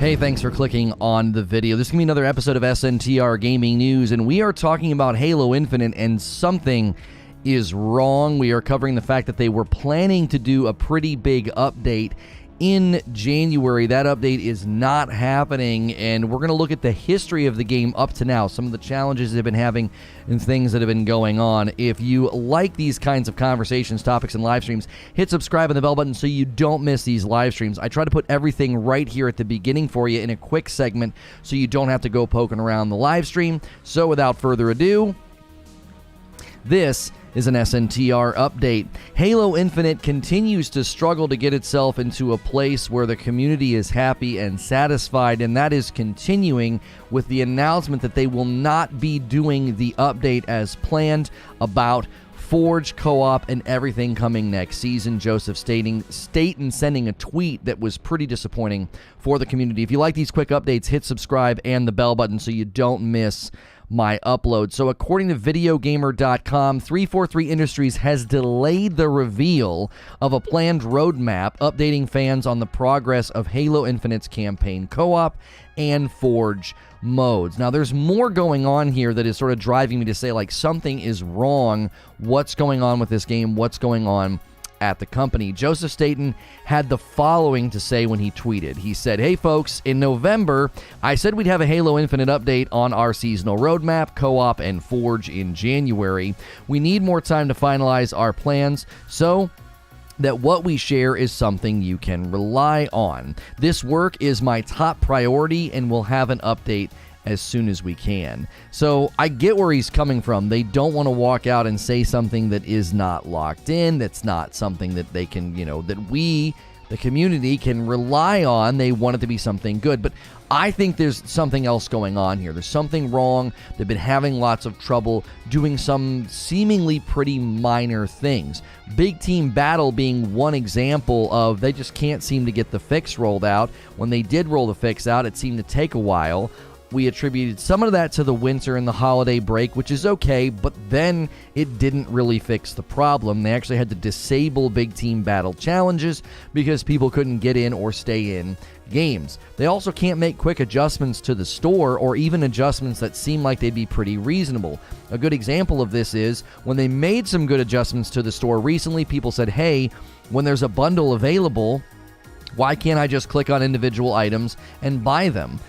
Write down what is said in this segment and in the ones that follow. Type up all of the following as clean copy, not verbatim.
Hey, thanks for clicking on the video. This is going to be another episode of SNTR Gaming News, and we are talking about Halo Infinite, and something is wrong. We are covering the fact that they were planning to do a pretty big update in January. That update is not happening, and we're going to look at the history of the game up to now, some of the challenges they've been having and things that have been going on. If you like these kinds of conversations, topics, and live streams, hit subscribe and the bell button so you don't miss these live streams. I try to put everything right here at the beginning for you in a quick segment so you don't have to go poking around the live stream. So without further ado, this is an SNTR update. Halo Infinite continues to struggle to get itself into a place where the community is happy and satisfied, and that is continuing with the announcement that they will not be doing the update as planned about Forge co-op and everything coming next season. Joseph Staten sending a tweet that was pretty disappointing for the community. If you like these quick updates, hit subscribe and the bell button so you don't miss my upload. So according to videogamer.com, 343 Industries has delayed the reveal of a planned roadmap updating fans on the progress of Halo Infinite's campaign co-op and Forge modes. Now, there's more going on here that is sort of driving me to say, like, something is wrong. What's going on with this game? What's going on at the company? Joseph Staten had the following to say when he tweeted. He said, "Hey folks, in November, I said we'd have a Halo Infinite update on our seasonal roadmap, co-op, and Forge in January. We need more time to finalize our plans, so that what we share is something you can rely on. This work is my top priority, and we'll have an update as soon as we can." So I get where he's coming from. They don't want to walk out and say something that is not locked in, that's not something that they can, that we, the community, can rely on. They want it to be something good. But I think there's something else going on here. There's something wrong. They've been having lots of trouble doing some seemingly pretty minor things. Big Team Battle being one example of they just can't seem to get the fix rolled out. When they did roll the fix out, it seemed to take a while. We attributed some of that to the winter and the holiday break, which is okay, but then it didn't really fix the problem. They actually had to disable Big Team Battle challenges because people couldn't get in or stay in games. They also can't make quick adjustments to the store, or even adjustments that seem like they'd be pretty reasonable. A good example of this is when they made some good adjustments to the store recently, people said, hey, when there's a bundle available, why can't I just click on individual items and buy them?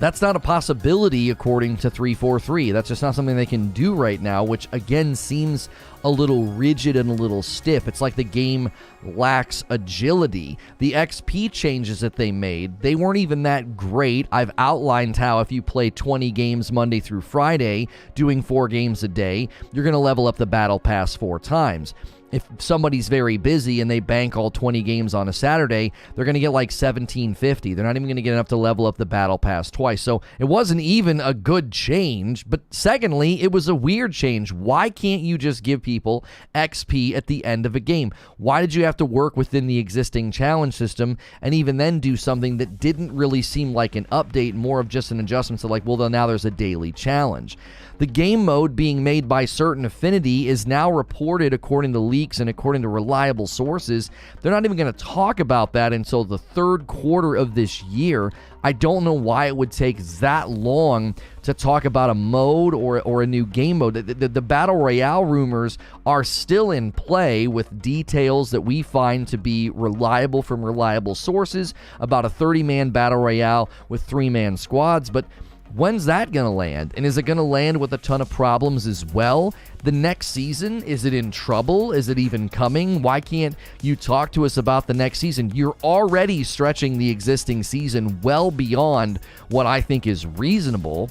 That's not a possibility according to 343. That's just not something they can do right now, which again seems a little rigid and a little stiff. It's like the game lacks agility. The XP changes that they made, they weren't even that great. I've outlined how if you play 20 games Monday through Friday, doing 4 games a day, you're going to level up the Battle Pass 4 times. If somebody's very busy and they bank all 20 games on a Saturday, they're going to get like 1750. They're not even going to get enough to level up the Battle Pass twice. So it wasn't even a good change. But secondly, it was a weird change. Why can't you just give people XP at the end of a game? Why did you have to work within the existing challenge system and even then do something that didn't really seem like an update, more of just an adjustment to like, well, then now there's a daily challenge. The game mode being made by Certain Affinity is now reported, according to leaks and according to reliable sources, they're not even going to talk about that until the third quarter of this year. I don't know why it would take that long to talk about a mode or a new game mode. The Battle Royale rumors are still in play with details that we find to be reliable from reliable sources about a 30-man Battle Royale with 3-man squads, but when's that going to land? And is it going to land with a ton of problems as well? The next season, is it in trouble? Is it even coming? Why can't you talk to us about the next season? You're already stretching the existing season well beyond what I think is reasonable.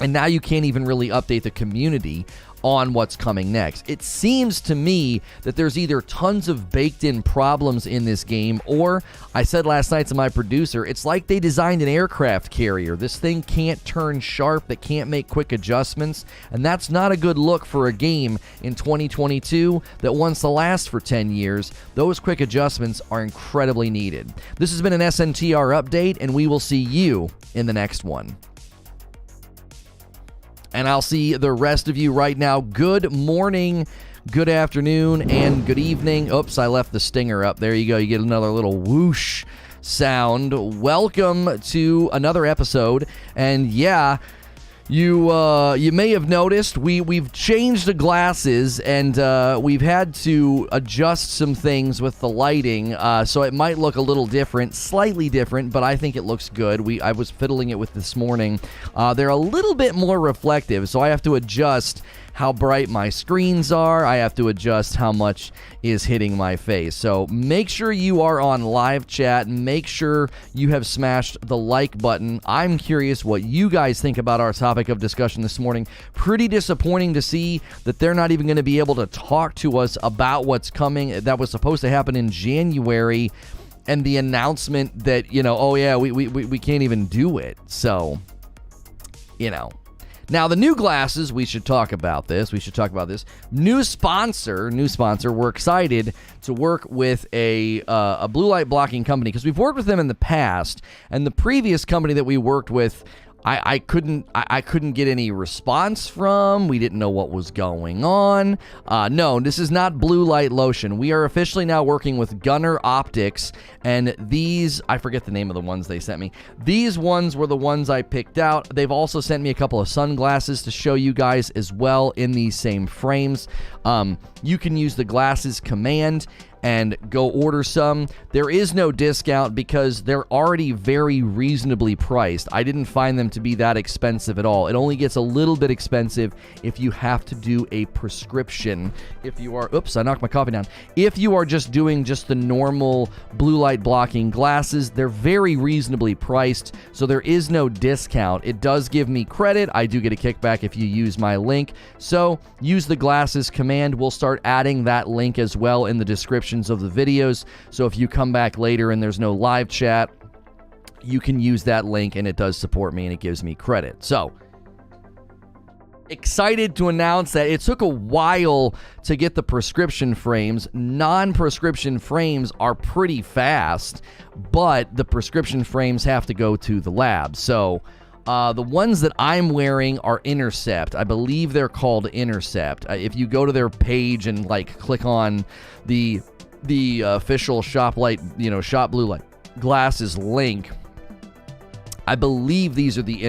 And now you can't even really update the community on what's coming next. It seems to me that there's either tons of baked-in problems in this game, or, I said last night to my producer, it's like they designed an aircraft carrier. This thing can't turn sharp, that can't make quick adjustments, and that's not a good look for a game in 2022 that wants to last for 10 years. Those quick adjustments are incredibly needed. This has been an SNTR update, and we will see you in the next one. And I'll see the rest of you right now. Good morning, good afternoon, and good evening. Oops, I left the stinger up. There you go. You get another little whoosh. sound. Welcome to another episode. And yeah, you may have noticed we've changed the glasses, and we've had to adjust some things with the lighting, so it might look a little different, slightly different, but I think it looks good. I was fiddling it with this morning. They're a little bit more reflective, so I have to adjust how bright my screens are. I have to adjust how much is hitting my face. So make sure you are on live chat. Make sure you have smashed the like button. I'm curious what you guys think about our topic of discussion this morning. Pretty disappointing to see that they're not even going to be able to talk to us about what's coming. That was supposed to happen in January, and the announcement that, oh yeah, we can't even do it. So, Now, the new glasses, we should talk about this. New sponsor. We're excited to work with a blue light blocking company, because we've worked with them in the past, and the previous company that we worked with, I couldn't get any response from. We didn't know what was going on. No, this is not blue light lotion. We are officially now working with Gunner Optics, and these, I forget the name of the ones they sent me. These ones were the ones I picked out. They've also sent me a couple of sunglasses to show you guys as well in these same frames. You can use the glasses command and go order some. There is no discount because they're already very reasonably priced. I didn't find them to be that expensive at all. It only gets a little bit expensive if you have to do a prescription. If you are, oops, I knocked my coffee down. If you are just doing just the normal blue light blocking glasses, they're very reasonably priced, so there is no discount. It does give me credit. I do get a kickback if you use my link. So use the glasses command. We'll start adding that link as well in the description of the videos, so if you come back later and there's no live chat, you can use that link, and it does support me and it gives me credit. So excited to announce that it took a while to get the prescription frames. Non-prescription frames are pretty fast, but the prescription frames have to go to the lab. So the ones that I'm wearing are Intercept. I believe they're called Intercept. If you go to their page and click on the official shop blue light glasses link, I believe these are the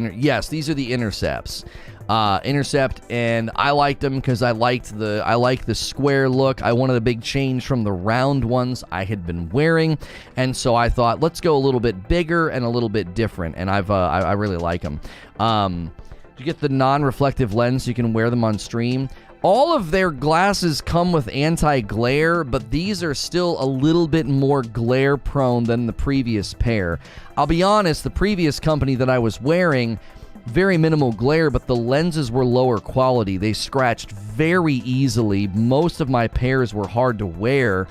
these are the Intercepts. Intercept, and I liked them because I like the square look. I wanted a big change from the round ones I had been wearing, and so I thought, let's go a little bit bigger and a little bit different, and I really like them. You get the non-reflective lens, so you can wear them on stream. All of their glasses come with anti-glare, but these are still a little bit more glare-prone than the previous pair. I'll be honest, the previous company that I was wearing, very minimal glare, but the lenses were lower quality. They scratched very easily. Most of my pairs were hard to wear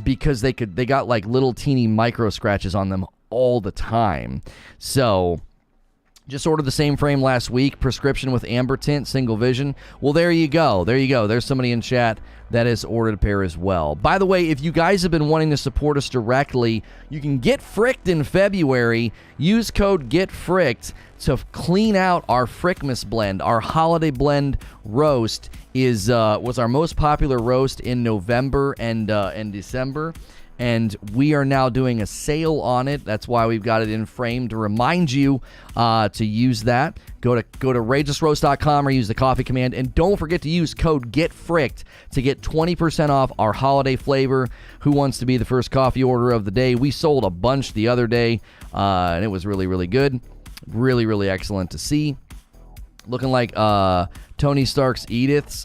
because they got little teeny micro scratches on them all the time. So just ordered the same frame last week, prescription with amber tint, single vision. Well, there you go. There's somebody in chat that has ordered a pair as well. By the way, if you guys have been wanting to support us directly, you can get fricked in February. Use code GETFRICKED to clean out our Frickmas blend. Our holiday blend roast was our most popular roast in November and December. And we are now doing a sale on it. That's why we've got it in frame to remind you to use that. Go to rageousroast.com or use the coffee command. And don't forget to use code GETFRICKED to get 20% off our holiday flavor. Who wants to be the first coffee order of the day? We sold a bunch the other day, and it was really, really good. Really, really excellent to see. Looking like Tony Stark's Edith's.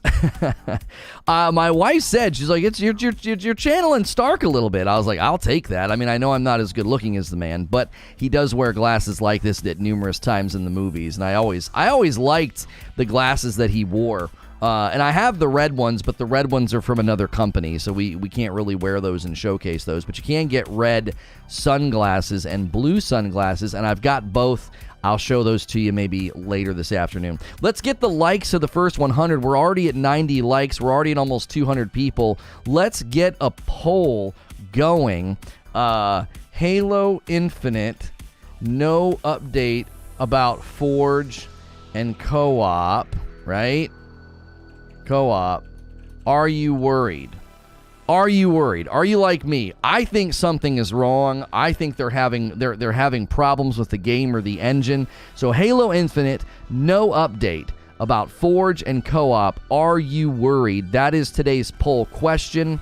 My wife said, she's like, you're channeling Stark a little bit. I was like, I'll take that. I mean, I know I'm not as good looking as the man, but he does wear glasses like this at numerous times in the movies, and I always liked the glasses that he wore. And I have the red ones, but the red ones are from another company, so we can't really wear those and showcase those. But you can get red sunglasses and blue sunglasses, and I've got both. I'll show those to you maybe later this afternoon. Let's get the likes of the first 100. We're already at 90 likes. We're already at almost 200 people. Let's get a poll going. Halo Infinite, no update about Forge and co-op, right? Co-op. Are you worried? Are you worried? Are you like me? I think something is wrong. I think they're having problems with the game or the engine. So Halo Infinite, no update about Forge and co-op. Are you worried? That is today's poll question.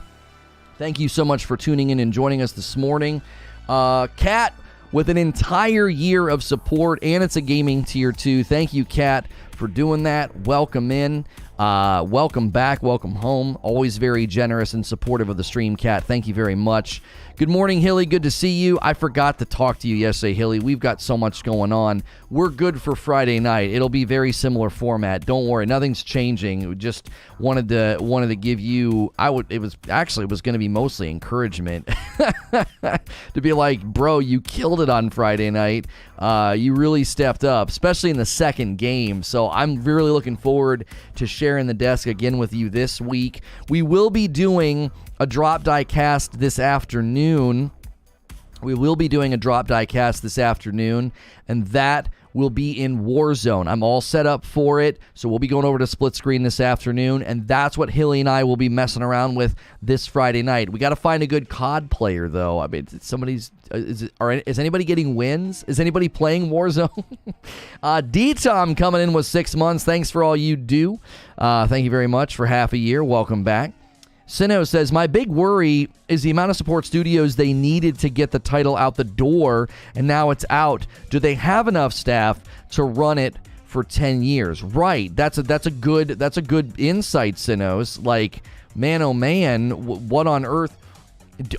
Thank you so much for tuning in and joining us this morning. Kat, with an entire year of support, and it's a gaming tier 2. Thank you, Kat, for doing that. Welcome in. Welcome back. Welcome home. Always very generous and supportive of the stream, Kat. Thank you very much. Good morning, Hilly. Good to see you. I forgot to talk to you yesterday, Hilly. We've got so much going on. We're good for Friday night. It'll be very similar format. Don't worry. Nothing's changing. We just wanted to give you, it was going to be mostly encouragement to be like, bro, you killed it on Friday night. You really stepped up, especially in the second game. So I'm really looking forward to sharing the desk again with you this week. We will be doing a drop die cast this afternoon. And that will be in Warzone. I'm all set up for it, so we'll be going over to split screen this afternoon, and that's what Hilly and I will be messing around with this Friday night. We got to find a good COD player, though. I mean, is anybody getting wins? Is anybody playing Warzone? D-Tom coming in with 6 months. Thanks for all you do. Thank you very much for half a year. Welcome back. Sino says, my big worry is the amount of support studios they needed to get the title out the door, and now it's out. Do they have enough staff to run it for 10 years? Right. That's a good insight, Sinos. Like, man, oh man, what on earth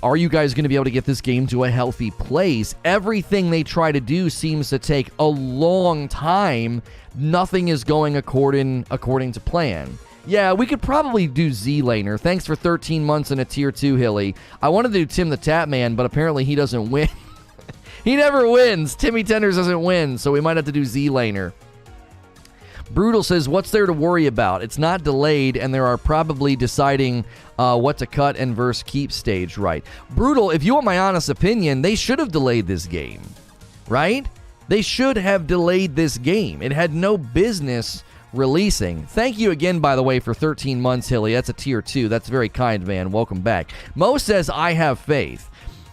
are you guys going to be able to get this game to a healthy place? Everything they try to do seems to take a long time. Nothing is going according to plan. Yeah, we could probably do Z-Laner. Thanks for 13 months in a tier 2, Hilly. I wanted to do Tim the Tap Man, but apparently he doesn't win. He never wins. Timmy Tenders doesn't win, so we might have to do Z-Laner. Brutal says, what's there to worry about? It's not delayed, and there are probably deciding what to cut and versus keep stage right. Brutal, if you want my honest opinion, they should have delayed this game, right? They should have delayed this game. It had no business releasing. Thank you again, by the way, for 13 months, Hilly. That's a tier 2. That's very kind, man. Welcome back. Mo says, I have faith.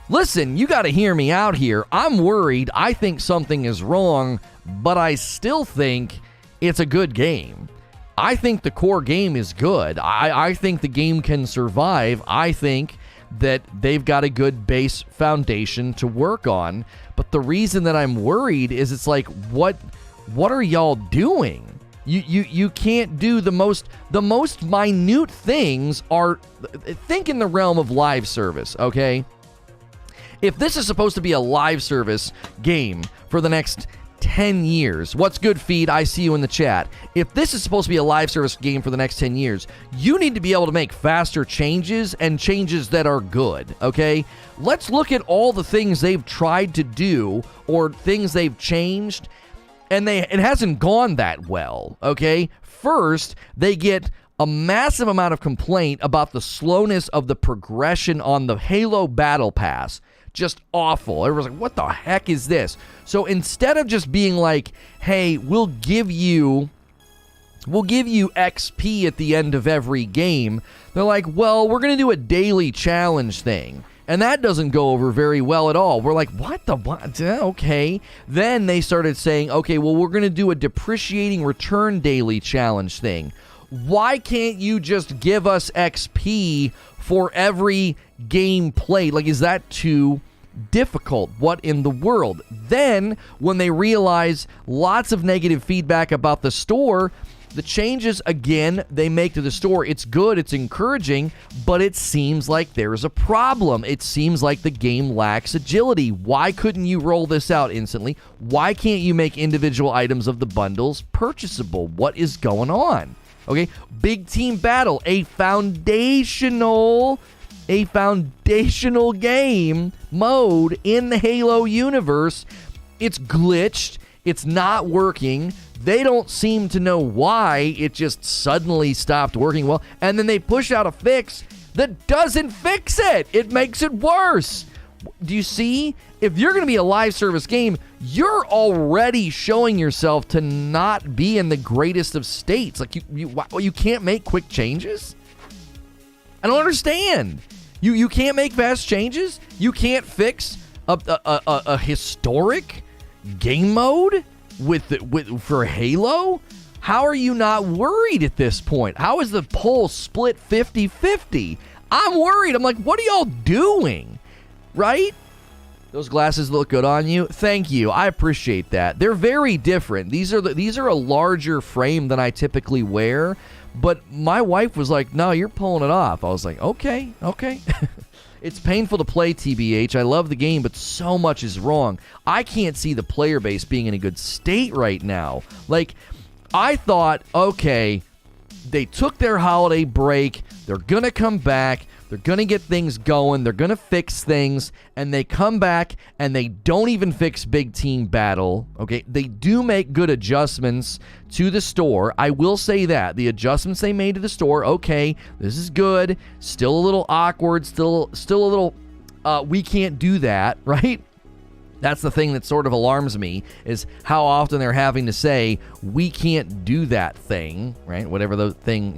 Listen, you got to hear me out here. I'm worried. I think something is wrong, but I still think it's a good game. I think the core game is good. I think the game can survive. I think that they've got a good base foundation to work on. But the reason that I'm worried is it's like, what are y'all doing? You can't do the most minute things. Think in the realm of live service, okay? If this is supposed to be a live service game for the next 10 years, what's good, Feed? I see you in the chat. If this is supposed to be a live service game for the next 10 years, you need to be able to make faster changes and changes that are good, okay? Let's look at all the things they've tried to do or things they've changed, and it hasn't gone that well, okay? First, they get a massive amount of complaint about the slowness of the progression on the Halo Battle Pass. Just awful. Everyone's like, what the heck is this? So instead of just being like, hey, we'll give you XP at the end of every game, they're like, well, we're going to do a daily challenge thing. And that doesn't go over very well at all. We're like, what? Okay. Then they started saying, okay, well, we're going to do a depreciating return daily challenge thing. Why can't you just give us XP for every game played? Like, is that too difficult? What in the world? Then, when they realize lots of negative feedback about the store, the changes, again, they make to the store, it's good, it's encouraging, but it seems like there's a problem. It seems like the game lacks agility. Why couldn't you roll this out instantly? Why can't you make individual items of the bundles purchasable? What is going on? Okay, big team battle, a foundational game mode in the Halo universe. It's glitched. It's not working. They don't seem to know why it just suddenly stopped working well. And then they push out a fix that doesn't fix it. It makes it worse. Do you see? If you're going to be a live service game, you're already showing yourself to not be in the greatest of states. Like, you can't make quick changes? I don't understand. You can't make fast changes? You can't fix a historic game mode for Halo? How are you not worried at this point? How is the poll split 50-50? I'm worried. I'm like, what are y'all doing? Right? Those glasses look good on you. Thank you. I appreciate that. They're very different. These are a larger frame than I typically wear, but my wife was like, "No, you're pulling it off." I was like, "Okay." It's painful to play, TBH. I love the game, but so much is wrong. I can't see the player base being in a good state right now. Like, I thought, okay, they took their holiday break. They're going to come back. They're going to get things going. They're going to fix things. And they come back and they don't even fix Big Team Battle. Okay, they do make good adjustments to the store. I will say that. The adjustments they made to the store, okay, this is good. Still a little awkward. Still a little, we can't do that, right? That's the thing that sort of alarms me, is how often they're having to say, we can't do that thing, right? Whatever the thing,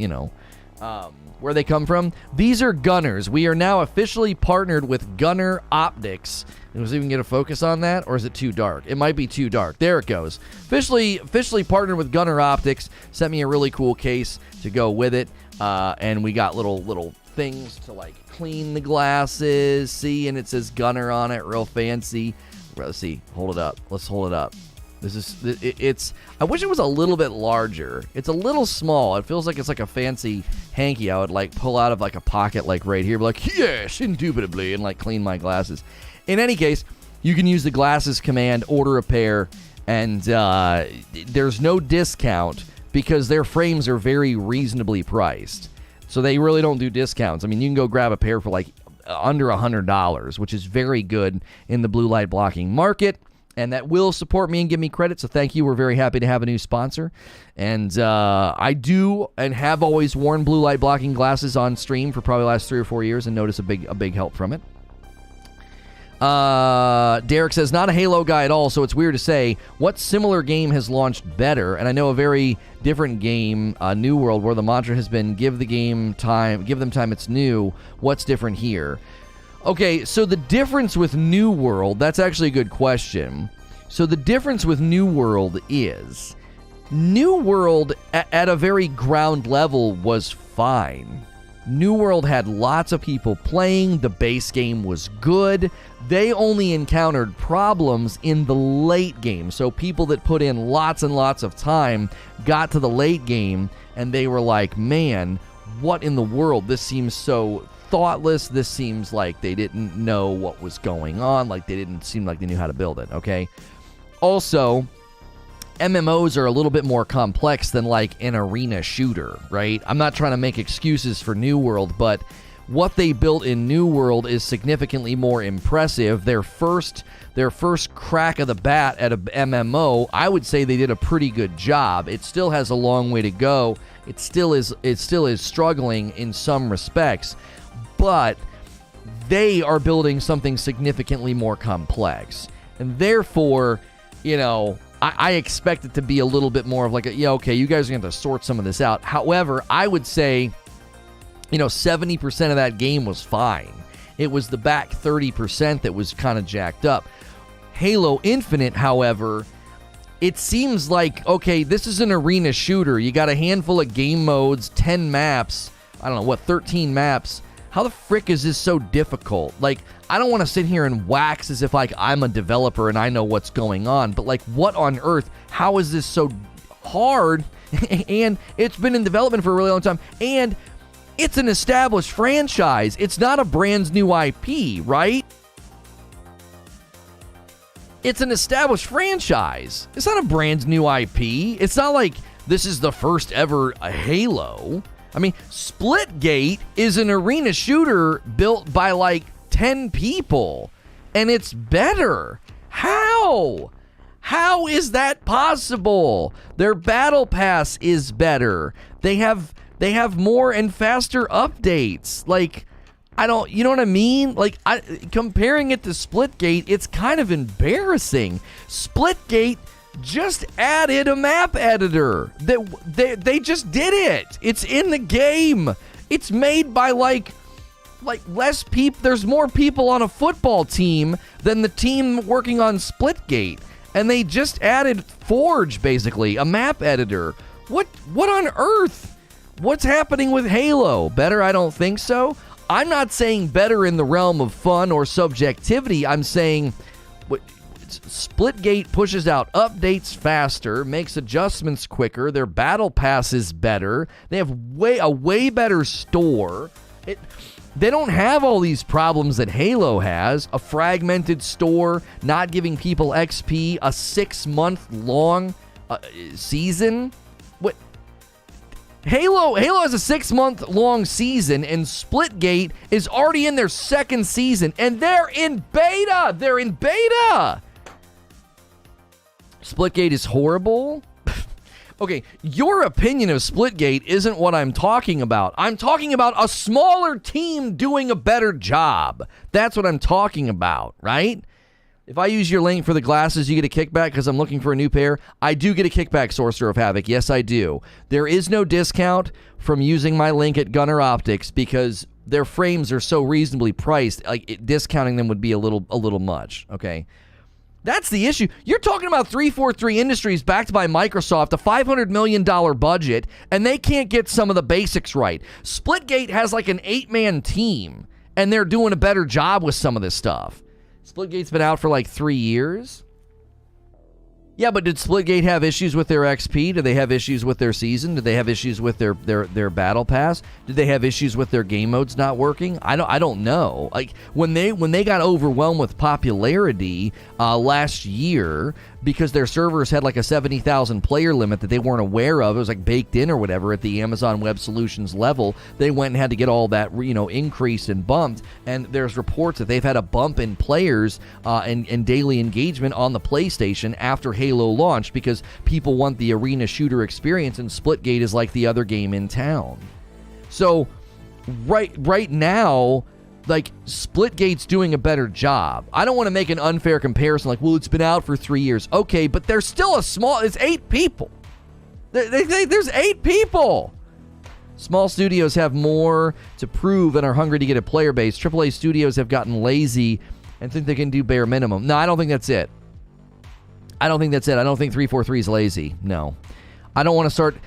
where they come from. These are gunners. We are now officially partnered with Gunner Optics. Was even get a focus on that, or is it too dark? It might be too dark. There it goes. Officially partnered with Gunner Optics. Sent me a really cool case to go with it, and we got little things to like clean the glasses. See, and it says Gunner on it, real fancy. Let's see. Hold it up. Let's hold it up. It's. I wish it was a little bit larger. It's a little small. It feels like it's like a fancy hanky I would like pull out of like a pocket like right here. Be like, yes, indubitably, and like clean my glasses. In any case, you can use the glasses command, order a pair, and there's no discount because their frames are very reasonably priced. So they really don't do discounts. I mean, you can go grab a pair for like under $100, which is very good in the blue light blocking market, and that will support me and give me credit, so thank you. We're very happy to have a new sponsor, and I do and have always worn blue light blocking glasses on stream for probably the last 3 or 4 years and notice a big help from it. Derek says, not a Halo guy at all, so it's weird to say. What similar game has launched better? And I know a very different game, New World, where the mantra has been give them time, it's new. What's different here? Okay, so the difference with New World, that's actually a good question. So the difference with New World is, New World at a very ground level was fine. New World had lots of people playing. The base game was good. They only encountered problems in the late game. So people that put in lots and lots of time got to the late game and they were like, man, what in the world? This seems so thoughtless. This seems like they didn't know what was going on. Like they didn't seem like they knew how to build it, okay? Also, MMOs are a little bit more complex than like an arena shooter, right? I'm not trying to make excuses for New World, but what they built in New World is significantly more impressive. Their first crack of the bat at an MMO, I would say they did a pretty good job. It still has a long way to go. It still is struggling in some respects, but they are building something significantly more complex. And therefore, I expect it to be a little bit more of like, okay, you guys are going to have to sort some of this out. However, I would say, 70% of that game was fine. It was the back 30% that was kind of jacked up. Halo Infinite, however, it seems like, okay, this is an arena shooter. You got a handful of game modes, 10 maps, 13 maps. How the frick is this so difficult? Like, I don't want to sit here and wax as if like I'm a developer and I know what's going on, but like, what on earth? How is this so hard? And it's been in development for a really long time, and it's an established franchise. It's not a brand new IP, right? It's an established franchise. It's not a brand new IP. It's not like this is the first ever Halo. I mean, Splitgate is an arena shooter built by like 10 people, and it's better. How? How is that possible? Their battle pass is better. They have more and faster updates. Like, you know what I mean? Like, comparing it to Splitgate, it's kind of embarrassing. Splitgate just added a map editor. They just did it. It's in the game. It's made by like like less people. There's more people on a football team than the team working on Splitgate, and they just added Forge, basically a map editor. What on earth? What's happening with Halo? Better? I don't think so. I'm not saying better in the realm of fun or subjectivity. I'm saying Splitgate pushes out updates faster, makes adjustments quicker. Their battle pass is better. They have a way better store. They don't have all these problems that Halo has. A fragmented store, not giving people XP, a 6-month-long season. What? Halo has a 6-month-long season, and Splitgate is already in their second season, and they're in beta. Splitgate is horrible. Okay, your opinion of Splitgate isn't what I'm talking about. I'm talking about a smaller team doing a better job. That's what I'm talking about, right? If I use your link for the glasses, you get a kickback because I'm looking for a new pair. I do get a kickback, Sorcerer of Havoc. Yes, I do. There is no discount from using my link at Gunner Optics because their frames are so reasonably priced. Like discounting them would be a little much. Okay. That's the issue. You're talking about 343 Industries backed by Microsoft, a $500 million budget, and they can't get some of the basics right. Splitgate has like an 8-man team, and they're doing a better job with some of this stuff. Splitgate's been out for like 3 years. Yeah, but did Splitgate have issues with their XP? Did they have issues with their season? Did they have issues with their battle pass? Did they have issues with their game modes not working? I don't know. Like when they got overwhelmed with popularity last year because their servers had like a 70,000 player limit that they weren't aware of. It was like baked in or whatever at the Amazon Web Solutions level. They went and had to get all that increased and bumped. And there's reports that they've had a bump in players and daily engagement on the PlayStation after Halo launched because people want the arena shooter experience, and Splitgate is like the other game in town. So right now, like Splitgate's doing a better job. I don't want to make an unfair comparison like, well, it's been out for 3 years. Okay, but there's still it's 8 people. There's 8 people. Small studios have more to prove and are hungry to get a player base. AAA studios have gotten lazy and think they can do bare minimum. No, I don't think that's it. I don't think 343 is lazy. No. I don't want to start...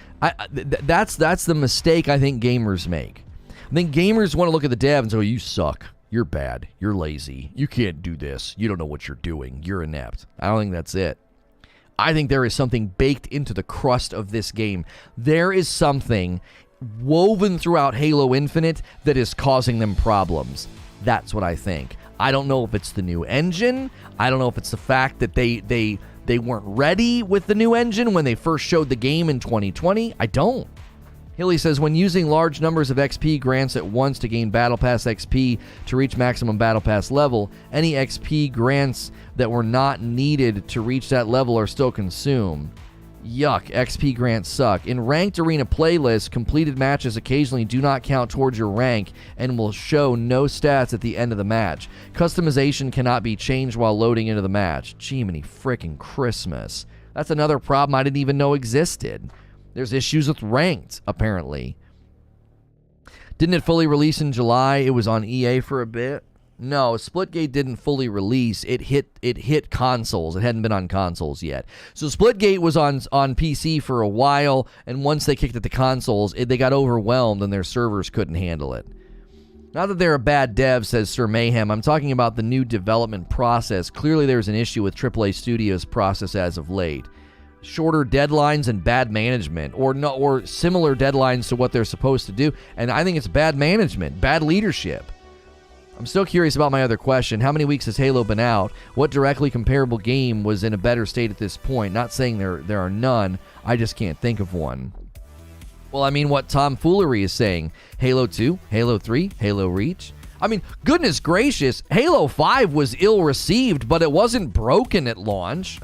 That's the mistake I think gamers make. I think gamers want to look at the dev and say, oh, you suck. You're bad. You're lazy. You can't do this. You don't know what you're doing. You're inept. I don't think that's it. I think there is something baked into the crust of this game. There is something woven throughout Halo Infinite that is causing them problems. That's what I think. I don't know if it's the new engine. I don't know if it's the fact that they weren't ready with the new engine when they first showed the game in 2020. I don't. Hilly says, when using large numbers of XP grants at once to gain Battle Pass XP to reach maximum Battle Pass level, any XP grants that were not needed to reach that level are still consumed. Yuck, XP grants suck. In ranked arena playlists, completed matches occasionally do not count towards your rank and will show no stats at the end of the match. Customization cannot be changed while loading into the match. Jiminy frickin' Christmas. That's another problem I didn't even know existed. There's issues with ranked, apparently. Didn't it fully release in July? It was on EA for a bit. No, Splitgate didn't fully release. It hit consoles. It hadn't been on consoles yet. So Splitgate was on PC for a while, and once they kicked it to consoles, they got overwhelmed and their servers couldn't handle it. Not that they're a bad dev, says Sir Mayhem. I'm talking about the new development process. Clearly there's an issue with AAA Studios' process as of late. Shorter deadlines and bad management, or similar deadlines to what they're supposed to do. And I think it's bad management, bad leadership. I'm still curious about my other question. How many weeks has Halo been out? What directly comparable game was in a better state at this point? Not saying there are none. I just can't think of one. Well, I mean what tomfoolery is saying. Halo 2, Halo 3, Halo Reach. I mean, goodness gracious, Halo 5 was ill-received, but it wasn't broken at launch.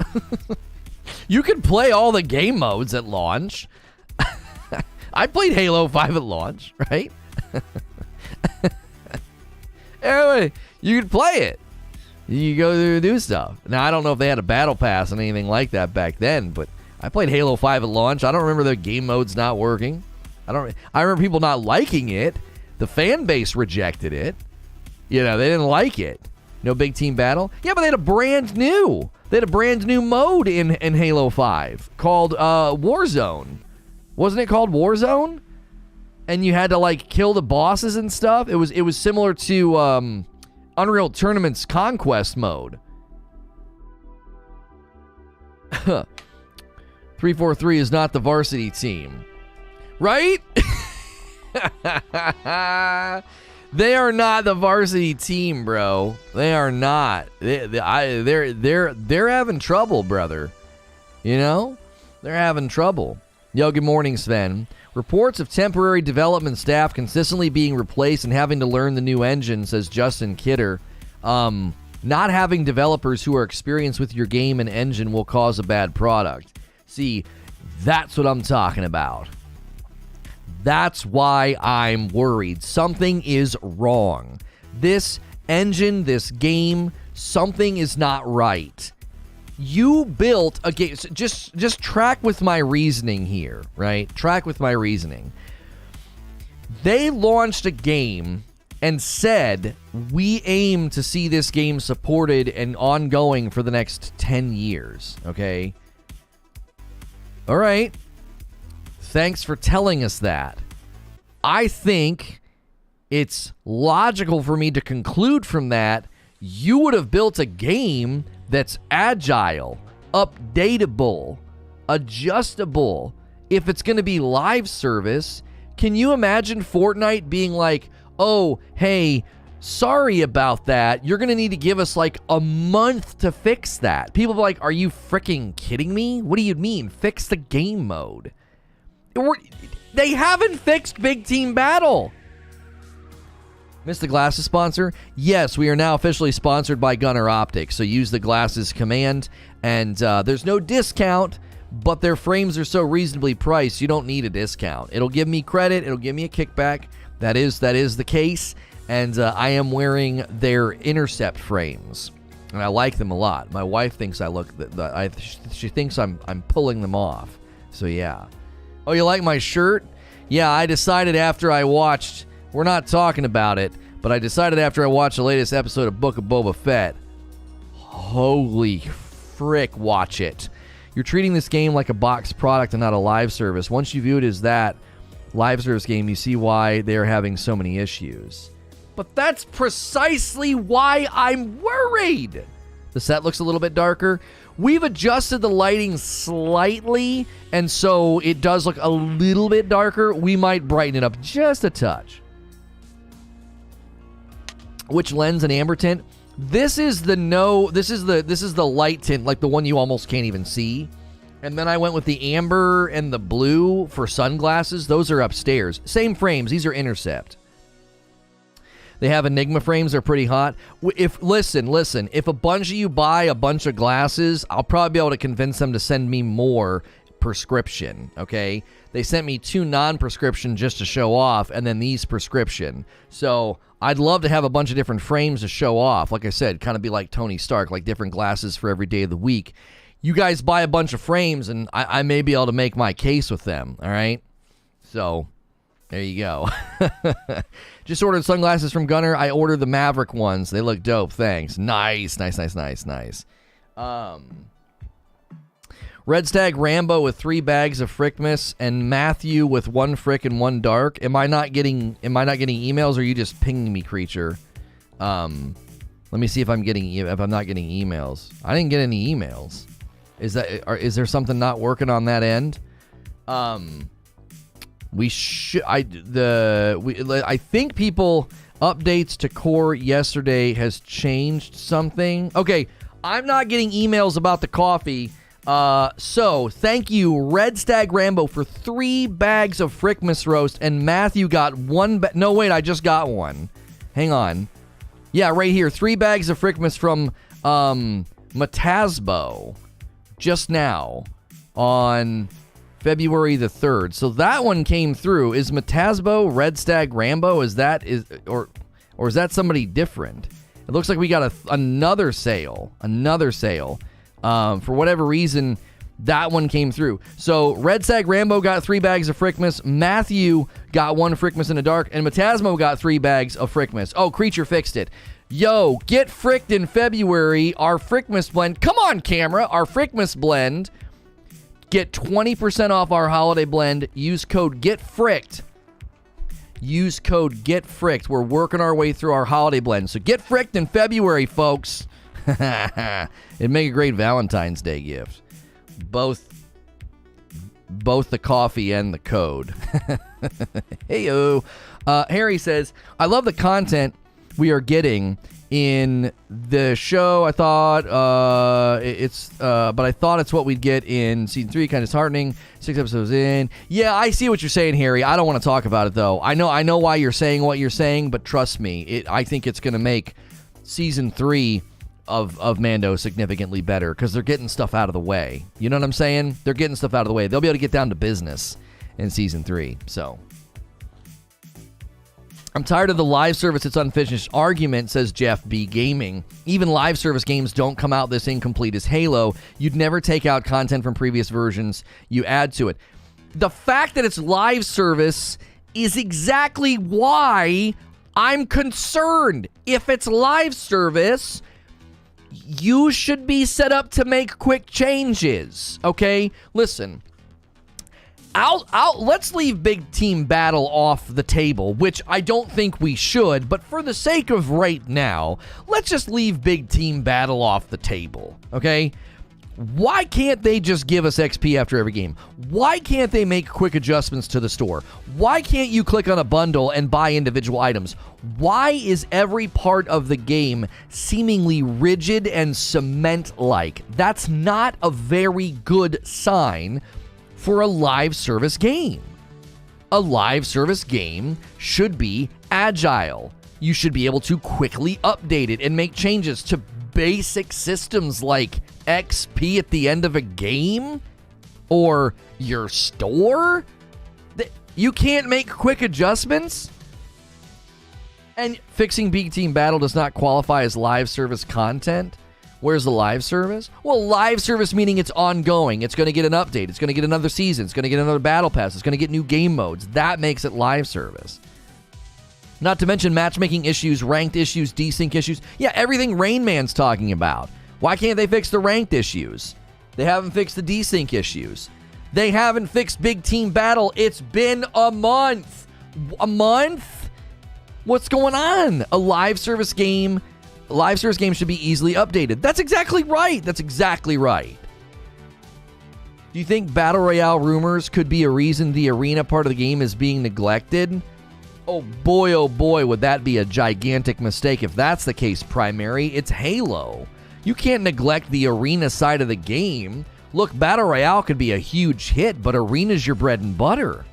You could play all the game modes at launch. I played Halo 5 at launch, right? Anyway, you could play it. You go through and do stuff. Now, I don't know if they had a battle pass and anything like that back then, but I played Halo 5 at launch. I don't remember the game modes not working. I remember people not liking it, The fan base rejected it. You know, they didn't like it. No big team battle. Yeah, but they had a brand new mode in Halo 5 called Warzone. Wasn't it called Warzone? And you had to like kill the bosses and stuff. It was similar to Unreal Tournament's Conquest mode. 343 is not the varsity team. Right? They are not the varsity team, bro. They are not. They're having trouble, brother. You know? They're having trouble. Yo, good morning, Sven. Reports of temporary development staff consistently being replaced and having to learn the new engine, says Justin Kidder. Not having developers who are experienced with your game and engine will cause a bad product. See, that's what I'm talking about. That's why I'm worried. Something is wrong. This engine, this game, something is not right. You built a game. Just track with my reasoning here, right? Track with my reasoning. They launched a game and said, we aim to see this game supported and ongoing for the next 10 years, okay? All right. Thanks for telling us that. I think it's logical for me to conclude from that you would have built a game that's agile, updatable, adjustable. If it's going to be live service, can you imagine Fortnite being like, oh, hey, sorry about that. You're going to need to give us like a month to fix that. People are like, are you freaking kidding me? What do you mean? Fix the game mode. They haven't fixed Big Team Battle. Missed the glasses sponsor? Yes, we are now officially sponsored by Gunner Optics. So use the glasses command, and there's no discount, but their frames are so reasonably priced, you don't need a discount. It'll give me credit. It'll give me a kickback. That is the case, and I am wearing their Intercept frames, and I like them a lot. My wife thinks I look. She thinks I'm pulling them off. So yeah. Oh, you like my shirt? Yeah, I decided after I watched, we're not talking about it, but I decided after I watched the latest episode of Book of Boba Fett, holy frick, watch it. You're treating this game like a boxed product and not a live service. Once you view it as that live service game, you see why they're having so many issues. But that's precisely why I'm worried. The set looks a little bit darker. We've adjusted the lighting slightly, and so it does look a little bit darker. We might brighten it up just a touch. Which lens and amber tint? This is the light tint, like the one you almost can't even see. And then I went with the amber and the blue for sunglasses. Those are upstairs. Same frames. These are Intercept. They have Enigma frames. They're pretty hot. Listen. If a bunch of you buy a bunch of glasses, I'll probably be able to convince them to send me more prescription, okay? They sent me 2 non-prescription just to show off, and then these prescription. So I'd love to have a bunch of different frames to show off. Like I said, kind of be like Tony Stark, like different glasses for every day of the week. You guys buy a bunch of frames, and I may be able to make my case with them, all right? So there you go. Just ordered sunglasses from Gunner. I ordered the Maverick ones. They look dope. Thanks. Nice. Red Stag Rambo with 3 bags of Frickmas and Matthew with 1 frick and 1 dark. Am I not getting emails, or are you just pinging me, creature? Let me see if I'm not getting emails. I didn't get any emails. Is there something not working on that end? I think people updates to core yesterday has changed something. Okay, I'm not getting emails about the coffee. So thank you, Red Stag Rambo, for 3 bags of Frickmas roast, and Matthew got 1 no, wait, I just got one. Hang on. Yeah, right here. 3 bags of Frickmas from Matasbo just now on February the 3rd. So that one came through. Is Matasbo Red Stag Rambo? Is that somebody different? It looks like we got another sale. For whatever reason, That one came through. So Red Sag Rambo got 3 bags of Frickmas. Matthew got 1 Frickmas in the dark. And Metasmo got 3 bags of Frickmas. Oh, Creature fixed it. Yo, get fricked in February. Our Frickmas blend. Come on, camera. Our Frickmas blend. Get 20% off our holiday blend. Use code GETFRICKED. Use code GETFRICKED. We're working our way through our holiday blend. So get fricked in February, folks. It'd make a great Valentine's Day gift. Both the coffee and the code. Heyo. Harry says, I love the content we are getting in the show. I thought but I thought it's what we'd get in season 3. Kind of disheartening. 6 episodes in. Yeah, I see what you're saying, Harry. I don't want to talk about it though. I know why you're saying what you're saying, but trust me, I think it's going to make season 3 of Mando significantly better because they're getting stuff out of the way. You know what I'm saying? They're getting stuff out of the way. They'll be able to get down to business in season 3. So I'm tired of the live service it's unfinished argument, says Jeff B. Gaming. Even live service games don't come out this incomplete as Halo. You'd never take out content from previous versions. You add to it. The fact that it's live service is exactly why I'm concerned. If it's live service, you should be set up to make quick changes, okay? Listen, let's leave Big Team Battle off the table, which I don't think we should, but for the sake of right now, let's just leave Big Team Battle off the table, okay? Why can't they just give us XP after every game? Why can't they make quick adjustments to the store? Why can't you click on a bundle and buy individual items? Why is every part of the game seemingly rigid and cement-like? That's not a very good sign for a live service game. A live service game should be agile. You should be able to quickly update it and make changes to basic systems like XP at the end of a game or your store. You can't make quick adjustments. And fixing Big Team Battle does not qualify as live service content. Where's the live service? Well, live service meaning it's ongoing. It's going to get an update. It's going to get another season. It's going to get another battle pass. It's going to get new game modes. That makes it live service. Not to mention matchmaking issues, ranked issues, desync issues. Yeah, everything Rain Man's talking about. Why can't they fix the ranked issues? They haven't fixed the desync issues. They haven't fixed Big Team Battle. It's been a month. A month? What's going on? A live service game should be easily updated. That's exactly right. That's exactly right. Do you think Battle Royale rumors could be a reason the arena part of the game is being neglected? Oh boy, would that be a gigantic mistake if that's the case, Primary. It's Halo. You can't neglect the arena side of the game. Look, Battle Royale could be a huge hit, but arena's your bread and butter.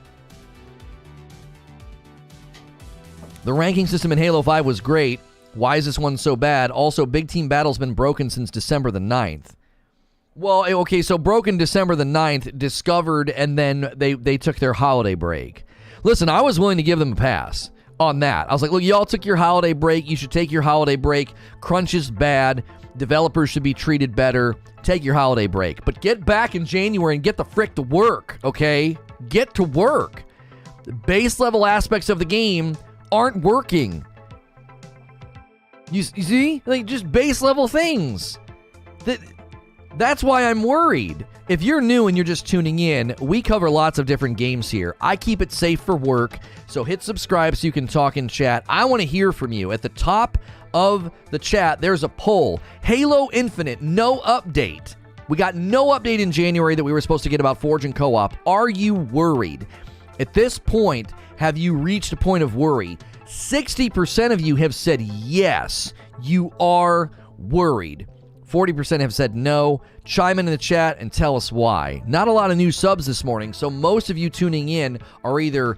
The ranking system in Halo 5 was great. Why is this one so bad? Also, Big Team Battle's been broken since December the 9th. Well, okay, so broken December the 9th, discovered, and then they took their holiday break. Listen, I was willing to give them a pass on that. I was like, look, y'all took your holiday break. You should take your holiday break. Crunch is bad. Developers should be treated better. Take your holiday break. But get back in January and get the frick to work, okay? Get to work. The base level aspects of the game aren't working. You see? Like, just base level things. That's why I'm worried. If you're new and you're just tuning in, we cover lots of different games here. I keep it safe for work, so hit subscribe so you can talk in chat. I want to hear from you. At the top of the chat, there's a poll. Halo Infinite, no update. We got no update in January that we were supposed to get about Forge and Co-op. Are you worried? At this point, have you reached a point of worry? 60% of you have said yes, you are worried. 40% have said no. Chime in the chat and tell us why. Not a lot of new subs this morning, so most of you tuning in are either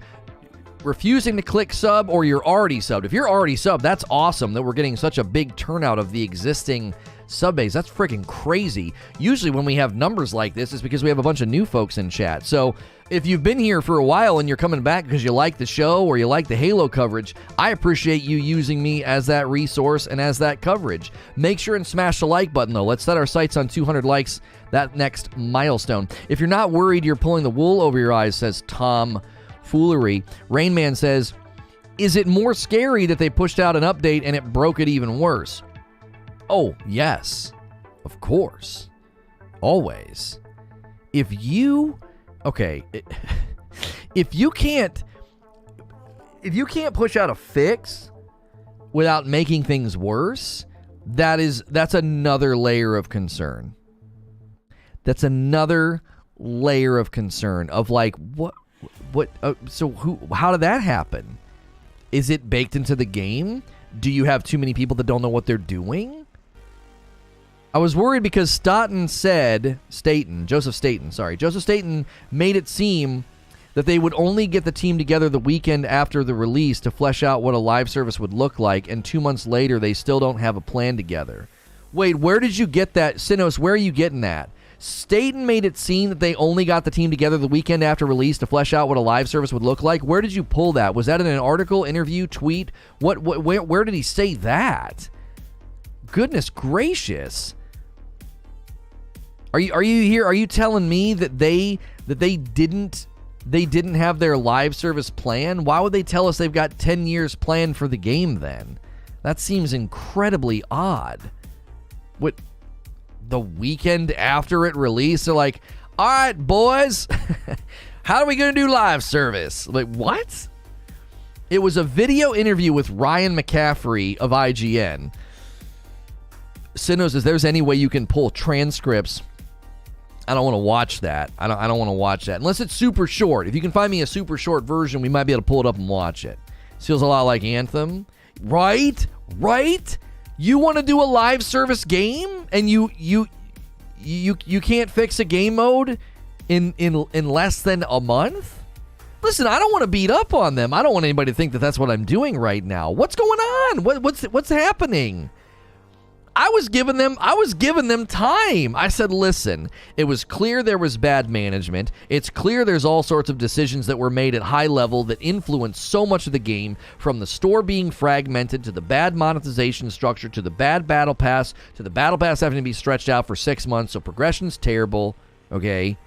refusing to click sub or you're already subbed. If you're already subbed, that's awesome that we're getting such a big turnout of the existing sub base. That's freaking crazy. Usually when we have numbers like this, it's because we have a bunch of new folks in chat. So if you've been here for a while and you're coming back because you like the show or you like the Halo coverage, I appreciate you using me as that resource and as that coverage. Make sure and smash the like button, though. Let's set our sights on 200 likes, that next milestone. If you're not worried you're pulling the wool over your eyes, says Tom Foolery. Rainman says, is it more scary that they pushed out an update and it broke it even worse? Oh, yes. Of course. Always. If you can't push out a fix without making things worse, that's another layer of concern. That's another layer of concern of like, how did that happen? Is it baked into the game? Do you have too many people that don't know what they're doing? I was worried because Joseph Staten made it seem that they would only get the team together the weekend after the release to flesh out what a live service would look like, and 2 months later they still don't have a plan together. Wait, where did you get that? Sinos, where are you getting that? Staten made it seem that they only got the team together the weekend after release to flesh out what a live service would look like. Where did you pull that? Was that in an article, interview, tweet? Where did he say that? Goodness gracious. Are you here? Are you telling me that they didn't have their live service plan? Why would they tell us they've got 10 years planned for the game then? That seems incredibly odd. What, the weekend after it released, they're like, all right, boys, how are we going to do live service? Like, what? It was a video interview with Ryan McCaffrey of IGN. Sinos, if there's any way you can pull transcripts, I don't want to watch that. I don't want to watch that. Unless it's super short. If you can find me a super short version, we might be able to pull it up and watch it. This feels a lot like Anthem. Right? You want to do a live service game and you can't fix a game mode in less than a month? Listen, I don't want to beat up on them. I don't want anybody to think that that's what I'm doing right now. What's going on? What's happening? I was giving them time. I said, listen, it was clear there was bad management. It's clear there's all sorts of decisions that were made at high level that influenced so much of the game, from the store being fragmented to the bad monetization structure to the bad battle pass to the battle pass having to be stretched out for 6 months. So progression's terrible. Okay.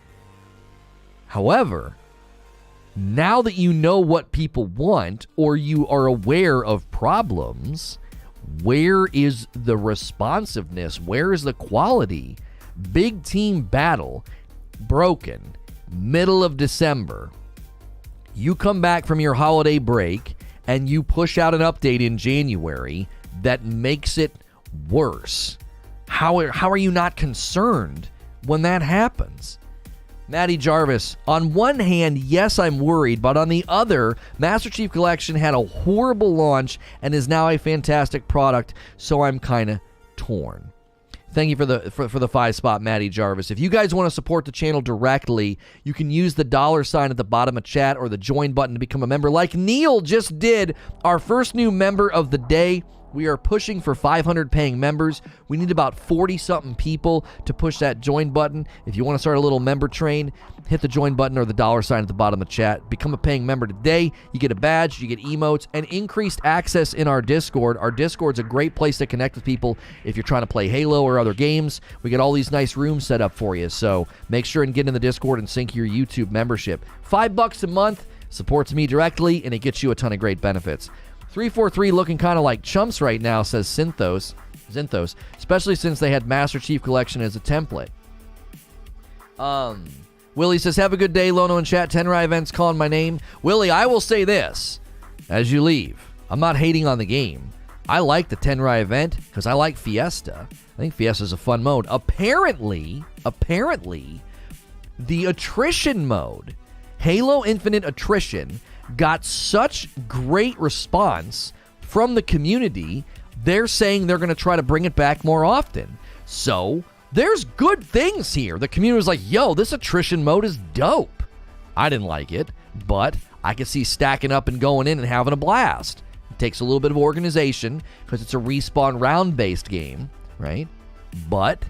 However, now that you know what people want or you are aware of problems, where is the responsiveness? Where is the quality? Big team battle, broken, middle of December. You come back from your holiday break and you push out an update in January that makes it worse. How are you not concerned when that happens? Matty Jarvis, on one hand, yes, I'm worried, but on the other, Master Chief Collection had a horrible launch and is now a fantastic product, so I'm kind of torn. Thank you for the 5 spot, Matty Jarvis. If you guys want to support the channel directly, you can use the $ at the bottom of chat or the join button to become a member, like Neil just did, our first new member of the day. We are pushing for 500 paying members. We need about 40-something people to push that join button. If you want to start a little member train, hit the join button or the $ at the bottom of the chat. Become a paying member today. You get a badge, you get emotes, and increased access in our Discord. Our Discord's a great place to connect with people if you're trying to play Halo or other games. We get all these nice rooms set up for you, so make sure and get in the Discord and sync your YouTube membership. $5 a month supports me directly, and it gets you a ton of great benefits. 343 looking kind of like chumps right now, says Zinthos, especially since they had Master Chief Collection as a template. Willie says, have a good day, Lono in chat. Tenrai events calling my name. Willie, I will say this as you leave. I'm not hating on the game. I like the Tenrai event because I like Fiesta. I think Fiesta is a fun mode. Apparently, the attrition mode, Halo Infinite Attrition, got such great response from the community, they're saying they're going to try to bring it back more often. So there's good things here. The community was like, yo, this attrition mode is dope. I didn't like it, but I could see stacking up and going in and having a blast. It takes a little bit of organization because it's a respawn round-based game, right? But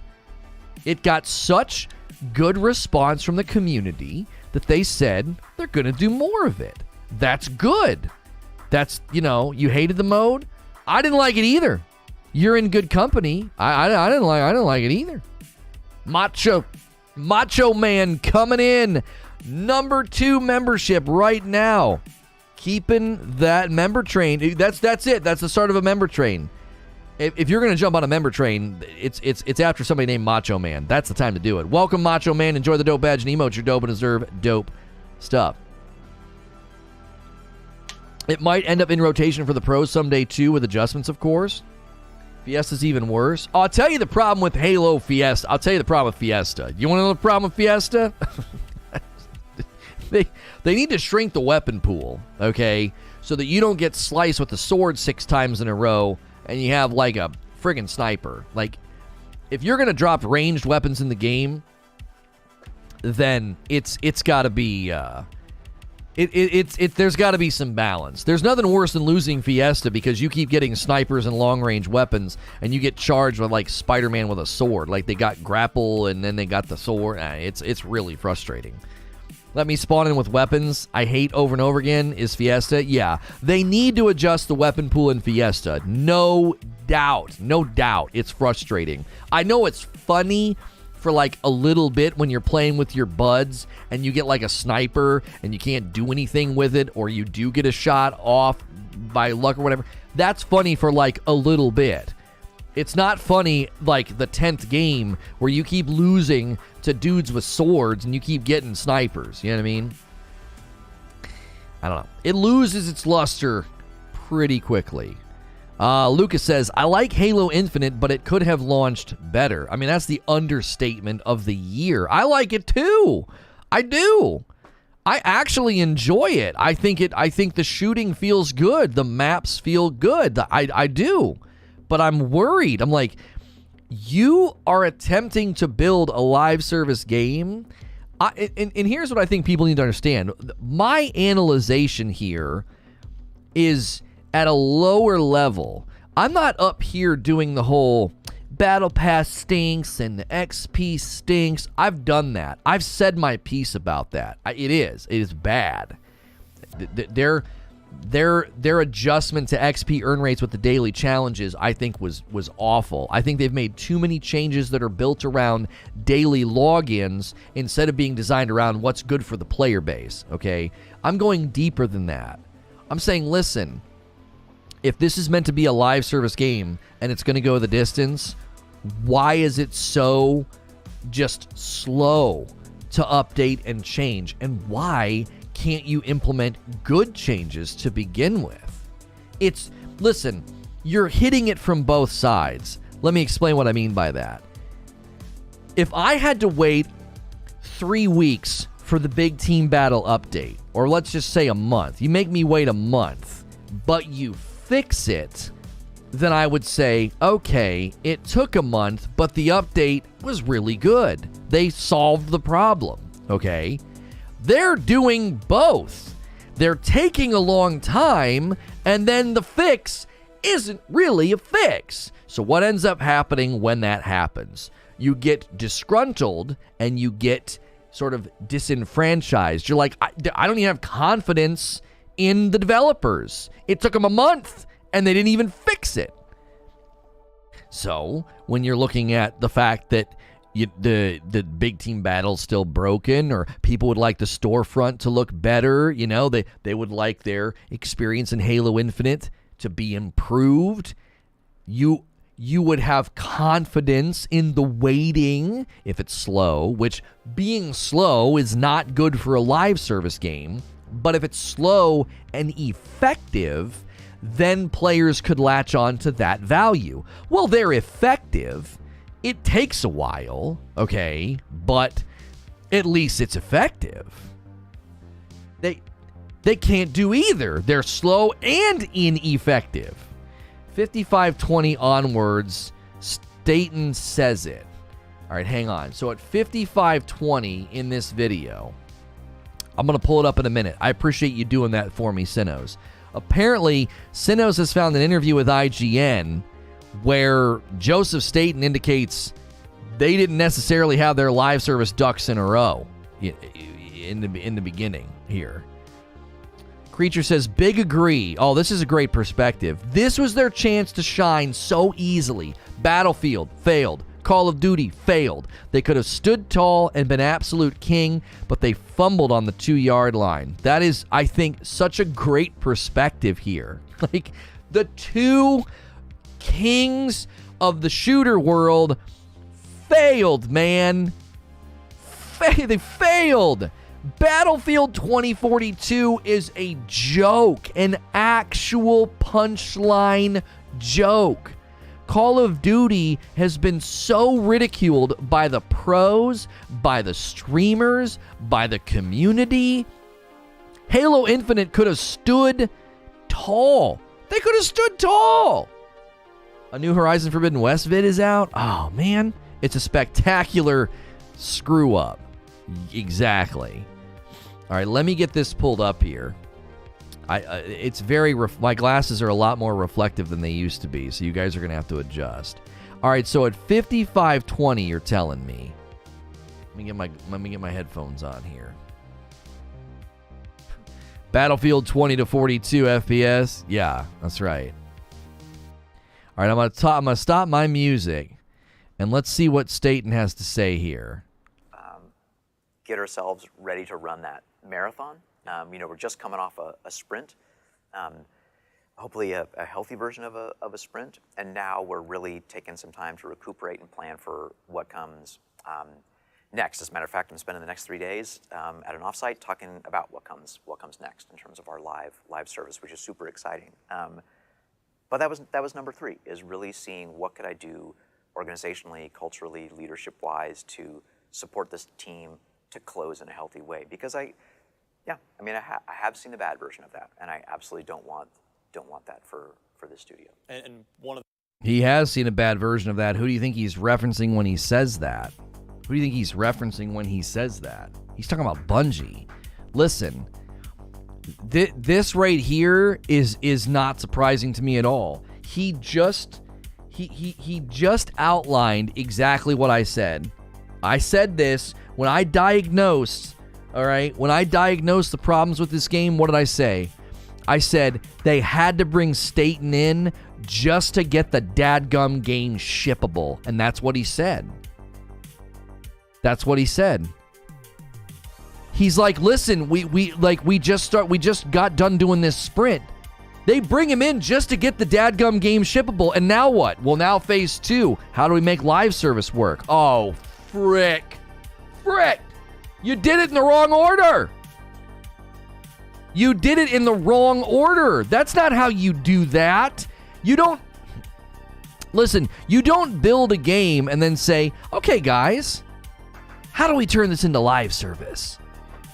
it got such good response from the community that they said they're going to do more of it. That's good. That's, you hated the mode. I didn't like it either. You're in good company. I didn't like it either. Macho Man coming in. Number 2 membership right now. Keeping that member train. That's it. That's the start of a member train. If you're going to jump on a member train, it's after somebody named Macho Man. That's the time to do it. Welcome, Macho Man. Enjoy the dope badge and emotes. You're dope and deserve dope stuff. It might end up in rotation for the pros someday, too, with adjustments, of course. Fiesta's even worse. I'll tell you the problem with Halo Fiesta. I'll tell you the problem with Fiesta. You want to know the problem with Fiesta? They need to shrink the weapon pool, okay? So that you don't get sliced with the sword 6 times in a row and you have like a friggin' sniper. Like, if you're going to drop ranged weapons in the game, then it's got to be... there's got to be some balance. There's nothing worse than losing Fiesta because you keep getting snipers and long-range weapons and you get charged with like Spider-Man with a sword. Like they got grapple and then they got the sword. It's really frustrating. Let me spawn in with weapons I hate over and over again is Fiesta. Yeah, they need to adjust the weapon pool in Fiesta. No doubt. No doubt. It's frustrating. I know it's funny for like a little bit when you're playing with your buds and you get like a sniper and you can't do anything with it, or you do get a shot off by luck or whatever. That's funny for like a little bit. It's not funny like the 10th game where you keep losing to dudes with swords and you keep getting snipers. You know what I mean? I don't know. It loses its luster pretty quickly. Lucas says, I like Halo Infinite, but it could have launched better. I mean, that's the understatement of the year. I like it too. I do. I actually enjoy it. I think the shooting feels good. The maps feel good. I do. But I'm worried. I'm like, you are attempting to build a live service game. And here's what I think people need to understand. My analyzation here is at a lower level. I'm not up here doing the whole Battle Pass stinks and the XP stinks. I've done that. I've said my piece about that. It is bad. Their adjustment to XP earn rates with the daily challenges, I think, was awful. I think they've made too many changes that are built around daily logins instead of being designed around what's good for the player base, okay? I'm going deeper than that. I'm saying, listen, if this is meant to be a live service game and it's going to go the distance, why is it so just slow to update and change? And why can't you implement good changes to begin with? Listen, you're hitting it from both sides. Let me explain what I mean by that. If I had to wait 3 weeks for the big team battle update, or let's just say a month, you make me wait a month, but you fix it, then I would say, okay, it took a month, but the update was really good. They solved the problem, okay? They're doing both. They're taking a long time, and then the fix isn't really a fix. So what ends up happening when that happens? You get disgruntled, and you get sort of disenfranchised. You're like, I don't even have confidence in the developers. It took them a month, and they didn't even fix it. So when you're looking at the fact that the big team battle's still broken, or people would like the storefront to look better, they would like their experience in Halo Infinite to be improved, you would have confidence in the waiting if it's slow, which being slow is not good for a live service game. But if it's slow and effective, then players could latch on to that value. Well, they're effective. It takes a while, okay, but at least it's effective. They can't do either. They're slow and ineffective. 5520 onwards, Staten says it. All right, hang on. So at 5520 in this video, I'm going to pull it up in a minute. I appreciate you doing that for me, Sinos. Apparently, Sinos has found an interview with IGN where Joseph Staten indicates they didn't necessarily have their live service ducks in a row in the beginning here. Creature says, big agree. Oh, this is a great perspective. This was their chance to shine so easily. Battlefield, failed. Call of Duty, failed. They could have stood tall and been absolute king, but they fumbled on the 2-yard line. That is, I think, such a great perspective here. Like, the two kings of the shooter world failed, man. They failed. Battlefield 2042 is a joke, an actual punchline joke. Call of Duty has been so ridiculed by the pros, by the streamers, by the community. Halo Infinite could have stood tall. They could have stood tall. A new Horizon Forbidden West vid is out. Oh, man. It's a spectacular screw up. Exactly. All right, let me get this pulled up here. It's very my glasses are a lot more reflective than they used to be, so you guys are going to have to adjust. All right, so at 5520, you're telling me. Let me get my headphones on here. Battlefield 20 to 42 FPS. Yeah, that's right. All right, I'm going to stop my music, and let's see what Staten has to say here. Get ourselves ready to run that marathon. We're just coming off a sprint, hopefully a healthy version of a sprint, and now we're really taking some time to recuperate and plan for what comes next. As a matter of fact, I'm spending the next 3 days at an offsite talking about what comes next in terms of our live service, which is super exciting. But that was number 3, is really seeing what could I do organizationally, culturally, leadership-wise to support this team to close in a healthy way, because I have seen the bad version of that, and I absolutely don't want that for the studio. And one of He has seen a bad version of that. Who do you think he's referencing when he says that? Who do you think he's referencing when he says that? He's talking about Bungie. Listen, this right here is not surprising to me at all. He just outlined exactly what I said. I said this when I diagnosed, all right, when I diagnosed the problems with this game. What did I say? I said they had to bring Staten in just to get the dadgum game shippable, and that's what he said. That's what he said. He's like, listen, we just got done doing this sprint. They bring him in just to get the dadgum game shippable, and now what? Well, now phase 2. How do we make live service work? Oh, frick. You did it in the wrong order. You did it in the wrong order. That's not how you do that. You don't build a game and then say, okay, guys, how do we turn this into live service?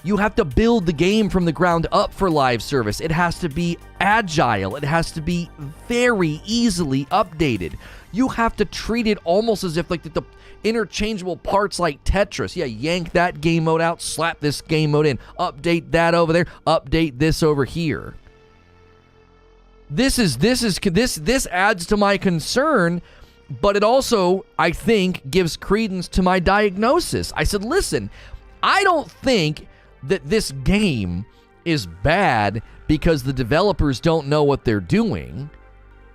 You have to build the game from the ground up for live service. It has to be agile. It has to be very easily updated. You have to treat it almost as if like the interchangeable parts like Tetris. Yeah, yank that game mode out, slap this game mode in, update that over there, update this over here. This adds to my concern, but it also, I think, gives credence to my diagnosis. I said, listen, I don't think that this game is bad because the developers don't know what they're doing.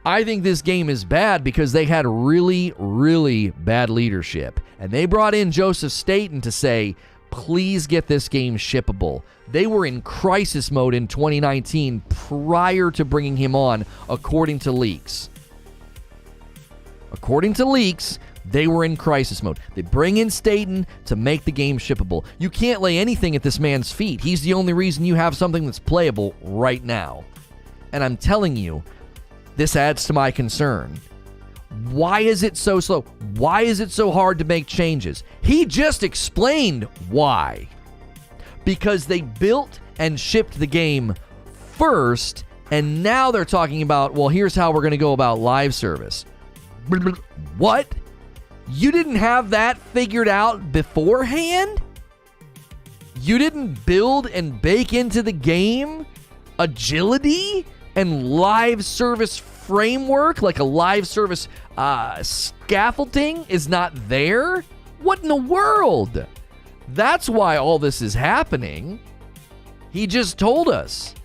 I think this game is bad because they had really, really bad leadership. And they brought in Joseph Staten to say, please get this game shippable. They were in crisis mode in 2019 prior to bringing him on, according to leaks. According to leaks, they were in crisis mode. They bring in Staten to make the game shippable. You can't lay anything at this man's feet. He's the only reason you have something that's playable right now. And I'm telling you, this adds to my concern. Why is it so slow? Why is it so hard to make changes? He just explained why. Because they built and shipped the game first, and now they're talking about, well, here's how we're going to go about live service. What? You didn't have that figured out beforehand? You didn't build and bake into the game agility and live service framework, like a live service scaffolding is not there? What in the world? That's why all this is happening. He just told us.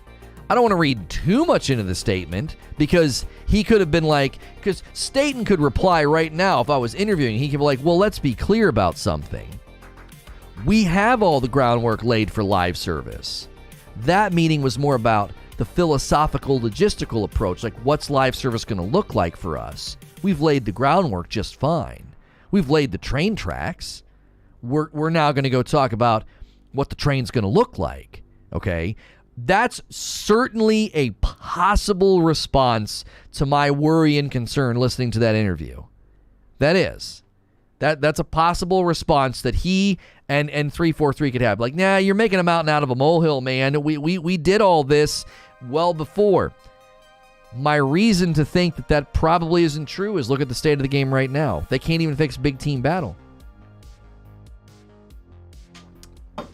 I don't want to read too much into the statement because he could have been like, because Staten could reply right now if I was interviewing. He could be like, well, let's be clear about something. We have all the groundwork laid for live service. That meeting was more about the philosophical, logistical approach, like what's live service going to look like for us? We've laid the groundwork just fine. We've laid the train tracks. We're now going to go talk about what the train's going to look like, okay? That's certainly a possible response to my worry and concern listening to that interview. That is. That's a possible response that he and 343 could have. Like, nah, you're making a mountain out of a molehill, man. We did all this well before. My reason to think that probably isn't true is look at the state of the game right now. They can't even fix big team battle.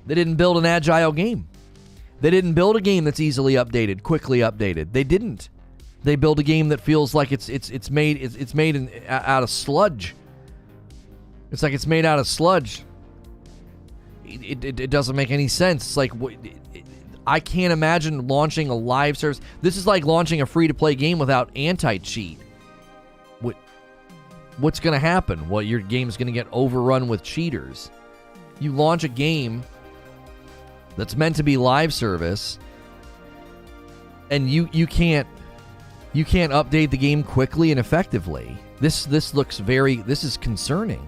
They didn't build an agile game. They didn't build a game that's easily updated, quickly updated. They didn't. They build a game that feels like it's made out of sludge. It's like it's made out of sludge. It doesn't make any sense. It's like I can't imagine launching a live service. This is like launching a free-to-play game without anti-cheat. What's going to happen? Well, your game's going to get overrun with cheaters. You launch a game that's meant to be live service, and you can't update the game quickly and effectively. This is concerning.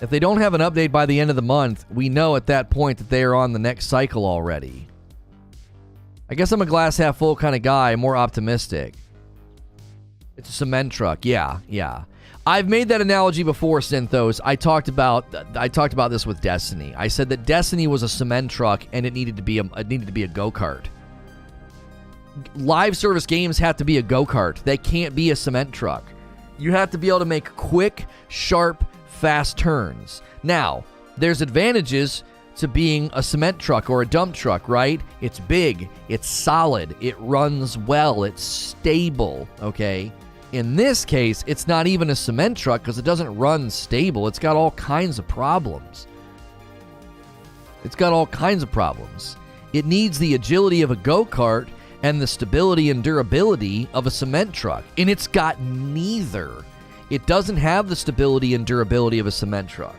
If they don't have an update by the end of the month, we know at that point that they are on the next cycle already. I guess I'm a glass half full kind of guy, more optimistic. It's a cement truck. Yeah. I've made that analogy before, Synthos. I talked about this with Destiny. I said that Destiny was a cement truck and it needed to be a go-kart. Live service games have to be a go-kart. They can't be a cement truck. You have to be able to make quick, sharp, fast turns. Now, there's advantages to being a cement truck or a dump truck, right? It's big, it's solid, it runs well, it's stable, okay? In this case, it's not even a cement truck because it doesn't run stable. It's got all kinds of problems. It needs the agility of a go-kart and the stability and durability of a cement truck, and it's got neither. It doesn't have the stability and durability of a cement truck.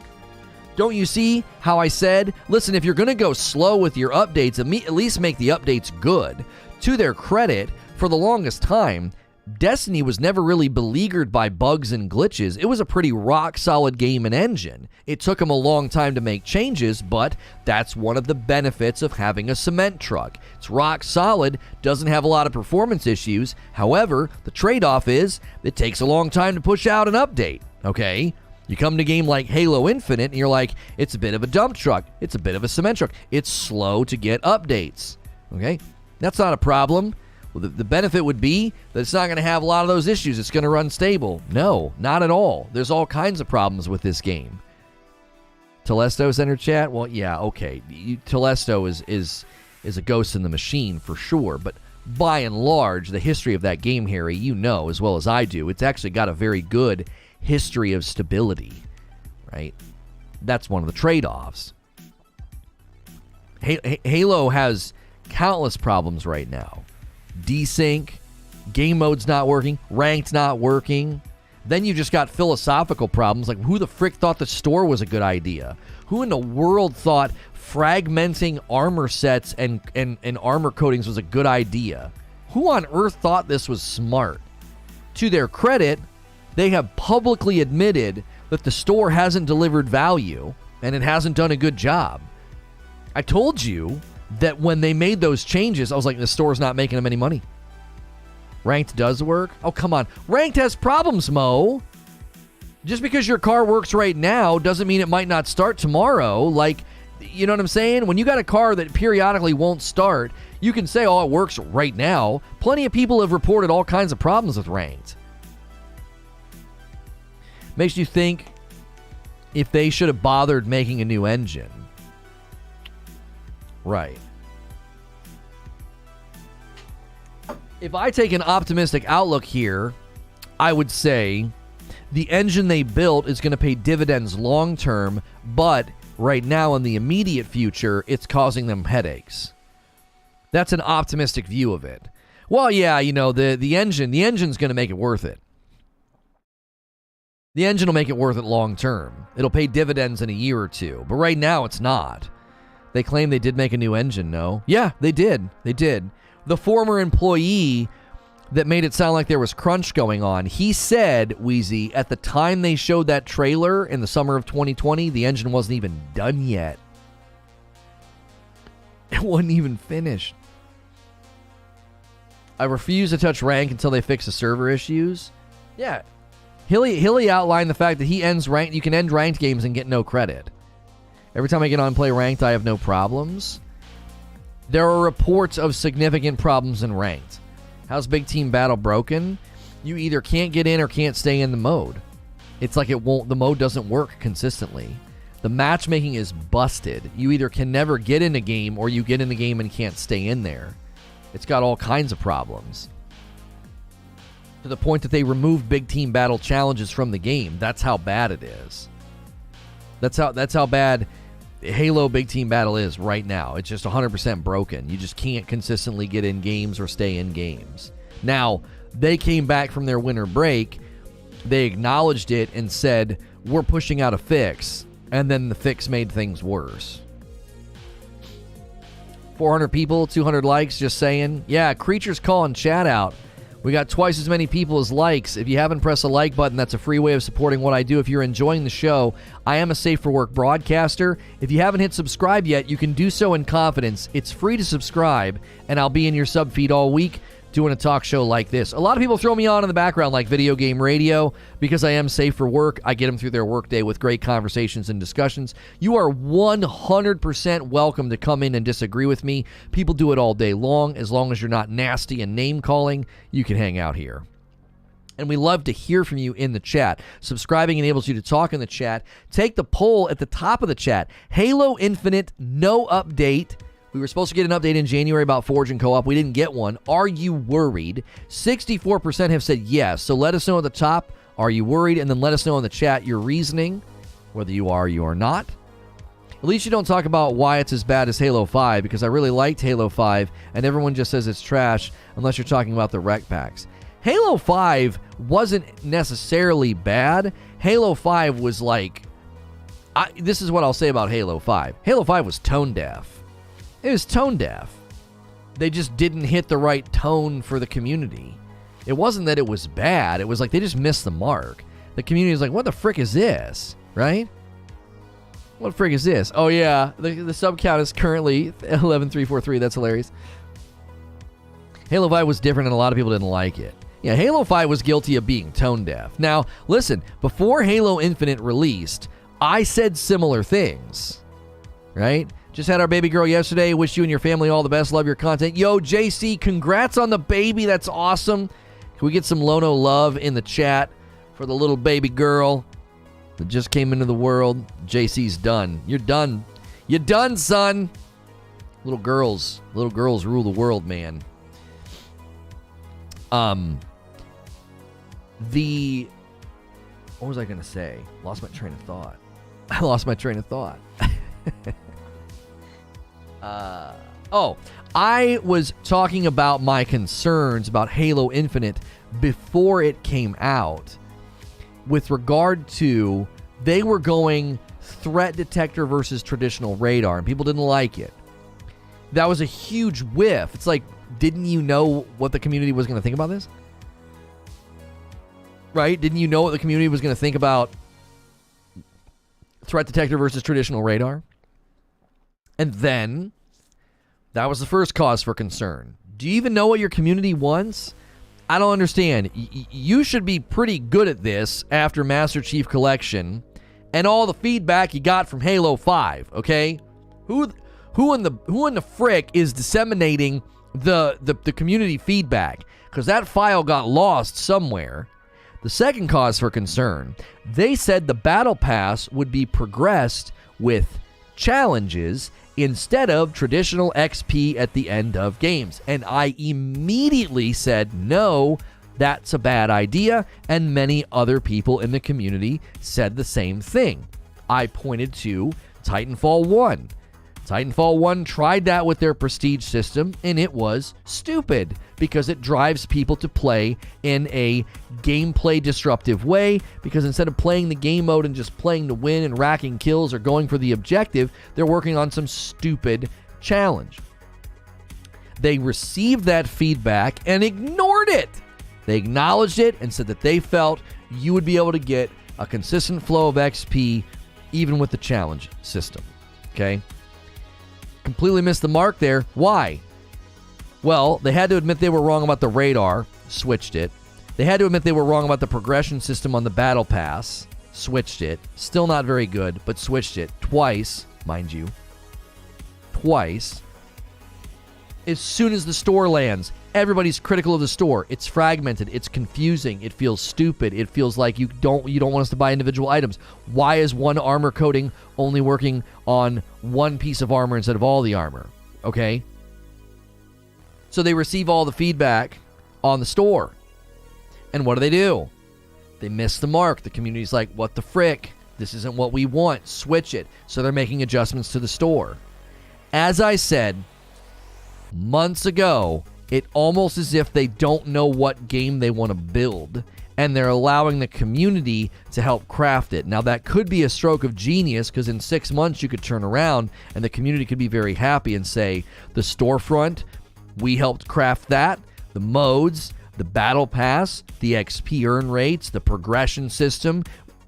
Don't you see how I said, listen, if you're going to go slow with your updates, at least make the updates good. To their credit, for the longest time, Destiny was never really beleaguered by bugs and glitches. It was a pretty rock-solid game and engine. It took them a long time to make changes, but that's one of the benefits of having a cement truck. It's rock-solid, doesn't have a lot of performance issues. However, the trade-off is it takes a long time to push out an update, okay? You come to a game like Halo Infinite, and you're like, it's a bit of a dump truck. It's a bit of a cement truck. It's slow to get updates, okay? That's not a problem. Well, the benefit would be that it's not going to have a lot of those issues. It's going to run stable. No, not at all. There's all kinds of problems with this game. Telesto's entered chat? Well, yeah, okay. Telesto is a ghost in the machine for sure, but by and large, the history of that game, Harry, you know as well as I do, it's actually got a very good history of stability, right? That's one of the trade-offs. Halo has countless problems right now. Desync, game mode's not working, ranked not working. Then you just got philosophical problems like who the frick thought the store was a good idea? Who in the world thought fragmenting armor sets and armor coatings was a good idea? Who on earth thought this was smart? To their credit, they have publicly admitted that the store hasn't delivered value and it hasn't done a good job. I told you that when they made those changes, I was like, the store's not making them any money. Ranked does work? Oh, come on. Ranked has problems, Mo. Just because your car works right now doesn't mean it might not start tomorrow. Like, you know what I'm saying? When you got a car that periodically won't start, you can say, oh, it works right now. Plenty of people have reported all kinds of problems with Ranked. Makes you think if they should have bothered making a new engine. Right. If I take an optimistic outlook here, I would say the engine they built is going to pay dividends long term, but right now in the immediate future, it's causing them headaches. That's an optimistic view of it. Well, yeah, you know, the engine's going to make it worth it. The engine will make it worth it long term. It'll pay dividends in a year or two, but right now it's not. They claim they did make a new engine, no? Yeah, they did. They did. The former employee that made it sound like there was crunch going on, he said, Wheezy, at the time they showed that trailer in the summer of 2020, the engine wasn't even done yet. It wasn't even finished. I refuse to touch rank until they fix the server issues. Yeah. Hilly outlined the fact that he ends ranked. You can end ranked games and get no credit. Every time I get on and play ranked, I have no problems. There are reports of significant problems in ranked. How's Big Team Battle broken? You either can't get in or can't stay in the mode. It's like the mode doesn't work consistently. The matchmaking is busted. You either can never get in a game or you get in the game and can't stay in there. It's got all kinds of problems. To the point that they removed Big Team Battle challenges from the game. That's how bad it is. That's how bad Halo Big Team Battle is right now. It's just 100% broken. You just can't consistently get in games or stay in games. Now, they came back from their winter break. They acknowledged it and said, we're pushing out a fix. And then the fix made things worse. 400 people, 200 likes, just saying. Yeah, Creature's calling chat out. We got twice as many people as likes. If you haven't pressed the like button, that's a free way of supporting what I do. If you're enjoying the show, I am a Safe for Work broadcaster. If you haven't hit subscribe yet, you can do so in confidence. It's free to subscribe, and I'll be in your sub feed all week doing a talk show like this. A lot of people throw me on in the background like Video Game Radio because I am Safe for Work. I get them through their workday with great conversations and discussions. You are 100% welcome to come in and disagree with me. People do it all day long. As long as you're not nasty and name-calling, you can hang out here. And we love to hear from you in the chat. Subscribing enables you to talk in the chat. Take the poll at the top of the chat. Halo Infinite, no update. We were supposed to get an update in January about Forge and Co-op. We didn't get one. Are you worried? 64% have said yes. So let us know at the top, are you worried? And then let us know in the chat your reasoning, whether you are or you are not. At least you don't talk about why it's as bad as Halo 5, because I really liked Halo 5, and everyone just says it's trash unless you're talking about the rec packs. Halo 5 wasn't necessarily bad. Halo 5 was like... this is what I'll say about Halo 5. Halo 5 was tone deaf. It was tone deaf. They just didn't hit the right tone for the community. It wasn't that it was bad. It was like they just missed the mark. The community was like, what the frick is this? Right? What frick is this? Oh, yeah. The sub count is currently 11,343. That's hilarious. Halo 5 was different and a lot of people didn't like it. Yeah, Halo 5 was guilty of being tone deaf. Now, listen, before Halo Infinite released, I said similar things. Right? Just had our baby girl yesterday. Wish you and your family all the best. Love your content. Yo, JC, congrats on the baby. That's awesome. Can we get some Lono love in the chat for the little baby girl that just came into the world? JC's done. You're done. You're done, son. Little girls rule the world, man. What was I going to say? Lost my train of thought. I lost my train of thought. I was talking about my concerns about Halo Infinite before it came out with regard to they were going threat detector versus traditional radar, and people didn't like it. That was a huge whiff. It's like, didn't you know what the community was going to think about this? Right? Didn't you know what the community was going to think about threat detector versus traditional radar? And then, that was the first cause for concern. Do you even know what your community wants? I don't understand. You should be pretty good at this after Master Chief Collection and all the feedback you got from Halo 5, okay? Who in the frick is disseminating the community feedback? Because that file got lost somewhere. The second cause for concern, they said the Battle Pass would be progressed with challenges instead of traditional XP at the end of games. And I immediately said, no, that's a bad idea. And many other people in the community said the same thing. I pointed to Titanfall 1. Titanfall 1 tried that with their prestige system, and it was stupid because it drives people to play in a gameplay disruptive way, because instead of playing the game mode and just playing to win and racking kills or going for the objective, they're working on some stupid challenge. They received that feedback and ignored it. They acknowledged it and said that they felt you would be able to get a consistent flow of XP even with the challenge system. Okay? Completely missed the mark there. Why? Well, they had to admit they were wrong about the radar, switched it. They had to admit they were wrong about the progression system on the battle pass, switched it. Still not very good, but switched it twice, mind you. Twice. As soon as the store lands, everybody's critical of the store. It's fragmented. It's confusing. It feels stupid. It feels like you don't want us to buy individual items. Why is one armor coating only working on one piece of armor instead of all the armor? Okay? So they receive all the feedback on the store. And what do? They miss the mark. The community's like, what the frick? This isn't what we want. Switch it. So they're making adjustments to the store. As I said months ago, it almost as if they don't know what game they want to build, and they're allowing the community to help craft it. Now, that could be a stroke of genius, because in 6 months you could turn around and the community could be very happy and say, the storefront, we helped craft that, the modes, the battle pass, the XP earn rates, the progression system,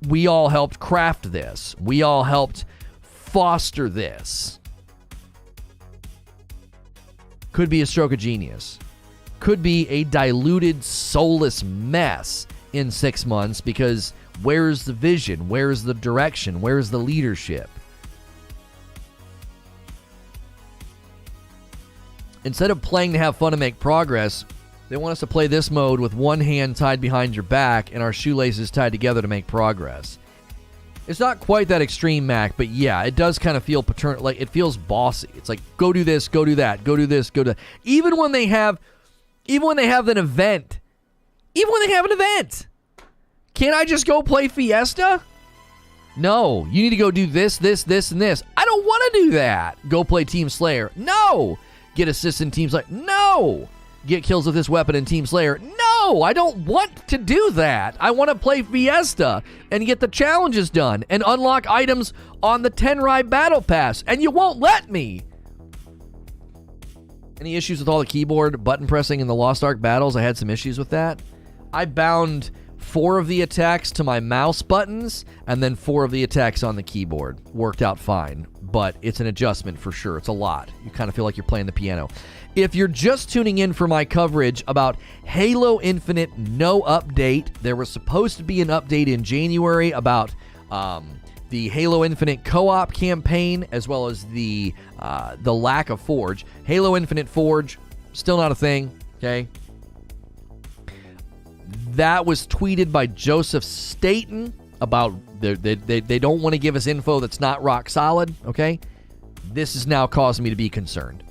we all helped craft this. We all helped foster this. Could be a stroke of genius. Could be a diluted, soulless mess in 6 months, because where's the vision? Where's the direction? Where's the leadership? Instead of playing to have fun and make progress, they want us to play this mode with one hand tied behind your back and our shoelaces tied together to make progress. It's not quite that extreme, Mac, but yeah, it does kind of feel paternal. Like, it feels bossy. It's like, go do this, go do that, go do this, go do that. Even when they have an event, can't I just go play Fiesta? No, you need to go do this, this, this, and this. I don't want to do that. Go play Team Slayer. No. Get assists in Team Slayer. No. Get kills with this weapon in Team Slayer. No, I don't want to do that. I want to play Fiesta and get the challenges done and unlock items on the Tenrai Battle Pass, and you won't let me. Any issues with all the keyboard button pressing in the Lost Ark battles? I had some issues with that. I bound 4 of the attacks to my mouse buttons and then 4 of the attacks on the keyboard. Worked out fine, but it's an adjustment for sure. It's a lot. You kind of feel like you're playing the piano. If you're just tuning in for my coverage about Halo Infinite, no update. There was supposed to be an update in January about the Halo Infinite co-op campaign, as well as the lack of Forge. Halo Infinite Forge, still not a thing, okay? That was tweeted by Joseph Staten about they don't want to give us info that's not rock solid, okay? This is now causing me to be concerned.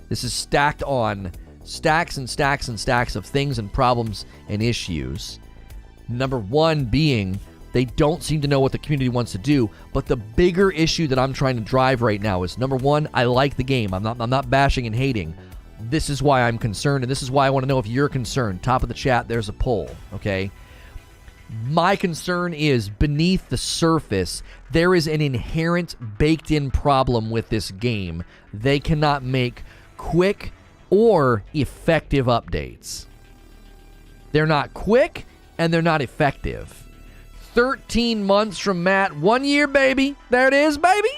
This is stacked on stacks and stacks and stacks of things and problems and issues. Number one being, they don't seem to know what the community wants to do. But the bigger issue that I'm trying to drive right now is, number one, I like the game. I'm not bashing and hating. This is why I'm concerned, and this is why I want to know if you're concerned. Top of the chat, there's a poll, okay? My concern is, beneath the surface, there is an inherent baked-in problem with this game. They cannot make quick or effective updates. They're not quick, and they're not effective. 13 months from Matt. 1 year, baby. There it is, baby.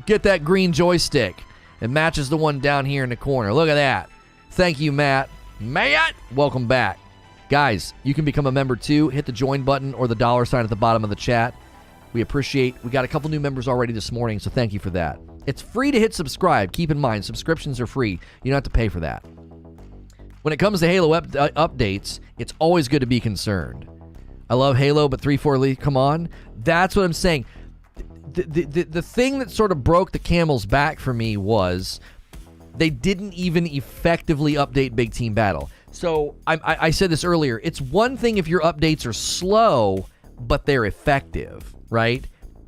Get that green joystick. It matches the one down here in the corner. Look at that. Thank you, Matt. Matt, welcome back. Guys, you can become a member too. Hit the join button or the $ at the bottom of the chat. We got a couple new members already this morning, so thank you for that. It's free to hit subscribe. Keep in mind, subscriptions are free. You don't have to pay for that. When it comes to Halo updates, it's always good to be concerned. I love Halo, but 3-4 Elite, come on. That's what I'm saying. the thing that sort of broke the camel's back for me was they didn't even effectively update Big Team Battle. So I said this earlier. It's one thing if your updates are slow, but they're effective, right?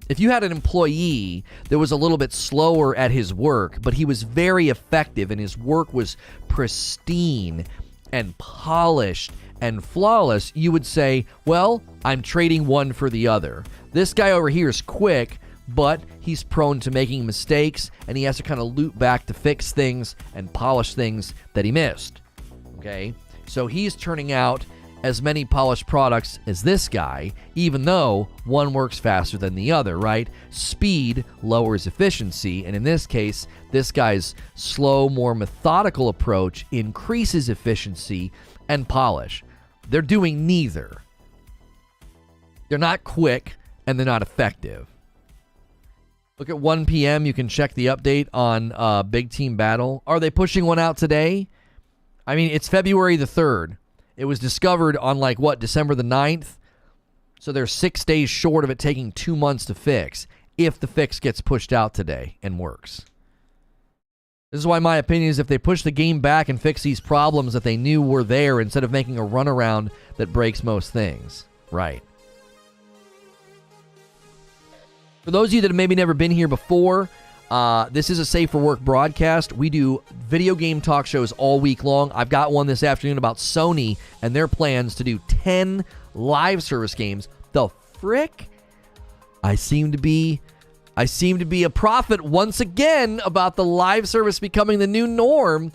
If you had an employee that was a little bit slower at his work, but he was very effective and his work was pristine and polished and flawless, you would say, well, I'm trading one for the other. This guy over here is quick, but he's prone to making mistakes, and he has to kind of loop back to fix things and polish things that he missed. Okay? So he's turning out as many polished products as this guy, even though one works faster than the other, right? Speed lowers efficiency, and in this case, this guy's slow, more methodical approach increases efficiency and polish. They're doing neither. They're not quick, and they're not effective. Look at 1 p.m. You can check the update on Big Team Battle. Are they pushing one out today? I mean, it's February the 3rd. It was discovered on, December the 9th? So they're 6 days short of it taking 2 months to fix, if the fix gets pushed out today and works. This is why my opinion is if they push the game back and fix these problems that they knew were there instead of making a runaround that breaks most things. Right. For those of you that have maybe never been here before, this is a Safe for Work broadcast. We do video game talk shows all week long. I've got one this afternoon about Sony and their plans to do 10 live service games. The frick? I seem to be a prophet once again about the live service becoming the new norm.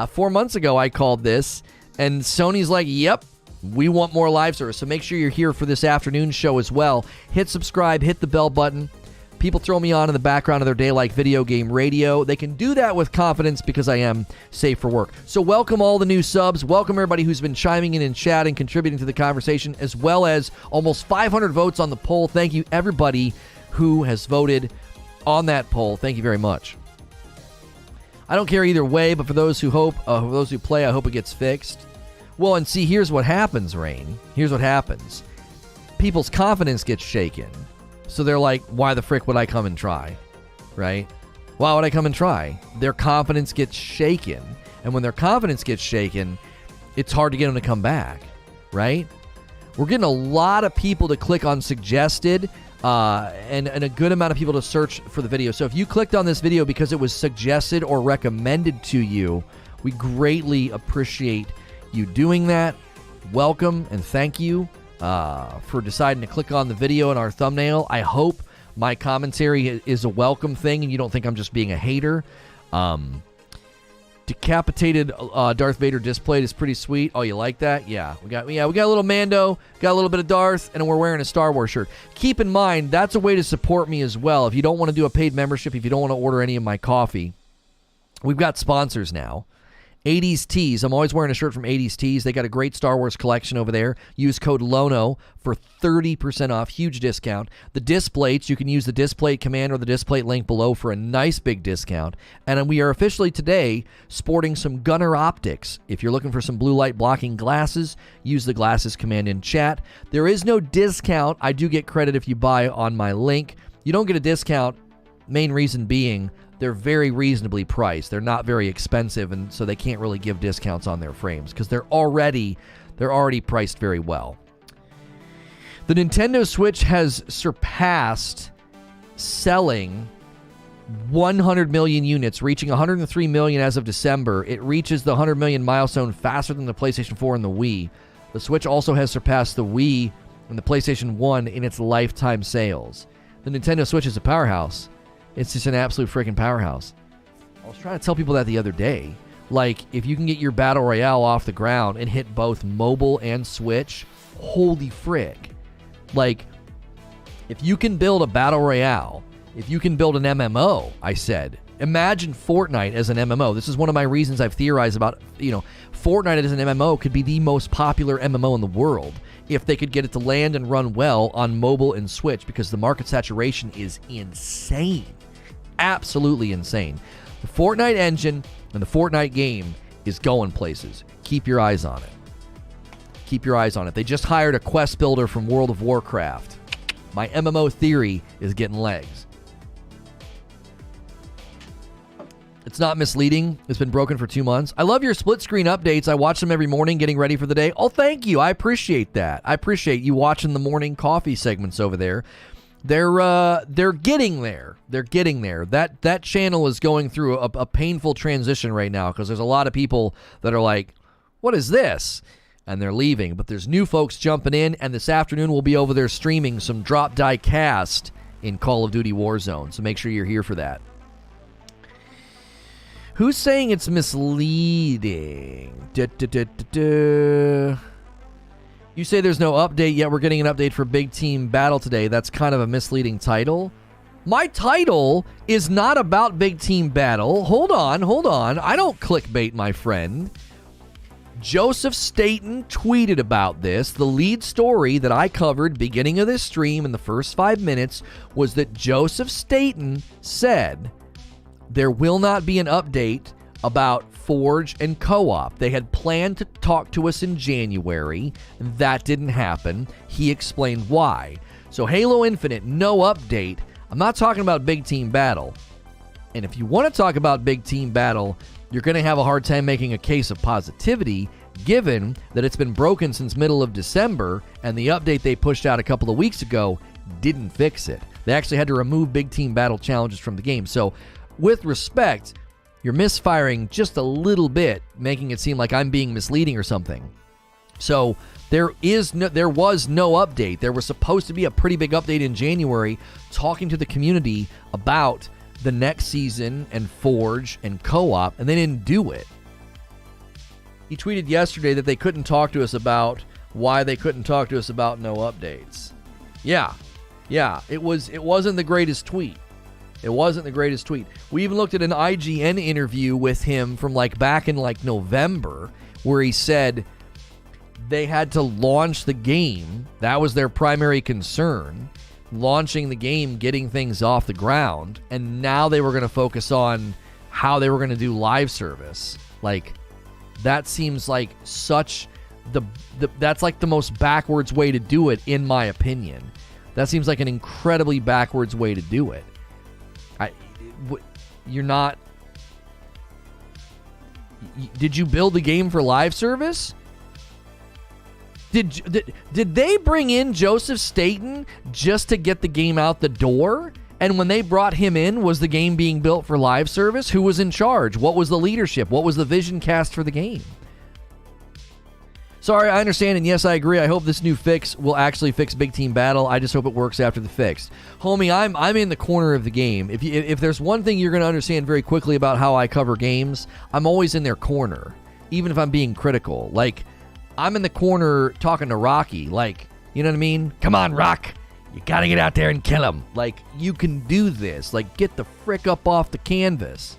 4 months ago, I called this, and Sony's like, yep, we want more live service. So make sure you're here for this afternoon show as well. Hit subscribe, hit the bell button. People throw me on in the background of their day like video game radio. They can do that with confidence because I am Safe for Work. So welcome all the new subs. Welcome everybody who's been chiming in chat and contributing to the conversation, as well as almost 500 votes on the poll. Thank you everybody who has voted on that poll. Thank you very much. I don't care either way, but for those who play, I hope it gets fixed. Well, and see, here's what happens, Rain. Here's what happens. People's confidence gets shaken. So they're like, why the frick would I come and try? Right? Why would I come and try? Their confidence gets shaken. And when their confidence gets shaken, it's hard to get them to come back. Right? We're getting a lot of people to click on suggested and a good amount of people to search for the video. So if you clicked on this video because it was suggested or recommended to you, we greatly appreciate you doing that. Welcome and thank you for deciding to click on the video in our thumbnail. I hope my commentary is a welcome thing and you don't think I'm just being a hater. Decapitated Darth Vader displayed is pretty sweet. Oh, you like that? Yeah. We got a little Mando, got a little bit of Darth, and we're wearing a Star Wars shirt. Keep in mind, that's a way to support me as well. If you don't want to do a paid membership, if you don't want to order any of my coffee, we've got sponsors now. 80s Tees. I'm always wearing a shirt from 80s Tees. They got a great Star Wars collection over there. Use code LONO for 30% off. Huge discount. The Displates, you can use the Displate command or the Displate link below for a nice big discount. And we are officially today sporting some Gunner optics. If you're looking for some blue light blocking glasses, use the glasses command in chat. There is no discount. I do get credit if you buy on my link. You don't get a discount. Main reason being, they're very reasonably priced. They're not very expensive, and so they can't really give discounts on their frames because they're already priced very well. The Nintendo Switch has surpassed selling 100 million units, reaching 103 million as of December. It reaches the 100 million milestone faster than the PlayStation 4 and the Wii. The Switch also has surpassed the Wii and the PlayStation 1 in its lifetime sales. The Nintendo Switch is a powerhouse. It's just an absolute freaking powerhouse. I was trying to tell people that the other day. Like, if you can get your Battle Royale off the ground and hit both mobile and Switch, holy frick. Like, if you can build a Battle Royale, if you can build an MMO, I said, imagine Fortnite as an MMO. This is one of my reasons I've theorized about, Fortnite as an MMO could be the most popular MMO in the world if they could get it to land and run well on mobile and Switch, because the market saturation is insane. Absolutely insane. The Fortnite engine and the Fortnite game is going places. Keep your eyes on it. Keep your eyes on it. They just hired a quest builder from World of Warcraft. My MMO theory is getting legs. It's not misleading. It's been broken for 2 months. I love your split screen updates. I watch them every morning getting ready for the day. Oh, thank you. I appreciate that. I appreciate you watching the morning coffee segments over there. They're getting there. They're getting there. That channel is going through a painful transition right now because there's a lot of people that are like, what is this? And they're leaving. But there's new folks jumping in, and this afternoon we'll be over there streaming some Drop Die Cast in Call of Duty Warzone. So make sure you're here for that. Who's saying it's misleading? You say there's no update, yet we're getting an update for Big Team Battle today. That's kind of a misleading title. My title is not about Big Team Battle. Hold on. I don't clickbait, my friend. Joseph Staten tweeted about this. The lead story that I covered beginning of this stream in the first 5 minutes was that Joseph Staten said there will not be an update about Forge and Co-op. They had planned to talk to us in January. That didn't happen. He explained why. So Halo Infinite, no update. I'm not talking about Big Team Battle. And if you want to talk about Big Team Battle, you're going to have a hard time making a case of positivity, given that it's been broken since middle of December, and the update they pushed out a couple of weeks ago didn't fix it. They actually had to remove Big Team Battle challenges from the game. So, with respect, you're misfiring just a little bit, making it seem like I'm being misleading or something. So there was no update. There was supposed to be a pretty big update in January talking to the community about the next season and Forge and Co-op, and they didn't do it. He tweeted yesterday that they couldn't talk to us about why they couldn't talk to us about no updates. Yeah, it wasn't the greatest tweet. It wasn't the greatest tweet. We even looked at an IGN interview with him from back in November where he said they had to launch the game. That was their primary concern, launching the game, getting things off the ground, and now they were going to focus on how they were going to do live service. That seems like such that's the most backwards way to do it, in my opinion. That seems like an incredibly backwards way to do it. You're not... Did you build the game for live service? Did they bring in Joseph Staten just to get the game out the door? And when they brought him in, was the game being built for live service? Who was in charge? What was the leadership? What was the vision cast for the game? Sorry, I understand, and yes, I agree. I hope this new fix will actually fix Big Team Battle. I just hope it works after the fix. Homie, I'm in the corner of the game. If there's one thing you're going to understand very quickly about how I cover games, I'm always in their corner, even if I'm being critical. I'm in the corner talking to Rocky. You know what I mean? Come on, Rock. You got to get out there and kill him. You can do this. Get the frick up off the canvas.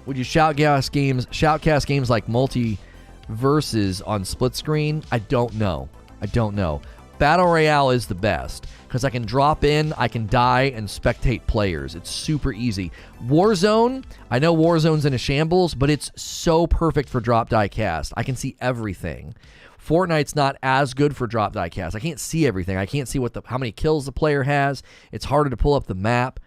Would you shoutcast games like Multiverses on split screen? I don't know. Battle Royale is the best because I can drop in, I can die, and spectate players. It's super easy. Warzone, I know Warzone's in a shambles, but it's so perfect for drop die cast. I can see everything. Fortnite's not as good for drop die cast. I can't see everything. I can't see how many kills the player has. It's harder to pull up the map.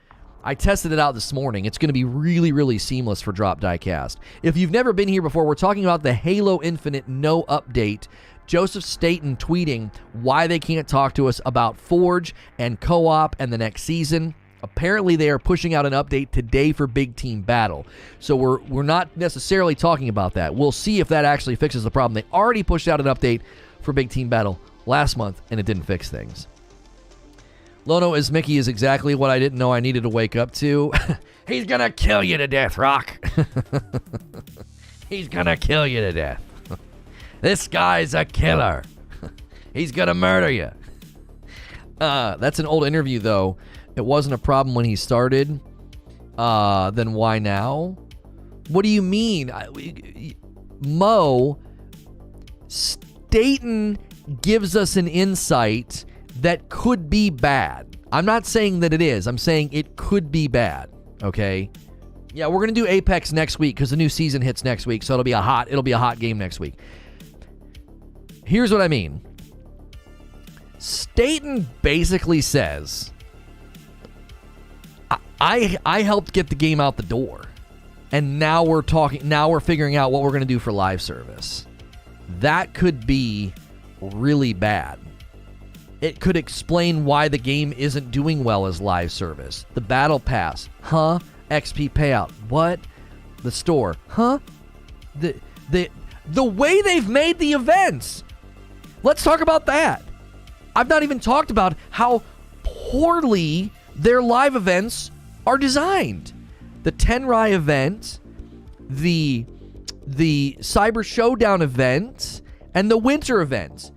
I tested it out this morning. It's going to be really, really seamless for drop die cast. If you've never been here before, we're talking about the Halo Infinite no update. Joseph Staten tweeting why they can't talk to us about Forge and Co-op and the next season. Apparently, they are pushing out an update today for Big Team Battle. So we're not necessarily talking about that. We'll see if that actually fixes the problem. They already pushed out an update for Big Team Battle last month, and it didn't fix things. Lono as Mickey is exactly what I didn't know I needed to wake up to. He's gonna kill you to death, Rock. He's gonna kill you to death. This guy's a killer. He's gonna murder you. That's an old interview, though. It wasn't a problem when he started. Then why now? What do you mean? Staten gives us an insight that could be bad. I'm not saying that it is. I'm saying it could be bad. Okay? Yeah, we're going to do Apex next week because the new season hits next week, so it'll be a hot game next week. Here's what I mean. Staten basically says, I helped get the game out the door. and now we're figuring out what we're going to do for live service. That could be really bad. It could explain why the game isn't doing well as live service. The battle pass, huh? XP payout, what? The store, huh? The way they've made the events. Let's talk about that. I've not even talked about how poorly their live events are designed. The Tenrai event, the Cyber Showdown event, and the Winter event.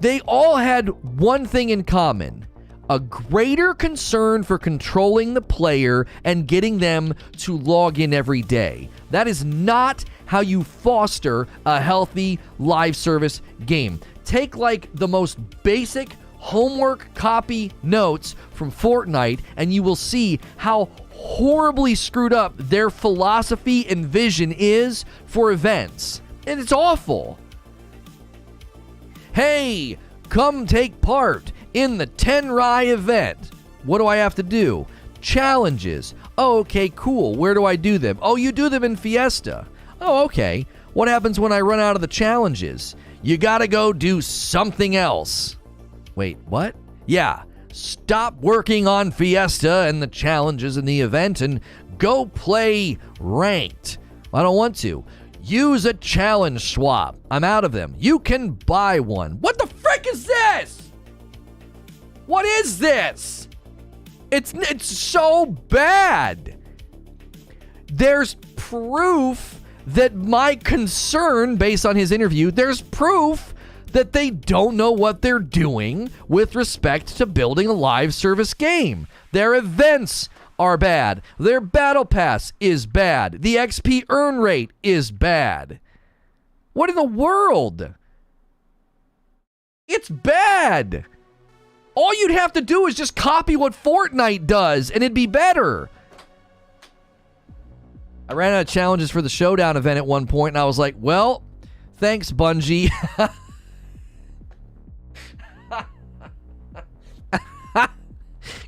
They all had one thing in common: a greater concern for controlling the player and getting them to log in every day. That is not how you foster a healthy live service game. Take like the most basic homework copy notes from Fortnite and you will see how horribly screwed up their philosophy and vision is for events. And it's awful. Hey, come take part in the Tenrai event. What do I have to do? Challenges. Oh, okay, cool. Where do I do them? Oh, you do them in Fiesta. Oh, okay. What happens when I run out of the challenges? You gotta go do something else. Wait, what? Yeah, stop working on Fiesta and the challenges in the event and go play ranked. I don't want to. Use a challenge swap. I'm out of them. You can buy one. What the frick is this? What is this? It's so bad. There's proof that my concern, based on his interview, there's proof that they don't know what they're doing with respect to building a live service game. Their events are bad. Their battle pass is bad. The XP earn rate is bad. What in the world? It's bad. All you'd have to do is just copy what Fortnite does, and it'd be better. I ran out of challenges for the Showdown event at one point, and I was like, well, thanks, Bungie.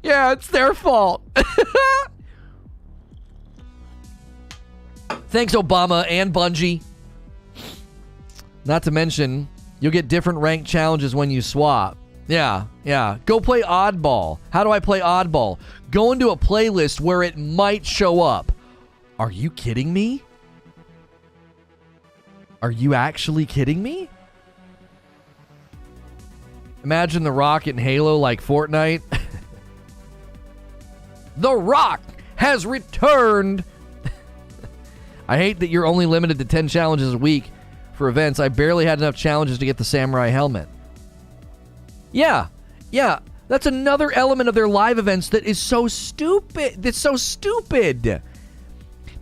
Yeah, it's their fault. Thanks, Obama and Bungie. Not to mention, you'll get different ranked challenges when you swap. Yeah. Go play Oddball. How do I play Oddball? Go into a playlist where it might show up. Are you kidding me? Are you actually kidding me? Imagine The Rock in Halo like Fortnite. The Rock has returned. I hate that you're only limited to 10 challenges a week for events. I barely had enough challenges to get the samurai helmet. Yeah. That's another element of their live events that is so stupid. That's so stupid.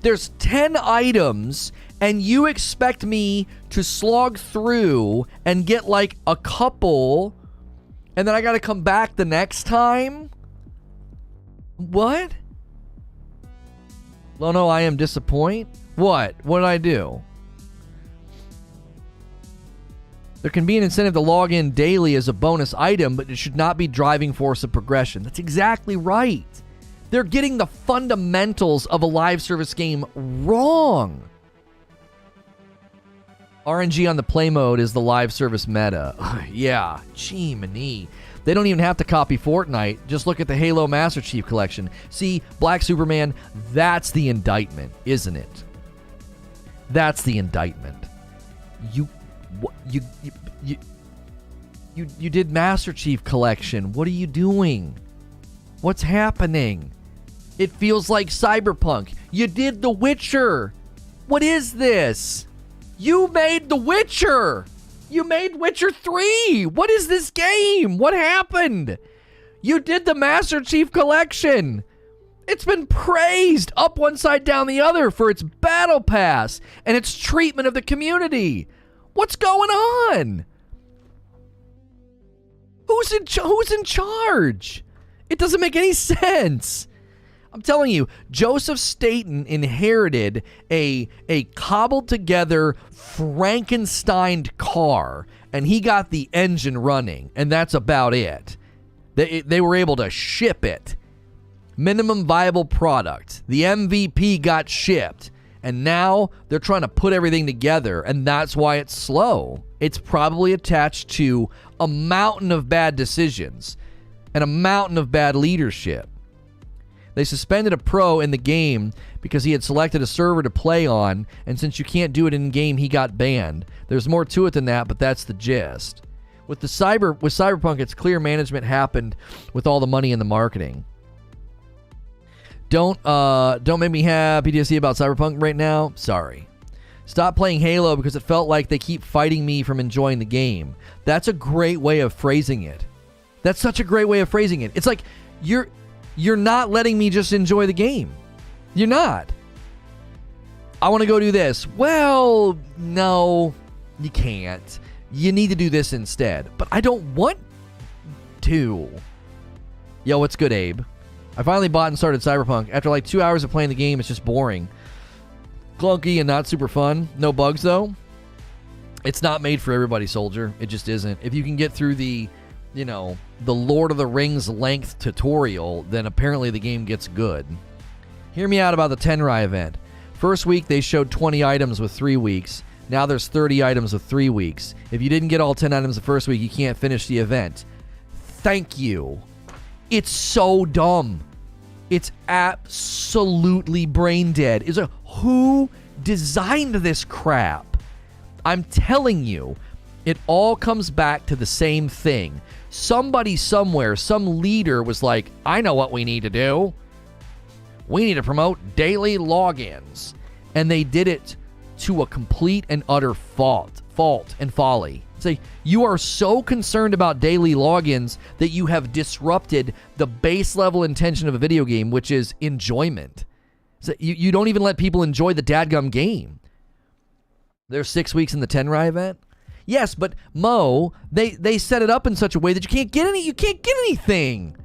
There's 10 items, and you expect me to slog through and get like a couple, and then I gotta come back the next time? What? Lono, I am disappointed. What? What did I do? There can be an incentive to log in daily as a bonus item, but it should not be driving force of progression. That's exactly right. They're getting the fundamentals of a live service game wrong. RNG on the play mode is the live service meta. Yeah, gee, many. They don't even have to copy Fortnite. Just look at the Halo Master Chief Collection. See, Black Superman, that's the indictment, isn't it? That's the indictment. You did Master Chief Collection. What are you doing? What's happening? It feels like Cyberpunk. You did The Witcher. What is this? You made The Witcher. You made Witcher 3. What is this game? What happened? You did the Master Chief Collection. It's been praised up one side, down the other for its battle pass and its treatment of the community. What's going on? Who's in charge? It doesn't make any sense. I'm telling you, Joseph Staten inherited a cobbled together Frankenstein car, and he got the engine running, and that's about it. They were able to ship it. Minimum viable product. The MVP got shipped, And now they're trying to put everything together, and that's why it's slow. It's probably attached to a mountain of bad decisions and a mountain of bad leadership. They suspended a pro in the game because he had selected a server to play on, and since you can't do it in-game, he got banned. There's more to it than that, but that's the gist. With Cyberpunk, it's clear management happened with all the money in the marketing. Don't make me have PTSD about Cyberpunk right now. Sorry. Stop playing Halo because it felt like they keep fighting me from enjoying the game. That's a great way of phrasing it. That's such a great way of phrasing it. It's like you're not letting me just enjoy the game. You're not. I want to go do this. Well, no, you can't. You need to do this instead. But I don't want to. Yo, what's good, Abe? I finally bought and started Cyberpunk. After like 2 hours of playing the game, it's just boring. Clunky and not super fun. No bugs, though. It's not made for everybody, soldier. It just isn't. If you can get through the Lord of the Rings length tutorial, then apparently the game gets good. Hear me out about the Tenrai event. First week, they showed 20 items with 3 weeks. Now there's 30 items with 3 weeks. If you didn't get all 10 items the first week, you can't finish the event. Thank you. It's so dumb. It's absolutely brain dead. Who designed this crap? I'm telling you, it all comes back to the same thing. Somebody somewhere, some leader was like, I know what we need to do. We need to promote daily logins. And they did it to a complete and utter fault and folly. Say, you are so concerned about daily logins that you have disrupted the base level intention of a video game, which is enjoyment. So you don't even let people enjoy the dadgum game. There's 6 weeks in the Tenrai event. Yes, but Mo, they set it up in such a way that you can't get anything.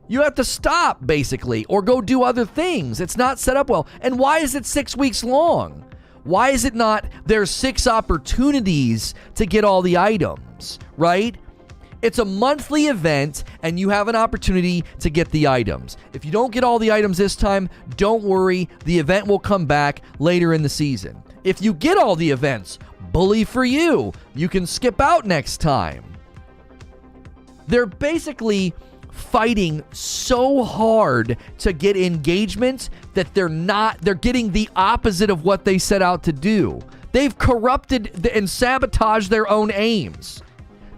You have to stop, basically, or go do other things. It's not set up well. And why is it 6 weeks long? Why is it not there's 6 opportunities to get all the items, right? It's a monthly event, and you have an opportunity to get the items. If you don't get all the items this time, don't worry. The event will come back later in the season. If you get all the events, bully for you. You can skip out next time. They're basically fighting so hard to get engagement that they're getting the opposite of what they set out to do. They've corrupted and sabotaged their own aims.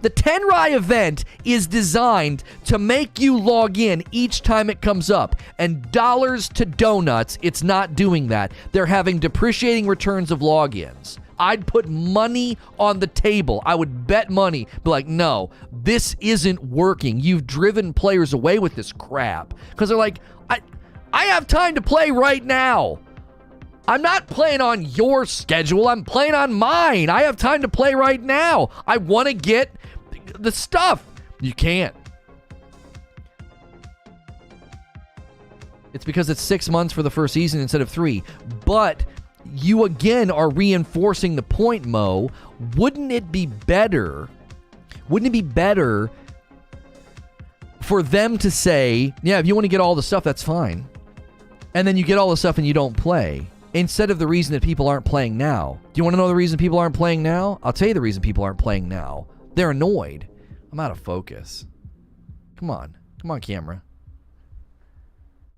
The Tenrai event is designed to make you log in each time it comes up, and dollars to donuts, it's not doing that. They're having depreciating returns of logins. I'd put money on the table. I would bet money. Be like, no, this isn't working. You've driven players away with this crap. Because they're like, I have time to play right now. I'm not playing on your schedule. I'm playing on mine. I have time to play right now. I want to get the stuff. You can't. It's because it's 6 months for the first season instead of 3. But you again are reinforcing the point, Mo. Wouldn't it be better for them to say, yeah, if you want to get all the stuff, that's fine. And then you get all the stuff and you don't play. Instead of the reason that people aren't playing now. Do you want to know the reason people aren't playing now? I'll tell you the reason people aren't playing now. They're annoyed. I'm out of focus. Come on, camera.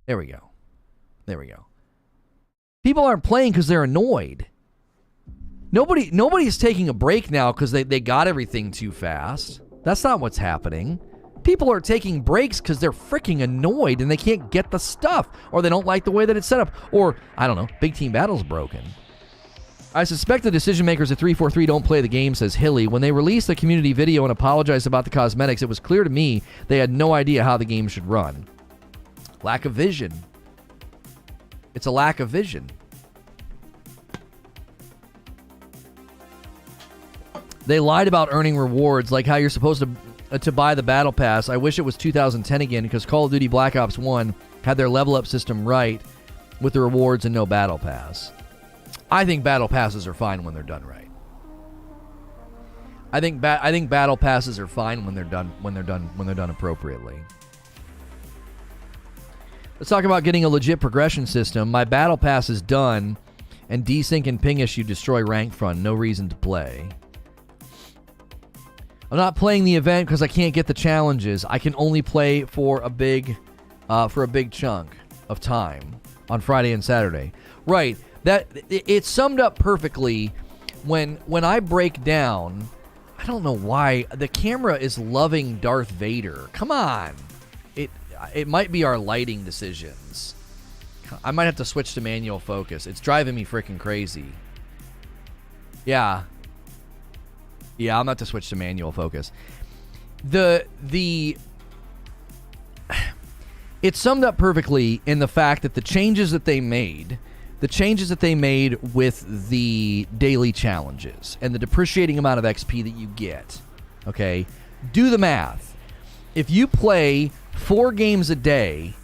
There we go. People aren't playing because they're annoyed. Nobody's taking a break now because they got everything too fast. That's not what's happening. People are taking breaks because they're freaking annoyed and they can't get the stuff, or they don't like the way that it's set up, or, I don't know, Big Team Battle's broken. I suspect the decision makers at 343 don't play the game, says Hilly. When they released the community video and apologized about the cosmetics, it was clear to me they had no idea how the game should run. Lack of vision. It's a lack of vision. They lied about earning rewards, like how you're supposed to buy the battle pass. I wish it was 2010 again, because Call of Duty Black Ops 1 had their level up system right with the rewards and no battle pass. I think battle passes are fine when they're done right. I think battle passes are fine when they're done appropriately. Let's talk about getting a legit progression system. My battle pass is done, And desync and ping issue destroy rank front. No reason to play. I'm not playing the event because I can't get the challenges. I can only play for a big chunk of time on Friday and Saturday. Right. That it's summed up perfectly when I break down. I don't know why the camera is loving Darth Vader. Come on. It might be our lighting decisions. I might have to switch to manual focus. It's driving me freaking crazy. Yeah. Yeah, I'm going to have to switch to manual focus. It's summed up perfectly in the fact that the changes that they made with the daily challenges and the depreciating amount of XP that you get, okay? Do the math. If you play 4 games a day,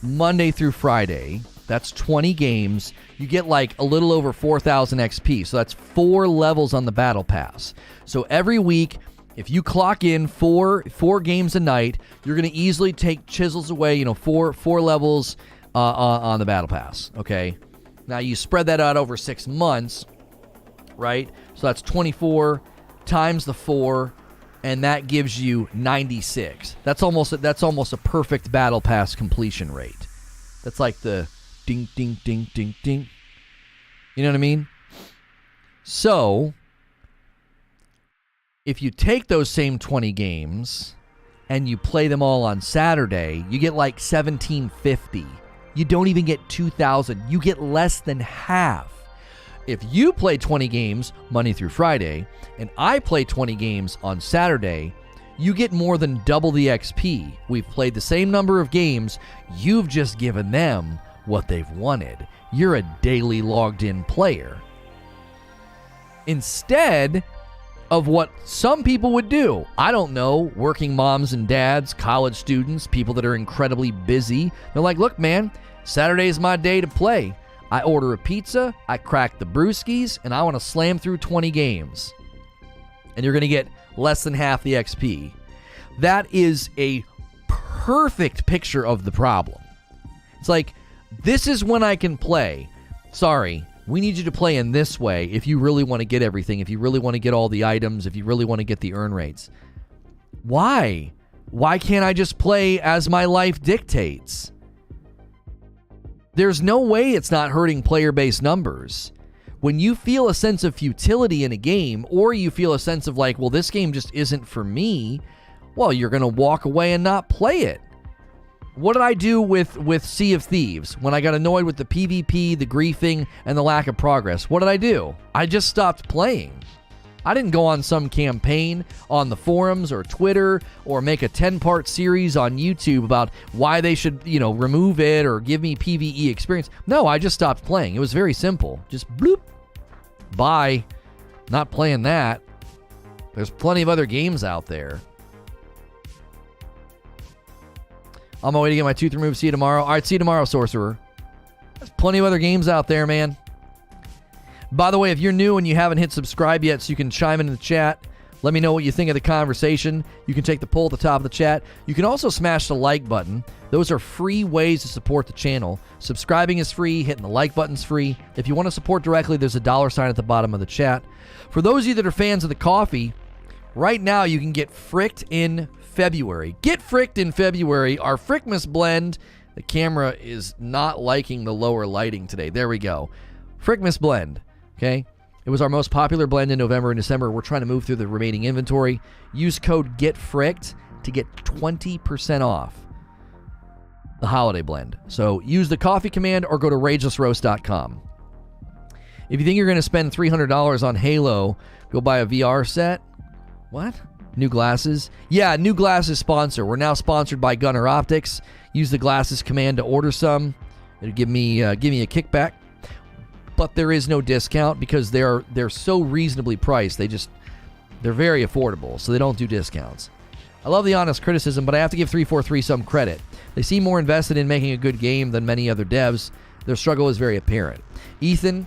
Monday through Friday, that's 20 games, you get like a little over 4,000 XP. So that's 4 levels on the Battle Pass. So every week, if you clock in four games a night, you're going to easily take chisels away, four levels on the Battle Pass, okay? Now, you spread that out over 6 months, right? So that's 24 times the 4, and that gives you 96. That's almost a perfect Battle Pass completion rate. That's like the ding, ding, ding, ding, ding. You know what I mean? So, if you take those same 20 games and you play them all on Saturday, you get like 1,750. You don't even get 2,000. You get less than half. If you play 20 games Monday through Friday and I play 20 games on Saturday, you get more than double the XP. We've played the same number of games. You've just given them what they've wanted. You're a daily logged in player. Instead of what some people would do, I don't know, working moms and dads, college students, people that are incredibly busy, they're like, look, man, Saturday is my day to play. I order a pizza, I crack the brewskis, and I want to slam through 20 games. And you're going to get less than half the XP. That is a perfect picture of the problem. It's like, this is when I can play. Sorry, we need you to play in this way if you really want to get everything, if you really want to get all the items, if you really want to get the earn rates. Why? Why can't I just play as my life dictates? There's no way it's not hurting player-based numbers. When you feel a sense of futility in a game, or you feel a sense of like, well, this game just isn't for me, well, you're going to walk away and not play it. What did I do with Sea of Thieves when I got annoyed with the PvP, the griefing, and the lack of progress? What did I do? I just stopped playing. I didn't go on some campaign on the forums or Twitter or make a 10-part series on YouTube about why they should, remove it or give me PvE experience. No, I just stopped playing. It was very simple. Just bloop. Bye. Not playing that. There's plenty of other games out there. On my way to get my tooth removed. See you tomorrow. All right, see you tomorrow, Sorcerer. There's plenty of other games out there, man. By the way, if you're new and you haven't hit subscribe yet, so you can chime in the chat, let me know what you think of the conversation. You can take the poll at the top of the chat. You can also smash the like button. Those are free ways to support the channel. Subscribing is free. Hitting the like button's free. If you want to support directly, there's a $sign at the bottom of the chat. For those of you that are fans of the coffee, right now you can get Fricked in February. Get Fricked in February. Our Frickmas blend. The camera is not liking the lower lighting today. There we go. Frickmas blend. Okay? It was our most popular blend in November and December. We're trying to move through the remaining inventory. Use code GETFRICKED to get 20% off the holiday blend. So use the coffee command or go to ragelessroast.com. If you think you're going to spend $300 on Halo, go buy a VR set. What? New glasses? Yeah, new glasses sponsor. We're now sponsored by Gunner Optics. Use the glasses command to order some. It'll give me a kickback. But there is no discount because they're so reasonably priced. They're very affordable, so they don't do discounts. I love the honest criticism, but I have to give 343 some credit. They seem more invested in making a good game than many other devs. Their struggle is very apparent. Ethan,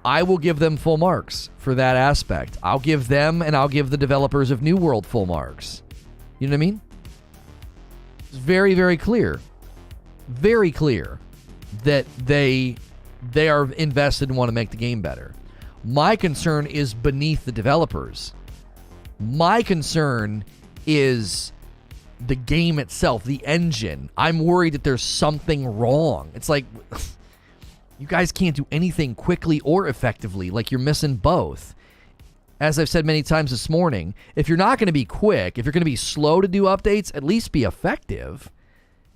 I will give them full marks for that aspect. I'll give them and I'll give the developers of New World full marks. You know what I mean? It's very, very clear. Very clear that they they are invested and want to make the game better. My concern is beneath the developers. My concern is the game itself, the engine. I'm worried that there's something wrong. It's like, you guys can't do anything quickly or effectively. Like, you're missing both. As I've said many times this morning, if you're not going to be quick, if you're going to be slow to do updates, at least be effective.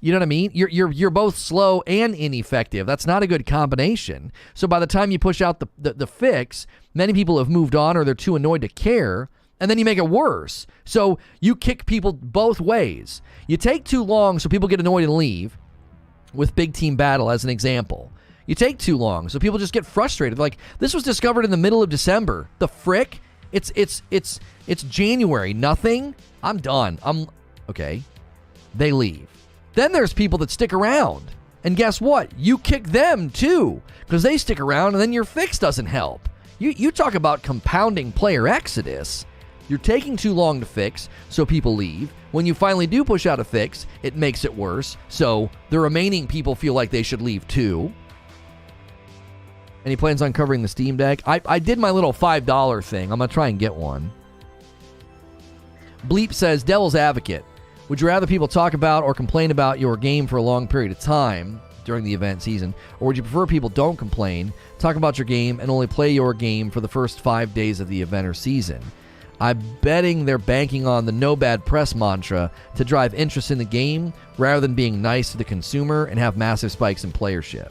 You know what I mean? You're both slow and ineffective. That's not a good combination. So by the time you push out the fix, many people have moved on or they're too annoyed to care, and then you make it worse. So you kick people both ways. You take too long so people get annoyed and leave, with Big Team Battle as an example. You take too long so people just get frustrated. Like, this was discovered in the middle of December. The frick? It's January. Nothing? I'm done. Okay. They leave. Then there's people that stick around. And guess what? You kick them too, because they stick around and then your fix doesn't help. You talk about compounding player exodus. You're taking too long to fix, so people leave. When you finally do push out a fix, it makes it worse, so the remaining people feel like they should leave too. And he plans on covering the Steam Deck. I did my little $5 thing. I'm going to try and get one. Bleep says, Devil's Advocate. Would you rather people talk about or complain about your game for a long period of time during the event season? Or would you prefer people don't complain, talk about your game, and only play your game for the first 5 days of the event or season? I'm betting they're banking on the no bad press mantra to drive interest in the game rather than being nice to the consumer and have massive spikes in playership.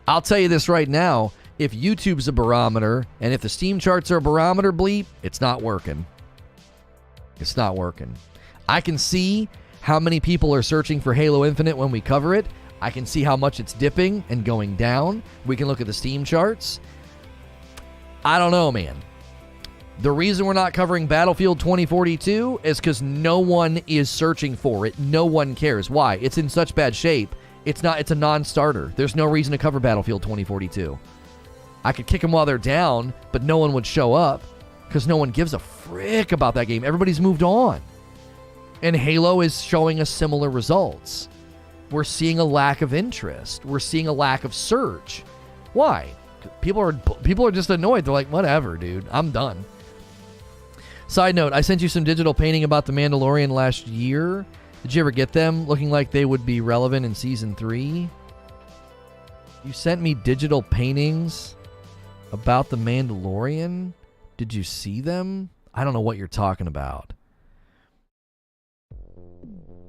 I'll tell you this right now, if YouTube's a barometer and if the Steam charts are a barometer, Bleep, it's not working. It's not working. I can see how many people are searching for Halo Infinite when we cover it. I can see how much it's dipping and going down. We can look at the Steam charts. I don't know, man. The reason we're not covering Battlefield 2042 is because no one is searching for it. No one cares. Why? It's in such bad shape. It's a non-starter. There's no reason to cover Battlefield 2042. I could kick them while they're down, but no one would show up because no one gives a frick about that game. Everybody's moved on. And Halo is showing us similar results. We're seeing a lack of interest. We're seeing a lack of search. Why? People are just annoyed. They're like, whatever, dude. I'm done. Side note, I sent you some digital painting about The Mandalorian last year. Did you ever get them? Looking like they would be relevant in Season 3. You sent me digital paintings about The Mandalorian? Did you see them? I don't know what you're talking about.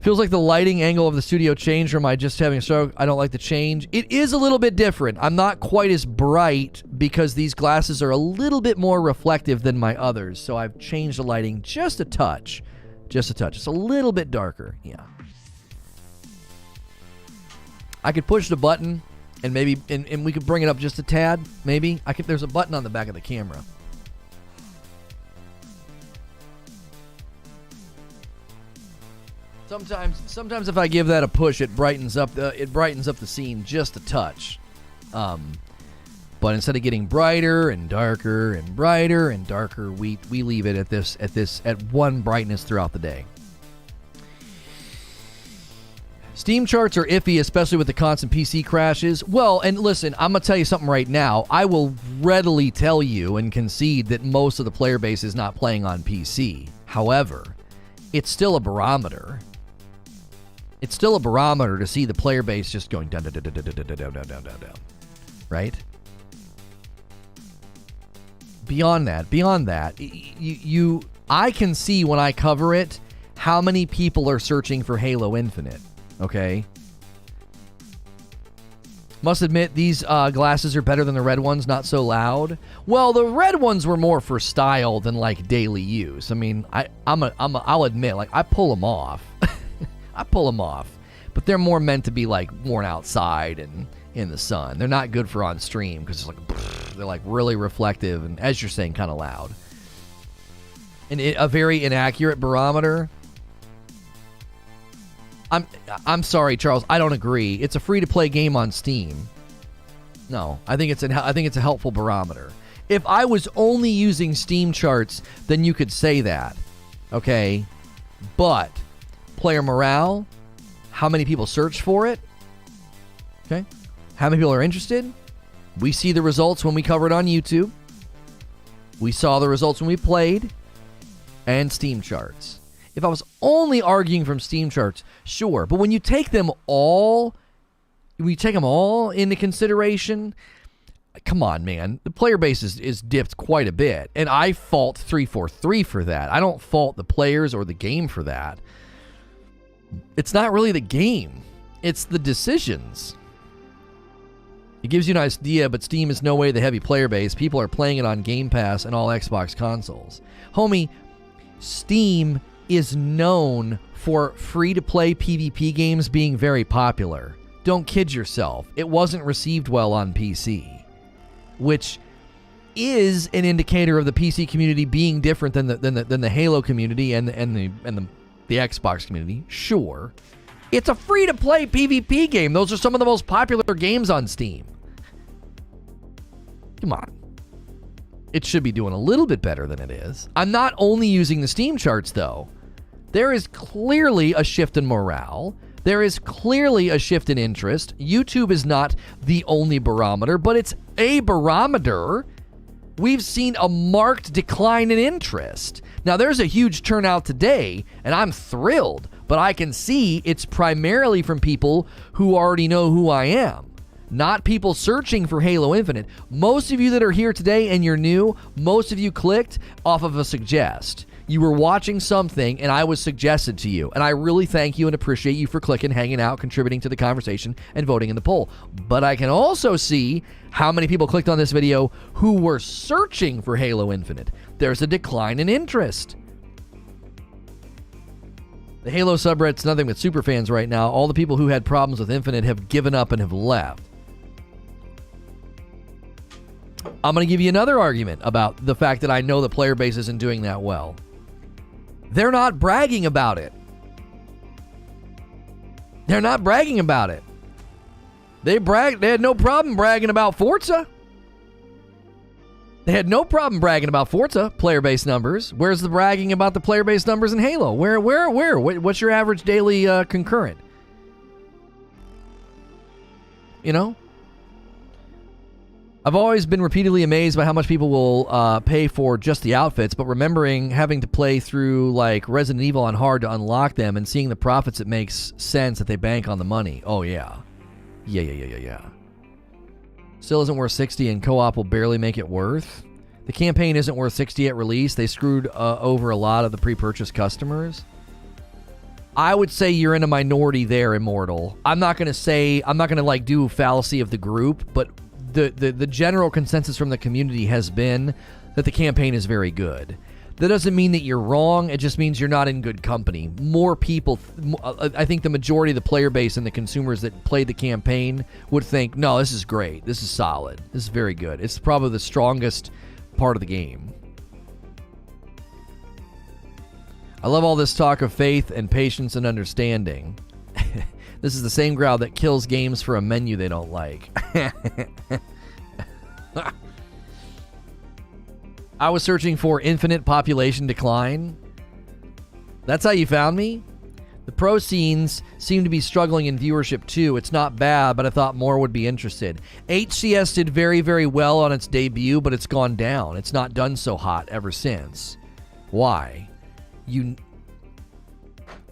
Feels like the lighting angle of the studio changed, or am I just having a stroke? I don't like the change. It is a little bit different. I'm not quite as bright because these glasses are a little bit more reflective than my others, so I've changed the lighting just a touch. Just a touch. It's a little bit darker. Yeah. I could push the button and maybe and we could bring it up just a tad, maybe. There's a button on the back of the camera. Sometimes if I give that a push, it brightens up the scene just a touch. But instead of getting brighter and darker and brighter and darker, we leave it at one brightness throughout the day. Steam charts are iffy, especially with the constant PC crashes. Well, and listen, I'm going to tell you something right now. I will readily tell you and concede that most of the player base is not playing on PC. However, it's still a barometer. It's still a barometer to see the player base just going down, down, down, down, down, down, down, down, down. Right? Beyond that, I can see when I cover it how many people are searching for Halo Infinite. Okay? Must admit, these glasses are better than the red ones, not so loud. Well, the red ones were more for style than like daily use. I mean, I'll admit, like I pull them off. But they're more meant to be like worn outside and in the sun. They're not good for on stream because it's like they're like really reflective and, as you're saying, kind of loud. And a very inaccurate barometer. I'm sorry, Charles. I don't agree. It's a free-to-play game on Steam. No, I think it's a helpful barometer. If I was only using Steam charts, then you could say that, okay? But player morale, how many people search for it, okay? How many people are interested? We see the results when we cover it on YouTube. We saw the results when we played. And Steam charts. If I was only arguing from Steam charts, sure. But when you take them all into consideration, come on, man. The player base is dipped quite a bit. And I fault 343 for that. I don't fault the players or the game for that. It's not really the game. It's the decisions. It gives you an idea, but Steam is no way the heavy player base. People are playing it on Game Pass and all Xbox consoles. Homie, Steam is known for free-to-play PvP games being very popular. Don't kid yourself. It wasn't received well on PC, which is an indicator of the PC community being different than the Halo community and the Xbox community. Sure. It's a free-to-play PvP game. Those are some of the most popular games on Steam. Come on. It should be doing a little bit better than it is. I'm not only using the Steam charts, though. There is clearly a shift in morale. There is clearly a shift in interest. YouTube is not the only barometer, but it's a barometer. We've seen a marked decline in interest. Now, there's a huge turnout today, and I'm thrilled, but I can see it's primarily from people who already know who I am. Not people searching for Halo Infinite. Most of you that are here today and you're new, most of you clicked off of a suggest. You were watching something and I was suggested to you. And I really thank you and appreciate you for clicking, hanging out, contributing to the conversation, and voting in the poll. But I can also see how many people clicked on this video who were searching for Halo Infinite. There's a decline in interest. The Halo subreddit's nothing but superfans right now. All the people who had problems with Infinite have given up and have left. I'm going to give you another argument about the fact that I know the player base isn't doing that well. They're not bragging about it. They're not bragging about it. They had no problem bragging about Forza. They had no problem bragging about Forza player base numbers. Where's the bragging about the player base numbers in Halo? Where? What's your average daily concurrent? You know? I've always been repeatedly amazed by how much people will pay for just the outfits, but remembering having to play through like Resident Evil on hard to unlock them and seeing the profits, it makes sense that they bank on the money. Oh, yeah. Yeah. Still isn't worth 60 and co-op will barely make it worth. The campaign isn't worth 60 at release. They screwed over a lot of the pre-purchase customers. I would say you're in a minority there, Immortal. I'm not going to like do fallacy of the group, but the general consensus from the community has been that the campaign is very good. That doesn't mean that you're wrong. It just means you're not in good company. More people, I think the majority of the player base and the consumers that played the campaign would think, no, this is great. This is solid. This is very good. It's probably the strongest part of the game. I love all this talk of faith and patience and understanding. This is the same crowd that kills games for a menu they don't like. I was searching for infinite population decline. That's how you found me? The pro scenes seem to be struggling in viewership too. It's not bad, but I thought more would be interested. HCS did very, very well on its debut, but it's gone down. It's not done so hot ever since. Why?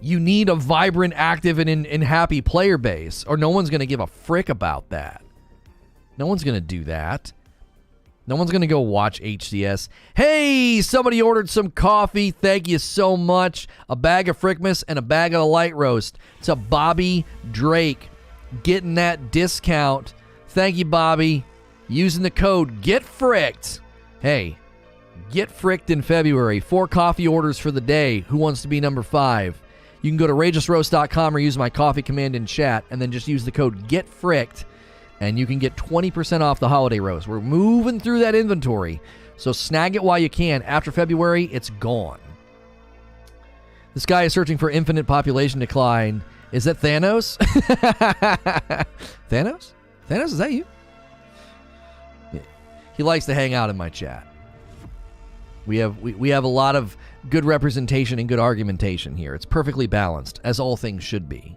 You need a vibrant, active, and happy player base, or no one's going to give a frick about that. No one's going to do that. No one's going to go watch HCS. Hey, somebody ordered some coffee. Thank you so much. A bag of Frickmas and a bag of the light roast. It's a Bobby Drake getting that discount. Thank you, Bobby. Using the code GETFRICKED. Hey, get fricked in February. 4 coffee orders for the day. Who wants to be number 5? You can go to rageousroast.com or use my coffee command in chat and then just use the code GETFRICKED. And you can get 20% off the holiday roast. We're moving through that inventory. So snag it while you can. After February, it's gone. This guy is searching for infinite population decline. Is that Thanos? Thanos? Thanos, is that you? Yeah. He likes to hang out in my chat. We have a lot of good representation and good argumentation here. It's perfectly balanced, as all things should be.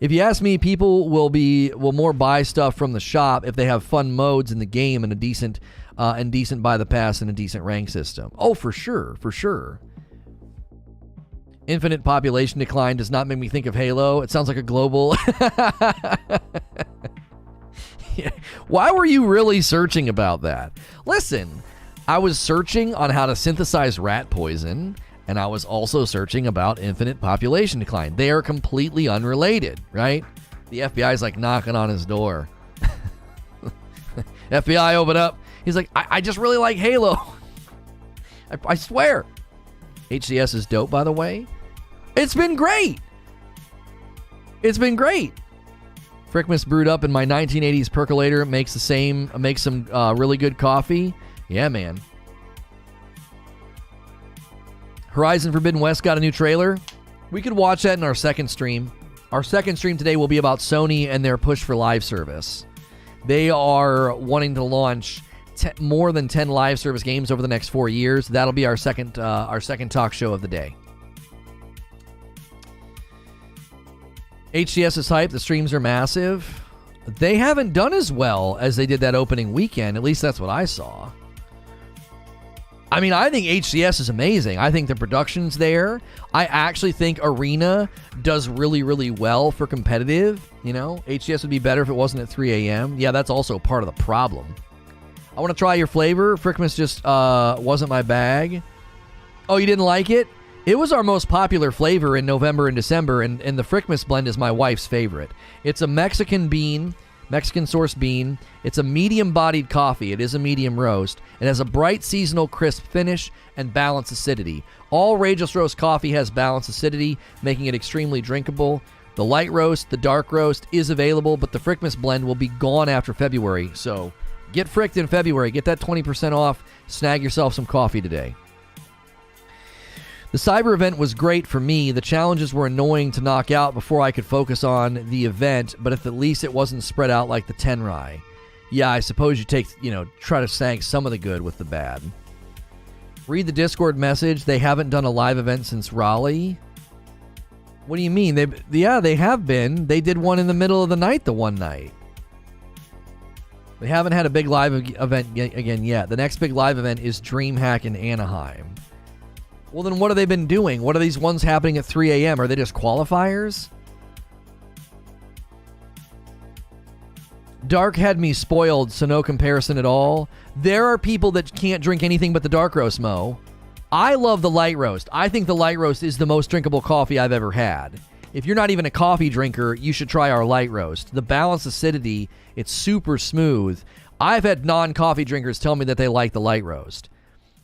If you ask me, people will more buy stuff from the shop if they have fun modes in the game and a decent buy the pass and a decent rank system. Oh, for sure, for sure. Infinite population decline does not make me think of Halo. It sounds like a global. Yeah. Why were you really searching about that? Listen, I was searching on how to synthesize rat poison, and I was also searching about infinite population decline. They are completely unrelated, right? The FBI is like knocking on his door. FBI, open up. He's like, I just really like Halo. I swear. HCS is dope, by the way. It's been great. It's been great. Frickmas brewed up in my 1980s percolator. It makes some really good coffee. Yeah, man. Horizon Forbidden West got a new trailer. We could watch that in our second stream. Our second stream today will be about Sony and their push for live service. They are wanting to launch more than 10 live service games over the next 4 years. That'll be our second talk show of the day. HCS is hype. The streams are massive. They haven't done as well as they did that opening weekend. At least that's what I saw. I mean, I think HCS is amazing. I think the production's there. I actually think Arena does really, really well for competitive. You know, HCS would be better if it wasn't at 3 a.m. Yeah, that's also part of the problem. I want to try your flavor. Frickmas just wasn't my bag. Oh, you didn't like it? It was our most popular flavor in November and December, and the Frickmas blend is my wife's favorite. It's a Mexican source bean. It's a medium-bodied coffee. It is a medium roast. It has a bright seasonal crisp finish and balanced acidity. All Rageless Roast coffee has balanced acidity, making it extremely drinkable. The light roast, the dark roast is available, but the Frickmas blend will be gone after February. So get fricked in February. Get that 20% off. Snag yourself some coffee today. The cyber event was great for me. The challenges were annoying to knock out before I could focus on the event, but at least it wasn't spread out like the Tenrai. Yeah, I suppose you try to snag some of the good with the bad. Read the Discord message. They haven't done a live event since Raleigh. What do you mean? They have been. They did one in the middle of the night the one night. They haven't had a big live event again yet. The next big live event is DreamHack in Anaheim. Well, then what have they been doing? What are these ones happening at 3 a.m.? Are they just qualifiers? Dark had me spoiled, so no comparison at all. There are people that can't drink anything but the dark roast, Mo. I love the light roast. I think the light roast is the most drinkable coffee I've ever had. If you're not even a coffee drinker, you should try our light roast. The balanced acidity, it's super smooth. I've had non-coffee drinkers tell me that they like the light roast.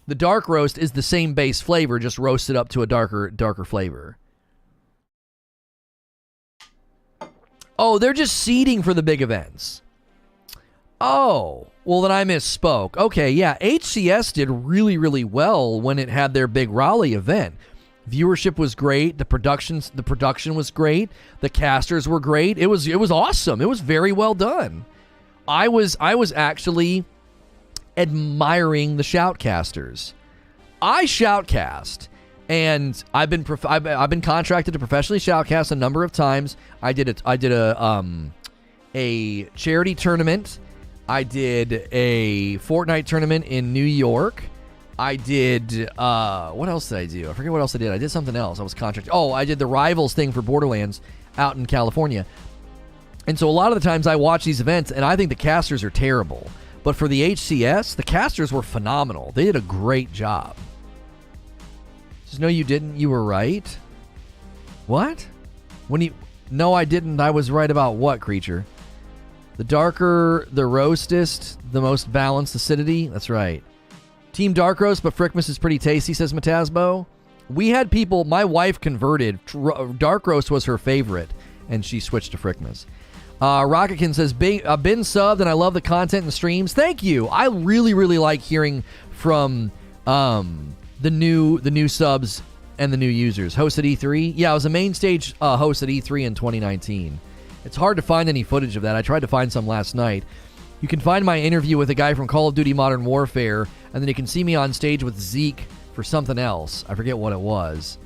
The dark roast is the same base flavor, just roasted up to a darker flavor. Oh, they're just seeding for the big events. Oh, well then I misspoke. Okay, yeah, HCS did really, really well when it had their big Raleigh event. Viewership was great. The production was great. The casters were great. It was awesome. It was very well done. I was actually admiring the shoutcasters. I shoutcast, and I've been contracted to professionally shoutcast a number of times. I did a charity tournament. I did a Fortnite tournament in New York. I did what else did I do? I forget what else I did. I did something else. I was contracted. Oh, I did the Rivals thing for Borderlands out in California. And so a lot of the times I watch these events, and I think the casters are terrible. But for the HCS, the casters were phenomenal. They did a great job. Just no, you didn't. You were right. What? No, I didn't. I was right about what, creature? The darker, the roastest, the most balanced acidity. That's right. Team Dark Roast, but Frickmas is pretty tasty, says Matasbo. We had people, my wife converted. Dark Roast was her favorite, and she switched to Frickmas. Rocketkin says, I've been subbed and I love the content and streams. Thank you. I really, really like hearing from the new subs and the new users. Host at E3? Yeah, I was a main stage host at E3 in 2019. It's hard to find any footage of that. I tried to find some last night. You can find my interview with a guy from Call of Duty Modern Warfare, and then you can see me on stage with Zeke for something else. I forget what it was.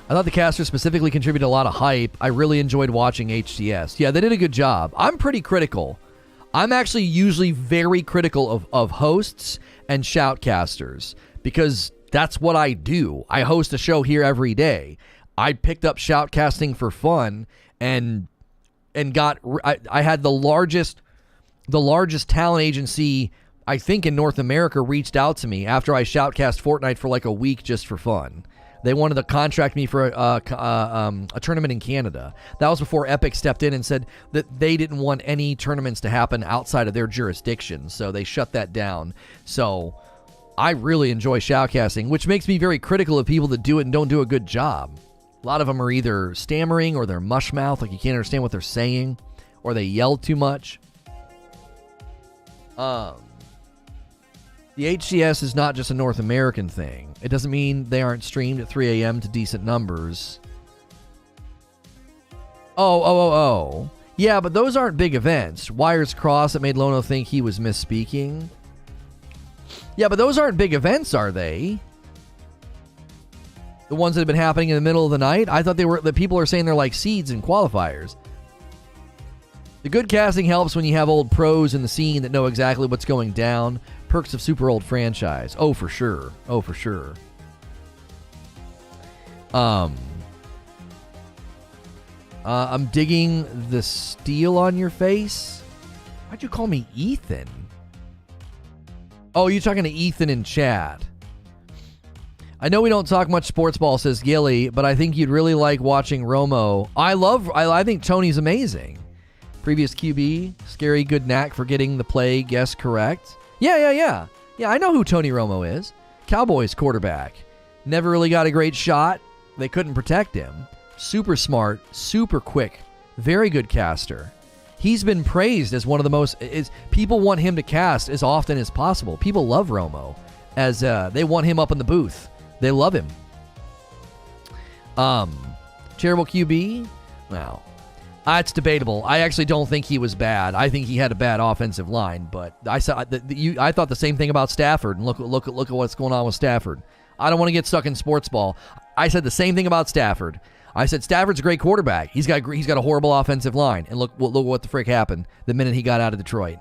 I thought the casters specifically contributed a lot of hype. I really enjoyed watching HCS. Yeah, they did a good job. I'm pretty critical. I'm actually usually very critical of hosts and shoutcasters because that's what I do. I host a show here every day. I picked up shoutcasting for fun and I had the largest talent agency I think in North America reached out to me after I shoutcast Fortnite for like a week just for fun. They wanted to contract me for a tournament in Canada. That was before Epic stepped in and said that they didn't want any tournaments to happen outside of their jurisdiction, so they shut that down. So I really enjoy shoutcasting, which makes me very critical of people that do it and don't do a good job. A lot of them are either stammering or they're mushmouth, like you can't understand what they're saying, or they yell too much. The HCS is not just a North American thing. It doesn't mean they aren't streamed at 3 a.m. to decent numbers. Oh. Yeah, but those aren't big events. Wires crossed that made Lono think he was misspeaking. Yeah, but those aren't big events, are they? The ones that have been happening in the middle of the night? I thought the people are saying they're like seeds and qualifiers. The good casting helps when you have old pros in the scene that know exactly what's going down. Perks of super old franchise. Oh, for sure. I'm digging the steel on your face. Why'd you call me Ethan? Oh, you're talking to Ethan in chat. I know we don't talk much sports ball, says Gilly, but I think you'd really like watching Romo. I think Tony's amazing. Previous QB, scary good knack for getting the play guess correct. Yeah, I know who Tony Romo is. Cowboys quarterback. Never really got a great shot. They couldn't protect him. Super smart, super quick, very good caster. He's been praised as one of the most... people want him to cast as often as possible. People love Romo, as they want him up in the booth. They love him. Terrible QB? Wow. It's debatable. I actually don't think he was bad. I think he had a bad offensive line, but I thought the same thing about Stafford, and look at what's going on with Stafford. I don't want to get stuck in sports ball. I said the same thing about Stafford. I said Stafford's a great quarterback. He's got a horrible offensive line, and look what the frick happened the minute he got out of Detroit.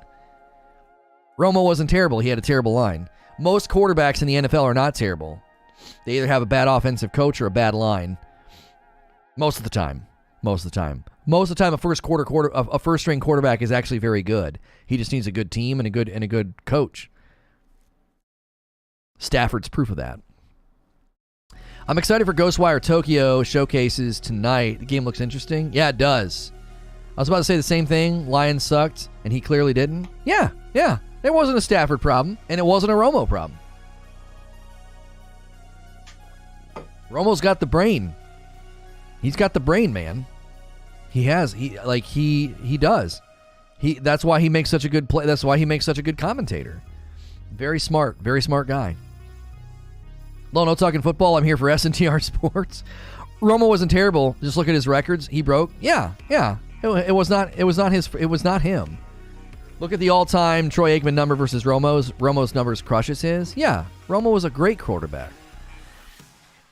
Romo wasn't terrible. He had a terrible line. Most quarterbacks in the NFL are not terrible. They either have a bad offensive coach or a bad line. Most of the time, a first string quarterback is actually very good. He just needs a good team and a good coach. Stafford's proof of that. I'm excited for Ghostwire Tokyo showcases tonight. The game looks interesting. Yeah, it does. I was about to say the same thing. Lions sucked, and he clearly didn't. Yeah. There wasn't a Stafford problem, and it wasn't a Romo problem. Romo's got the brain. He's got the brain, man. He has. He does. That's why he makes such a good play. That's why he makes such a good commentator. Very smart guy. Lono talking football. I'm here for SNTR Sports. Romo wasn't terrible. Just look at his records. He broke. Yeah. It was not him. Look at the all-time Troy Aikman number versus Romo's. Romo's numbers crushes his. Yeah, Romo was a great quarterback.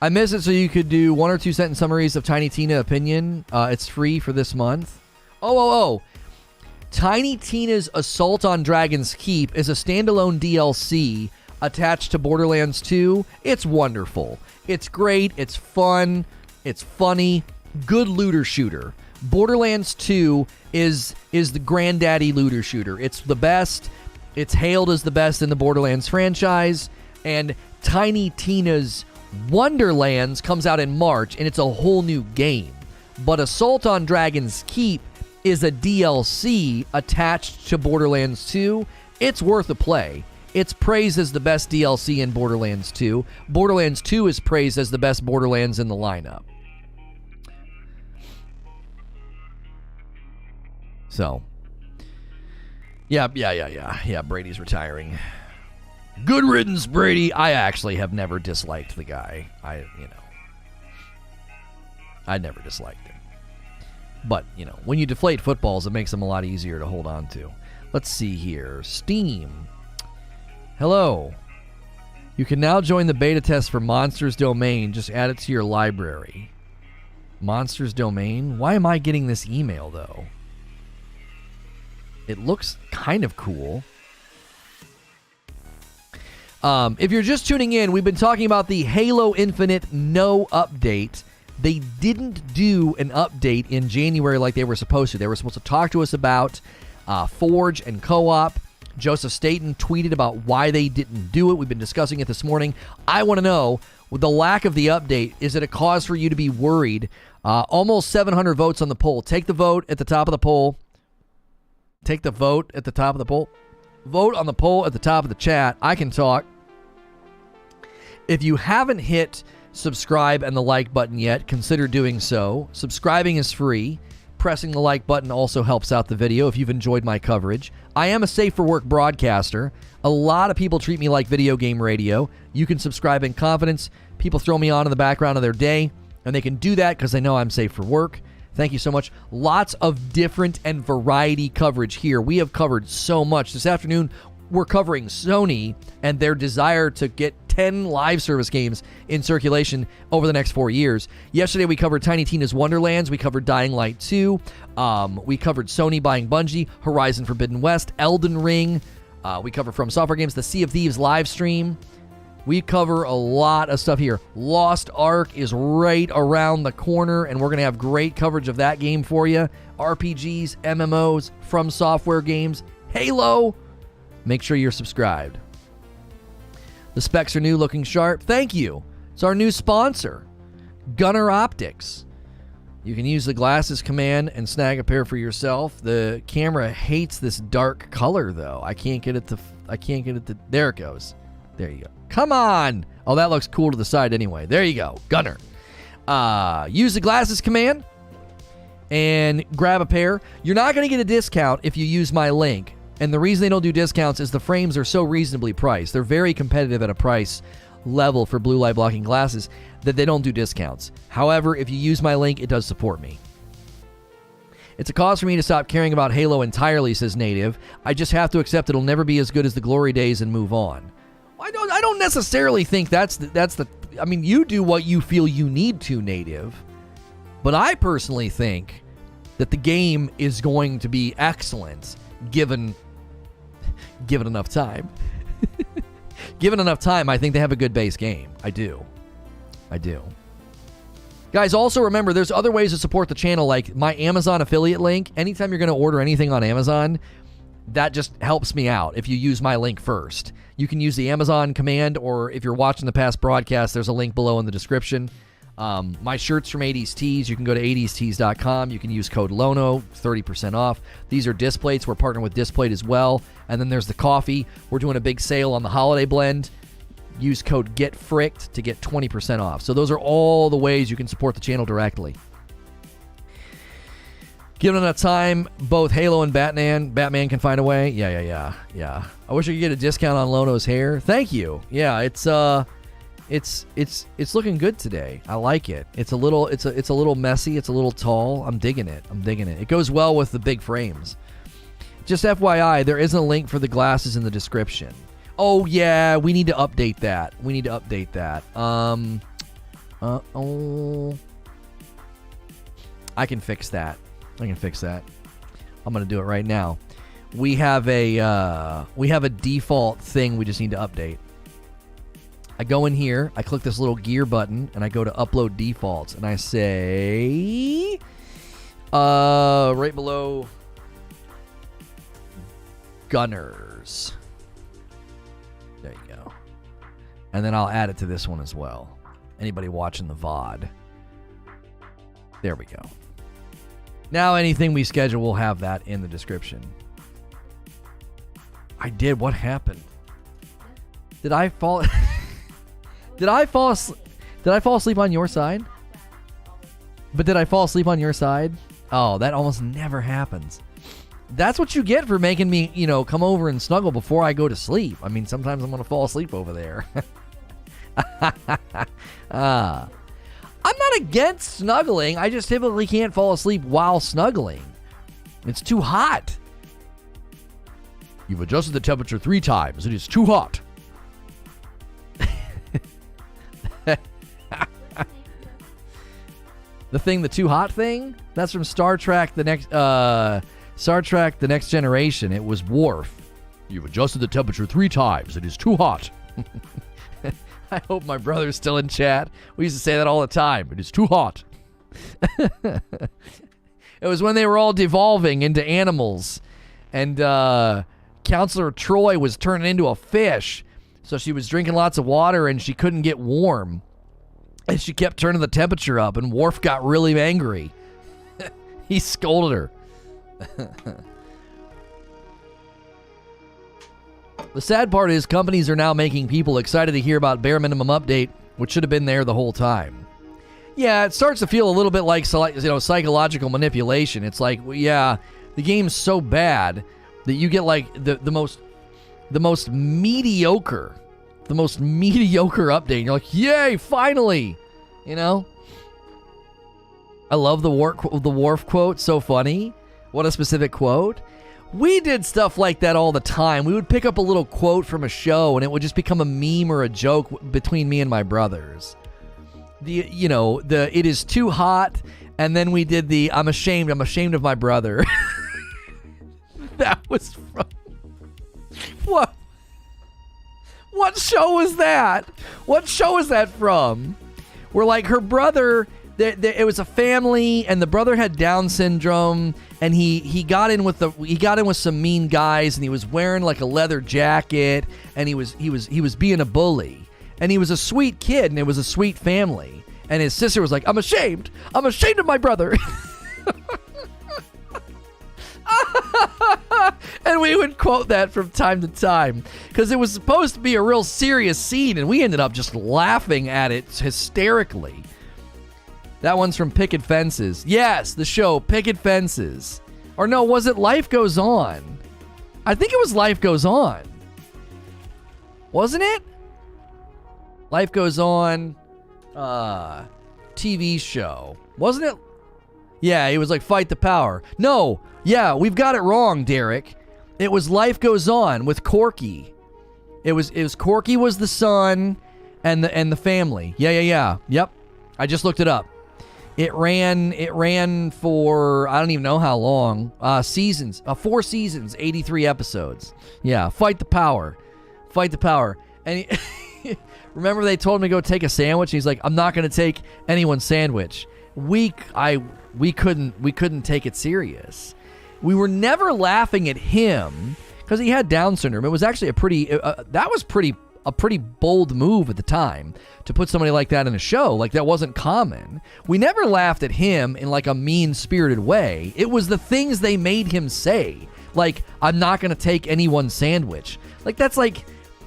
I miss it so you could do 1 or 2 sentence summaries of Tiny Tina opinion. It's free for this month. Oh. Tiny Tina's Assault on Dragon's Keep is a standalone DLC attached to Borderlands 2. It's wonderful. It's great. It's fun. It's funny. Good looter shooter. Borderlands 2 is the granddaddy looter shooter. It's the best. It's hailed as the best in the Borderlands franchise. And Tiny Tina's Wonderlands comes out in March, and it's a whole new game. But Assault on Dragon's Keep is a DLC attached to Borderlands 2. It's worth a play. It's praised as the best DLC in Borderlands 2. Borderlands 2 is praised as the best Borderlands in the lineup. So, yeah, Brady's retiring. Good riddance, Brady. I actually have never disliked the guy. I never disliked him. But, when you deflate footballs, it makes them a lot easier to hold on to. Let's see here. Steam. Hello. You can now join the beta test for Monsters Domain. Just add it to your library. Monsters Domain. Why am I getting this email, though? It looks kind of cool. If you're just tuning in, we've been talking about the Halo Infinite no update. They didn't do an update in January like they were supposed to. They were supposed to talk to us about Forge and co-op. Joseph Staten tweeted about why they didn't do it. We've been discussing it this morning. I want to know, with the lack of the update, is it a cause for you to be worried? Almost 700 votes on the poll. Take the vote at the top of the poll. Take the vote at the top of the poll. Vote on the poll at the top of the chat. I can talk. If you haven't hit subscribe and the like button yet, consider doing so. Subscribing is free. Pressing the like button also helps out the video if you've enjoyed my coverage. I am a safe for work broadcaster. A lot of people treat me like video game radio. You can subscribe in confidence. People throw me on in the background of their day, and they can do that because they know I'm safe for work. Thank you so much. Lots of different and variety coverage here. We have covered so much. This afternoon, we're covering Sony and their desire to get 10 live service games in circulation over the next 4 years. Yesterday, we covered Tiny Tina's Wonderlands. We covered Dying Light 2. We covered Sony buying Bungie, Horizon Forbidden West, Elden Ring. We covered From Software Games, the Sea of Thieves live stream. We cover a lot of stuff here. Lost Ark is right around the corner, and we're going to have great coverage of that game for you. RPGs, MMOs, From Software Games, Halo. Make sure you're subscribed. The specs are new, looking sharp. Thank you. It's our new sponsor, Gunner Optics. You can use the glasses command and snag a pair for yourself. The camera hates this dark color, though. I can't get it to. There it goes. There you go. Come on. Oh, that looks cool to the side anyway. There you go. Gunner. Use the glasses command and grab a pair. You're not going to get a discount if you use my link. And the reason they don't do discounts is the frames are so reasonably priced. They're very competitive at a price level for blue light blocking glasses that they don't do discounts. However, if you use my link, it does support me. It's a cause for me to stop caring about Halo entirely, says Native. I just have to accept it'll never be as good as the glory days and move on. I don't necessarily think that's the I mean, you do what you feel you need to, Native. But I personally think that the game is going to be excellent given enough time. Given enough time, I think they have a good base game. I do. Guys, also remember, there's other ways to support the channel, like my Amazon affiliate link. Anytime you're going to order anything on Amazon, that just helps me out if you use my link first. You can use the Amazon command, or if you're watching the past broadcast, there's a link below in the description. My shirts from 80s Tees, you can go to 80stees.com. You can use code Lono, 30% off. These are Displates. We're partnering with Displate as well. And then there's the coffee. We're doing a big sale on the holiday blend. Use code GETFRICKED to get 20% off. So those are all the ways you can support the channel directly. Given enough time, both Halo and Batman can find a way. Yeah. I wish I could get a discount on Lono's hair. Thank you. Yeah, it's looking good today. I like it. It's a little messy. It's a little tall. I'm digging it. It goes well with the big frames. Just FYI, there isn't a link for the glasses in the description. Oh yeah, we need to update that. I can fix that. I'm going to do it right now. We have a default thing we just need to update. I go in here, I click this little gear button, and I go to upload defaults, and I say, right below Gunners. There you go. And then I'll add it to this one as well. Anybody watching the VOD. There we go. Now anything we schedule will have that in the description. I did. What happened? Did I fall asleep on your side? But did I fall asleep on your side? Oh, that almost never happens. That's what you get for making me, come over and snuggle before I go to sleep. I mean, sometimes I'm going to fall asleep over there. I'm not against snuggling. I just typically can't fall asleep while snuggling. It's too hot. You've adjusted the temperature 3 times. It is too hot. The thing, the too hot thing? That's from Star Trek The Next Generation. It was Worf. You've adjusted the temperature 3 times. It is too hot. I hope my brother's still in chat. We used to say that all the time. It is too hot. It was when they were all devolving into animals. And Counselor Troy was turning into a fish. So she was drinking lots of water and she couldn't get warm. And she kept turning the temperature up, and Worf got really angry. He scolded her. The sad part is companies are now making people excited to hear about bare minimum update, which should have been there the whole time. Yeah, it starts to feel a little bit like psychological manipulation. It's like, yeah, the game's so bad that you get like the most mediocre update. And you're like, yay, finally! You know? I love the Worf quote. So funny. What a specific quote. We did stuff like that all the time. We would pick up a little quote from a show and it would just become a meme or a joke between me and my brothers. It is too hot, and then we did the I'm ashamed of my brother. That was from What show was that? What show is that from? Where like her brother, it was a family, and the brother had Down syndrome, and he got in with some mean guys, and he was wearing like a leather jacket, and he was being a bully, and he was a sweet kid, and it was a sweet family, and his sister was like, I'm ashamed of my brother. And we would quote that from time to time because it was supposed to be a real serious scene, and we ended up just laughing at it hysterically. That one's from Picket Fences. Yes, the show Picket Fences. Or no, was it Life Goes On? I think it was Life Goes On. Wasn't it? Life Goes On TV show. Wasn't it? Yeah, it was like Fight the Power. No, yeah, we've got it wrong, Derek. It was Life Goes On with Corky. It was Corky was the son and the family. Yeah. Yep. I just looked it up. It ran for I don't even know how long. Seasons. 4 seasons, 83 episodes. Yeah, Fight the Power. And remember they told him to go take a sandwich? He's like, I'm not going to take anyone's sandwich. We couldn't take it serious. We were never laughing at him because he had Down syndrome. It was actually a pretty bold move at the time to put somebody like that in a show. Like, that wasn't common. We never laughed at him in like a mean-spirited way. It was the things they made him say. Like, I'm not going to take anyone's sandwich. Like, that's like,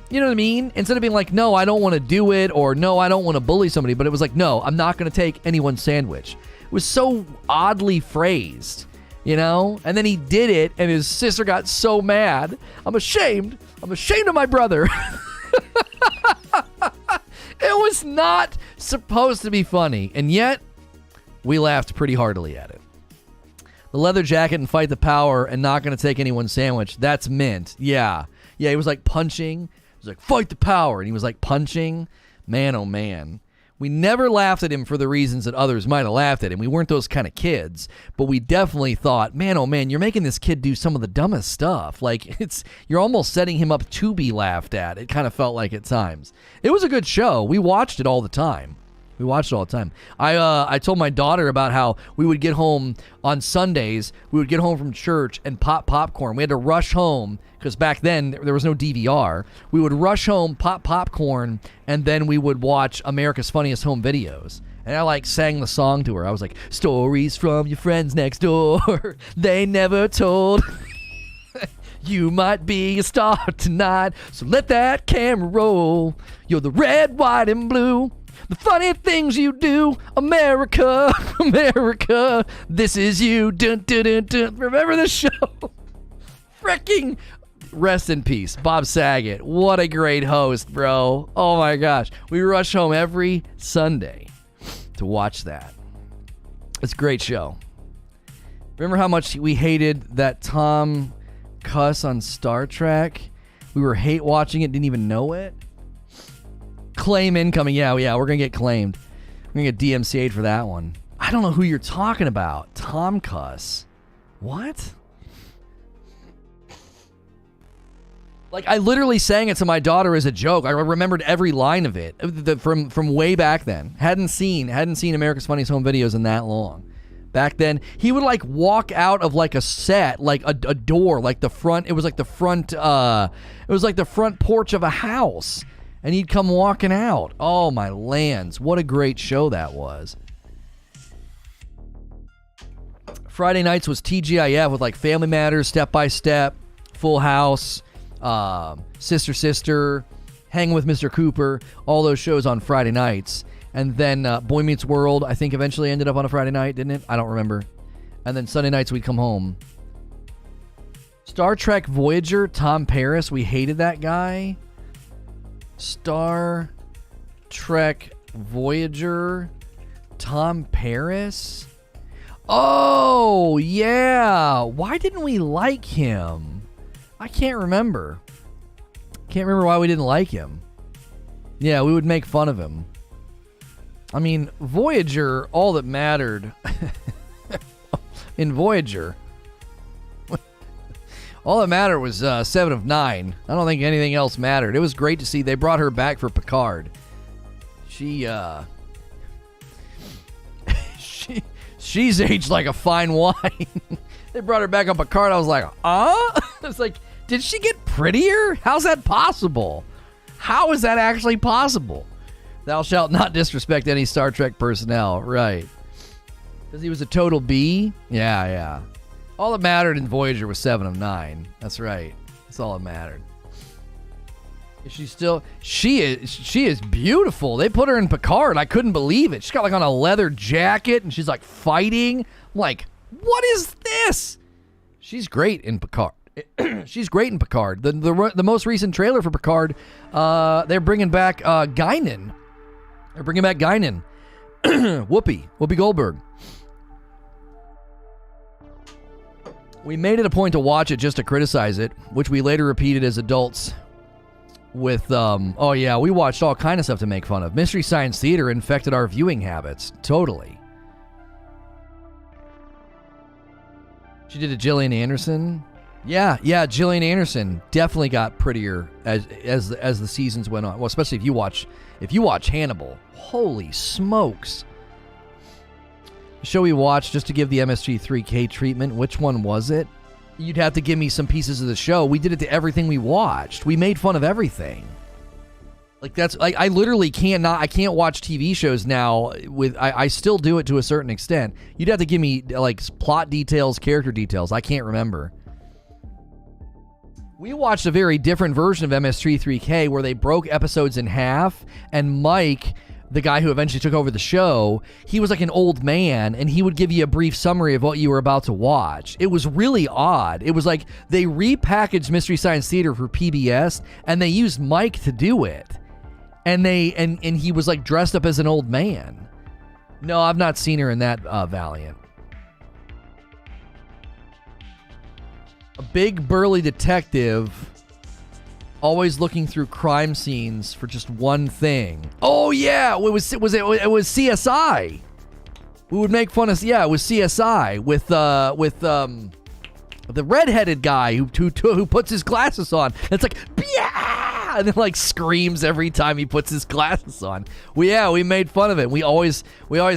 you know what I mean? Instead of being like, no, I don't want to do it, or no, I don't want to bully somebody, but it was like, no, I'm not going to take anyone's sandwich. It was so oddly phrased, you know? And then he did it, and his sister got so mad. I'm ashamed of my brother. It was not supposed to be funny, and yet we laughed pretty heartily at it. The leather jacket and Fight the Power and not going to take anyone's sandwich, that's mint. Yeah, he was like punching. He was like, Fight the Power, and he was like punching. Man, oh man. We never laughed at him for the reasons that others might have laughed at him. We weren't those kind of kids, but we definitely thought, man, oh man, you're making this kid do some of the dumbest stuff. Like, you're almost setting him up to be laughed at. It kind of felt like at times. It was a good show. We watched it all the time. I told my daughter about how we would get home on Sundays. We would get home from church and pop popcorn. We had to rush home because back then there was no DVR. We would rush home, pop popcorn, and then we would watch America's Funniest Home Videos. And I like sang the song to her. I was like, stories from your friends next door. They never told. You might be a star tonight, so let that camera roll. You're the red, white, and blue. The funny things you do, America, America, this is you. Dun, dun, dun, dun. Remember the show? Freaking rest in peace, Bob Saget. What a great host, bro. Oh my gosh. We rush home every Sunday to watch that. It's a great show. Remember how much we hated that Tom cuss on Star Trek? We were hate watching it, didn't even know it. Claim incoming. Yeah, we're going to get claimed. We're going to get DMCA'd for that one. I don't know who you're talking about. Tom Cuss. What? Like, I literally sang it to my daughter as a joke. I remembered every line of it from way back then. Hadn't seen America's Funniest Home Videos in that long. Back then, he would like walk out of like a set, like a door, like the front. It was like the front porch of a house, and he'd come walking out. Oh my lands! What a great show that was. Friday nights was TGIF with like Family Matters, Step by Step, Full House, Sister, Hang with Mr. Cooper, all those shows on Friday nights. And then Boy Meets World, I think eventually ended up on a Friday night, didn't it? I don't remember. And then Sunday nights we'd come home. Star Trek Voyager, Tom Paris, we hated that guy. Star Trek Voyager, Tom Paris. Oh, yeah. Why didn't we like him? I can't remember. Can't remember why we didn't like him. Yeah, we would make fun of him. I mean, Voyager, all that mattered in Voyager, all that mattered was 7 of 9. I don't think anything else mattered. It was great to see. They brought her back for Picard. She's aged like a fine wine. They brought her back on Picard. I was like, It's like, did she get prettier? How's that possible? How is that actually possible? Thou shalt not disrespect any Star Trek personnel. Right. Because he was a total B? Yeah. All that mattered in Voyager was 7 of 9. That's right. That's all that mattered. Is she still... She is beautiful. They put her in Picard. I couldn't believe it. She's got like on a leather jacket and she's like fighting. I'm like, what is this? She's great in Picard. She's great in Picard. The most recent trailer for Picard, they're bringing back Guinan. They're bringing back Guinan. Whoopi Goldberg. We made it a point to watch it just to criticize it, which we later repeated as adults with, we watched all kind of stuff to make fun of. Mystery Science Theater infected our viewing habits. Totally. She did a Gillian Anderson. Yeah, Gillian Anderson definitely got prettier as the seasons went on. Well, especially if you watch Hannibal. Holy smokes. The show we watched, just to give the MSG3K treatment, which one was it? You'd have to give me some pieces of the show. We did it to everything we watched. We made fun of everything. Like that's like I literally can't watch TV shows now I still do it to a certain extent. You'd have to give me like plot details, character details. I can't remember. We watched a very different version of MS33K where they broke episodes in half, and Mike, the guy who eventually took over the show, he was like an old man, and he would give you a brief summary of what you were about to watch. It was really odd. It was like they repackaged Mystery Science Theater for PBS, and they used Mike to do it. And he was like dressed up as an old man. No, I've not seen her in that Valiant. A big burly detective, always looking through crime scenes for just one thing. Oh yeah, it was CSI. We would make fun of it was CSI with the redheaded guy who puts his glasses on. It's like yeah, and then like screams every time he puts his glasses on. We made fun of it. We always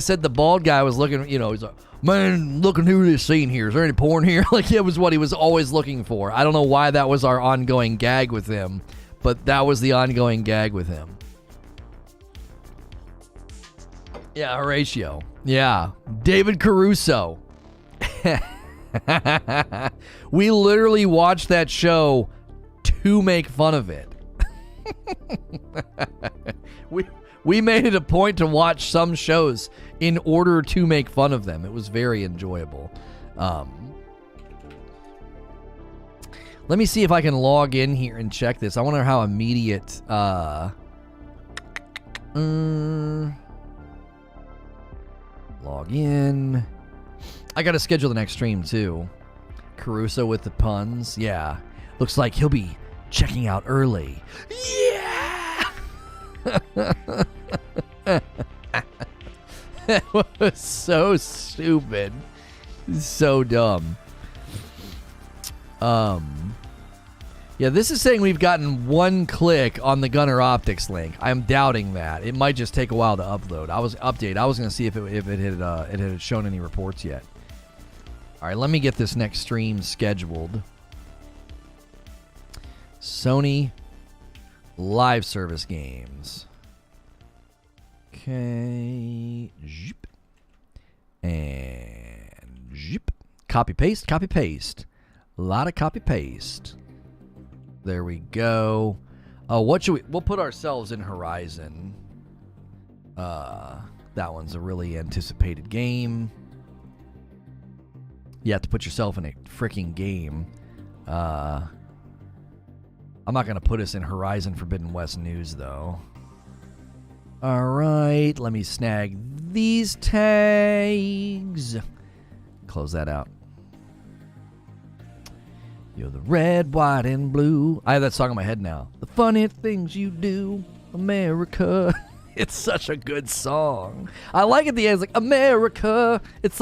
said the bald guy was looking. He's like, man, looking through this scene here. Is there any porn here? Like, it was what he was always looking for. I don't know why that was our ongoing gag with him, but that was the ongoing gag with him. Yeah, Horatio. Yeah. David Caruso. We literally watched that show to make fun of it. We made it a point to watch some shows in order to make fun of them. It was very enjoyable. Let me see if I can log in here and check this. I wonder how immediate... log in. I gotta schedule the next stream, too. Caruso with the puns. Yeah. Looks like he'll be checking out early. Yeah! That was so stupid. So dumb. Yeah, this is saying we've gotten 1 click on the Gunner Optics link. I'm doubting that. It might just take a while to upload. I was going to see if it had shown any reports yet. All right, let me get this next stream scheduled. Sony live service games. Okay. Zip. And zip. Copy paste, copy paste. A lot of copy paste. There we go. What should we'll put ourselves in Horizon. That one's a really anticipated game. You have to put yourself in a freaking game. I'm not going to put us in Horizon Forbidden West news, though. All right, let me snag these tags. Close that out. You're the red, white, and blue. I have that song in my head now. The funny things you do, America. It's such a good song. I like it at the end. It's like, America. It's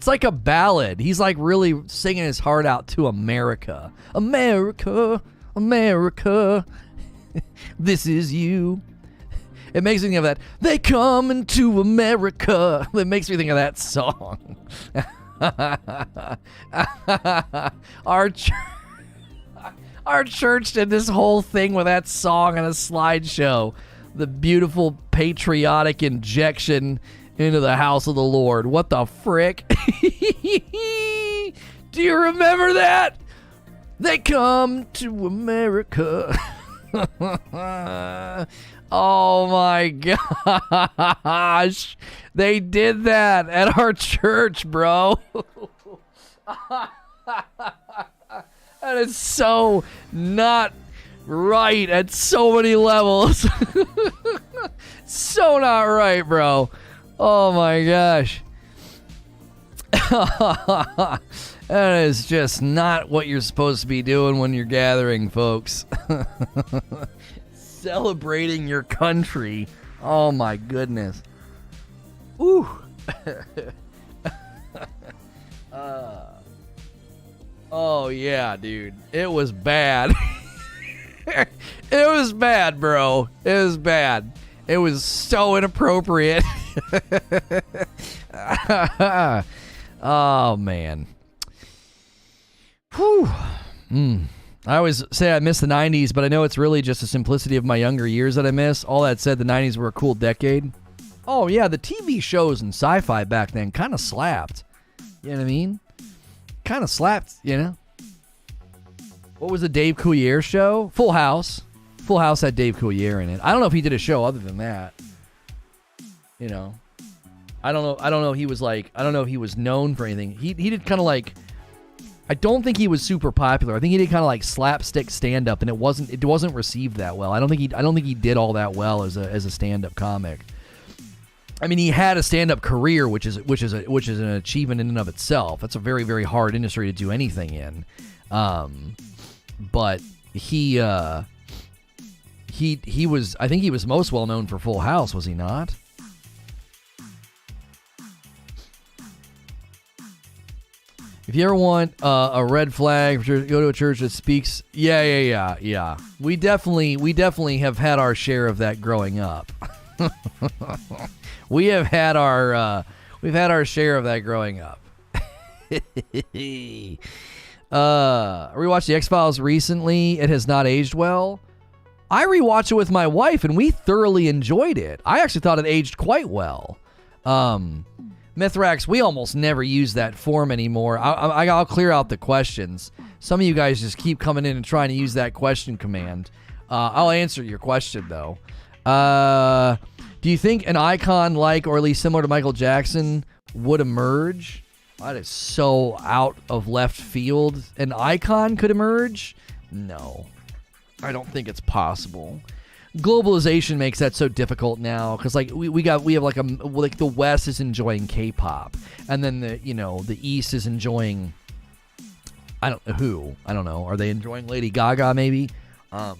like a ballad. He's like really singing his heart out to America. America, America. This is you. It makes me think of that. They coming to America. It makes me think of that song. Our church did this whole thing with that song on a slideshow. The beautiful patriotic injection into the house of the Lord. What the frick? Do you remember that? They come to America. Oh my gosh. They did that at our church, bro. That is so not right at so many levels. So not right, bro. Oh my gosh. That is just not what you're supposed to be doing when you're gathering, folks. Celebrating your country. Oh my goodness. Ooh. Oh yeah, dude. It was bad. It was bad, bro. It was bad. It was so inappropriate. Oh man. Whew. I always say I miss the 90s, but I know it's really just the simplicity of my younger years that I miss. All that said, the 90s were a cool decade. Oh, yeah, the TV shows and sci-fi back then kind of slapped. You know what I mean? Kind of slapped, you know? What was the Dave Coulier show? Full House. Full House had Dave Coulier in it. I don't know if he did a show other than that. You know? I don't know he was like, I don't know if he was known for anything. He did kind of like, I don't think he was super popular. I think he did kind of like slapstick stand-up, and it wasn't received that well. I don't think he did all that well as a stand-up comic. I mean, he had a stand-up career, which is an achievement in and of itself. That's a very, very hard industry to do anything in. But he was, I think he was most well known for Full House, was he not? If you ever want a red flag, go to a church that speaks. Yeah. We definitely have had our share of that growing up. We've had our share of that growing up. I rewatched The X-Files recently. It has not aged well. I rewatched it with my wife, and we thoroughly enjoyed it. I actually thought it aged quite well. Mithrax, we almost never use that form anymore. I'll clear out the questions. Some of you guys just keep coming in and trying to use that question command. I'll answer your question, though. Do you think an icon like, or at least similar to Michael Jackson, would emerge? That is so out of left field. An icon could emerge? No. I don't think it's possible. Globalization makes that so difficult now, because like we have like the West is enjoying K-pop, and then the East is enjoying I don't know. Are they enjoying Lady Gaga maybe? I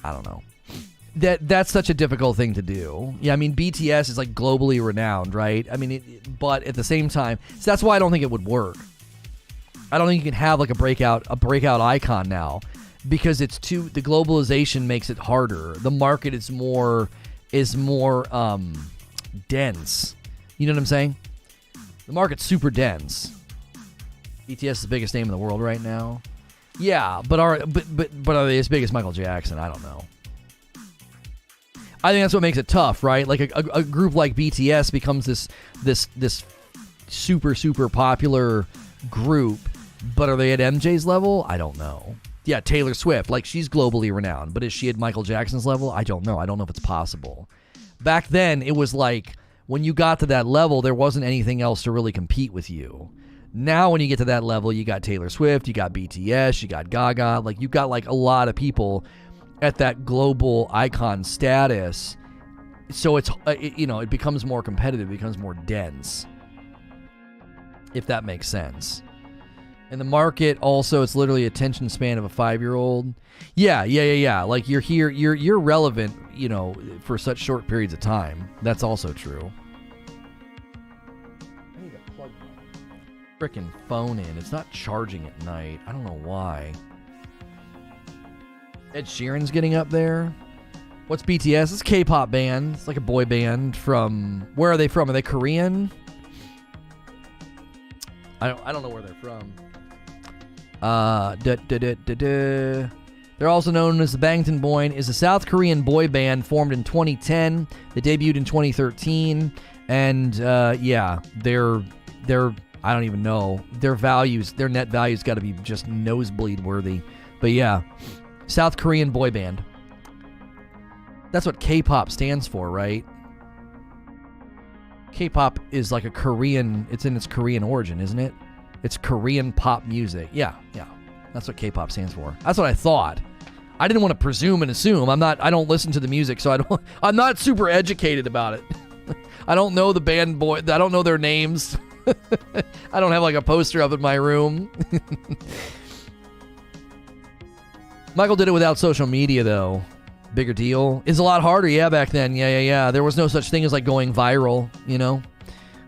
don't know. that's such a difficult thing to do. Yeah, I mean, BTS is like globally renowned, right? I mean, but at the same time, so that's why I don't think it would work. I don't think you can have like a breakout icon now, because the globalization makes it harder. The market is more dense. You know what I'm saying? The market's super dense. BTS is the biggest name in the world right now. Yeah, but are they as big as Michael Jackson? I don't know. I think that's what makes it tough, right? Like a group like BTS becomes this super popular group, but are they at MJ's level? I don't know. Yeah, Taylor Swift, like she's globally renowned, but is she at Michael Jackson's level? I don't know. I don't know if it's possible. Back then, it was like when you got to that level, there wasn't anything else to really compete with you. Now, when you get to that level, you got Taylor Swift, you got BTS, you got Gaga, like you got like a lot of people at that global icon status. So it's it becomes more competitive, it becomes more dense, if that makes sense. And the market also, it's literally attention span of a 5-year-old. Yeah. Like you're here, you're relevant, for such short periods of time. That's also true. I need to plug my frickin' phone in. It's not charging at night. I don't know why. Ed Sheeran's getting up there. What's BTS? It's a K-pop band. It's like a boy band from... Where are they from? Are they Korean? I don't know where they're from. They're also known as the Bangtan Boy, is a South Korean boy band formed in 2010. They debuted in 2013, and they're I don't even know their net values got to be just nosebleed worthy. But yeah, South Korean boy band. That's what K-pop stands for, right? K-pop is like a Korean. It's in its Korean origin, isn't it? It's Korean pop music. Yeah. That's what K-pop stands for. That's what I thought. I didn't want to presume and assume. I don't listen to the music, so I'm not super educated about it. I don't know the band boy. I don't know their names. I don't have like a poster up in my room. Michael did it without social media, though. Bigger deal. It's a lot harder, yeah, back then. Yeah. There was no such thing as like going viral,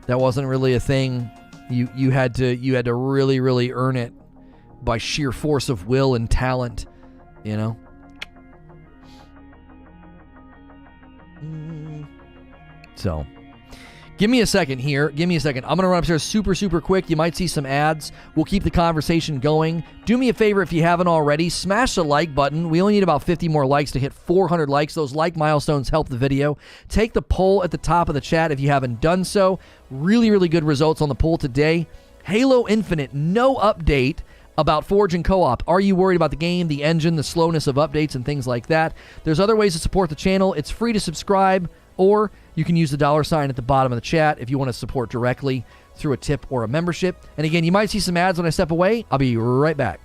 That wasn't really a thing. You had to really, really earn it by sheer force of will and talent, So, give me a second here. I'm going to run upstairs super, super quick. You might see some ads. We'll keep the conversation going. Do me a favor if you haven't already. Smash the like button. We only need about 50 more likes to hit 400 likes. Those like milestones help the video. Take the poll at the top of the chat if you haven't done so. Really, really good results on the poll today. Halo Infinite, no update about Forge and Co-op. Are you worried about the game, the engine, the slowness of updates, and things like that? There's other ways to support the channel. It's free to subscribe, or you can use the $sign at the bottom of the chat if you want to support directly through a tip or a membership. And again, you might see some ads when I step away. I'll be right back.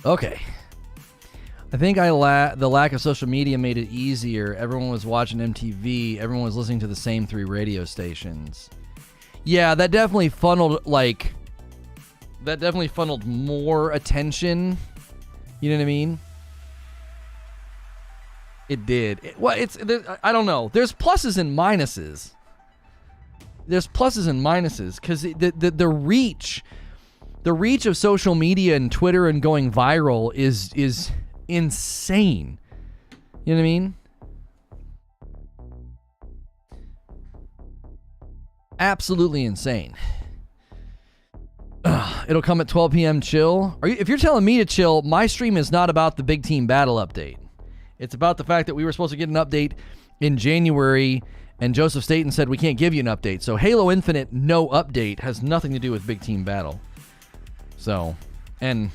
Okay. I think the lack of social media made it easier. Everyone was watching MTV. Everyone was listening to the same 3 radio stations. Yeah, that definitely funneled more attention. You know what I mean? It did. I don't know. There's pluses and minuses. Because the reach of social media and Twitter and going viral is insane. You know what I mean? Absolutely insane. It'll come at 12 p.m. chill. If you're telling me to chill, my stream is not about the big team battle update. It's about the fact that we were supposed to get an update in January, and Joseph Staten said we can't give you an update. So Halo Infinite no update has nothing to do with big team battle. So, and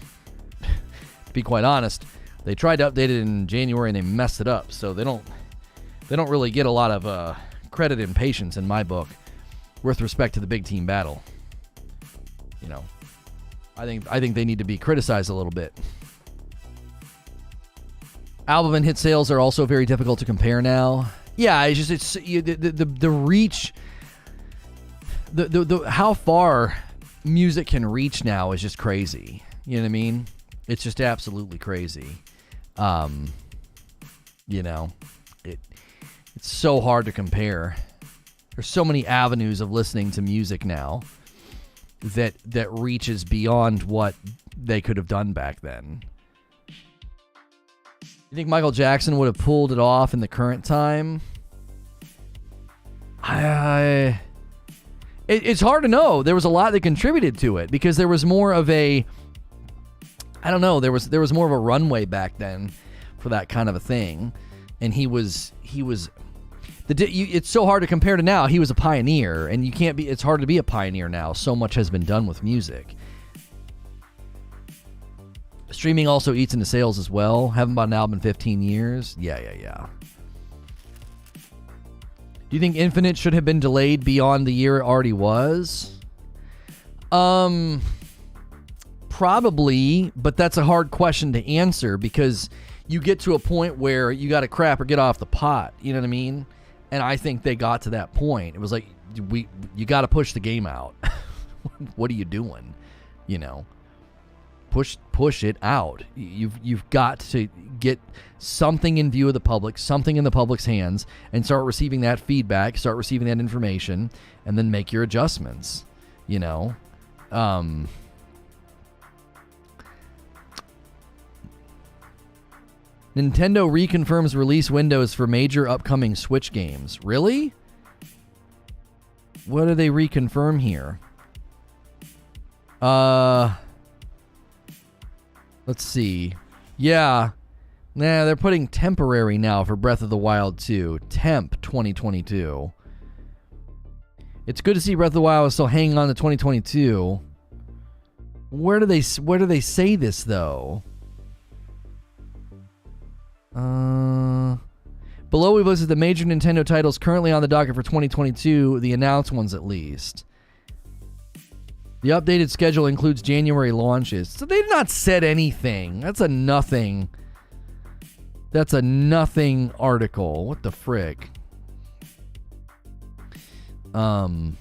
to be quite honest, they tried to update it in January and they messed it up. So they don't really get a lot of credit and patience in my book with respect to the big team battle. You know, I think they need to be criticized a little bit. Album and hit sales are also very difficult to compare now. Yeah, the reach, the how far music can reach now is just crazy. You know what I mean? It's just absolutely crazy. You know, it's so hard to compare. There's so many avenues of listening to music now that reaches beyond what they could have done back then. You think Michael Jackson would have pulled it off in the current time? It's hard to know. There was a lot that contributed to it because there was more of a, I don't know, there was more of a runway back then for that kind of a thing, and he was it's so hard to compare to now. He was a pioneer, and it's hard to be a pioneer now. So much has been done with music. Streaming also eats into sales as well. Haven't bought an album in 15 years. Yeah. Do you think Infinite should have been delayed beyond the year it already was? Probably, but that's a hard question to answer because you get to a point where you got to crap or get off the pot. You know what I mean? And I think they got to that point. It was like, you got to push the game out. What are you doing? You know? Push it out. You've got to get something in view of the public, something in the public's hands, and start receiving that feedback, start receiving that information, and then make your adjustments. You know, Nintendo reconfirms release windows for major upcoming Switch games. Really? What do they reconfirm here? Let's see. Yeah. Nah, they're putting temporary now for Breath of the Wild 2. Temp 2022. It's good to see Breath of the Wild is still hanging on to 2022. Where do they say this though? Below we've listed the major Nintendo titles currently on the docket for 2022, the announced ones at least. The updated schedule includes January launches. So they've not said anything. That's a nothing article. What the frick? I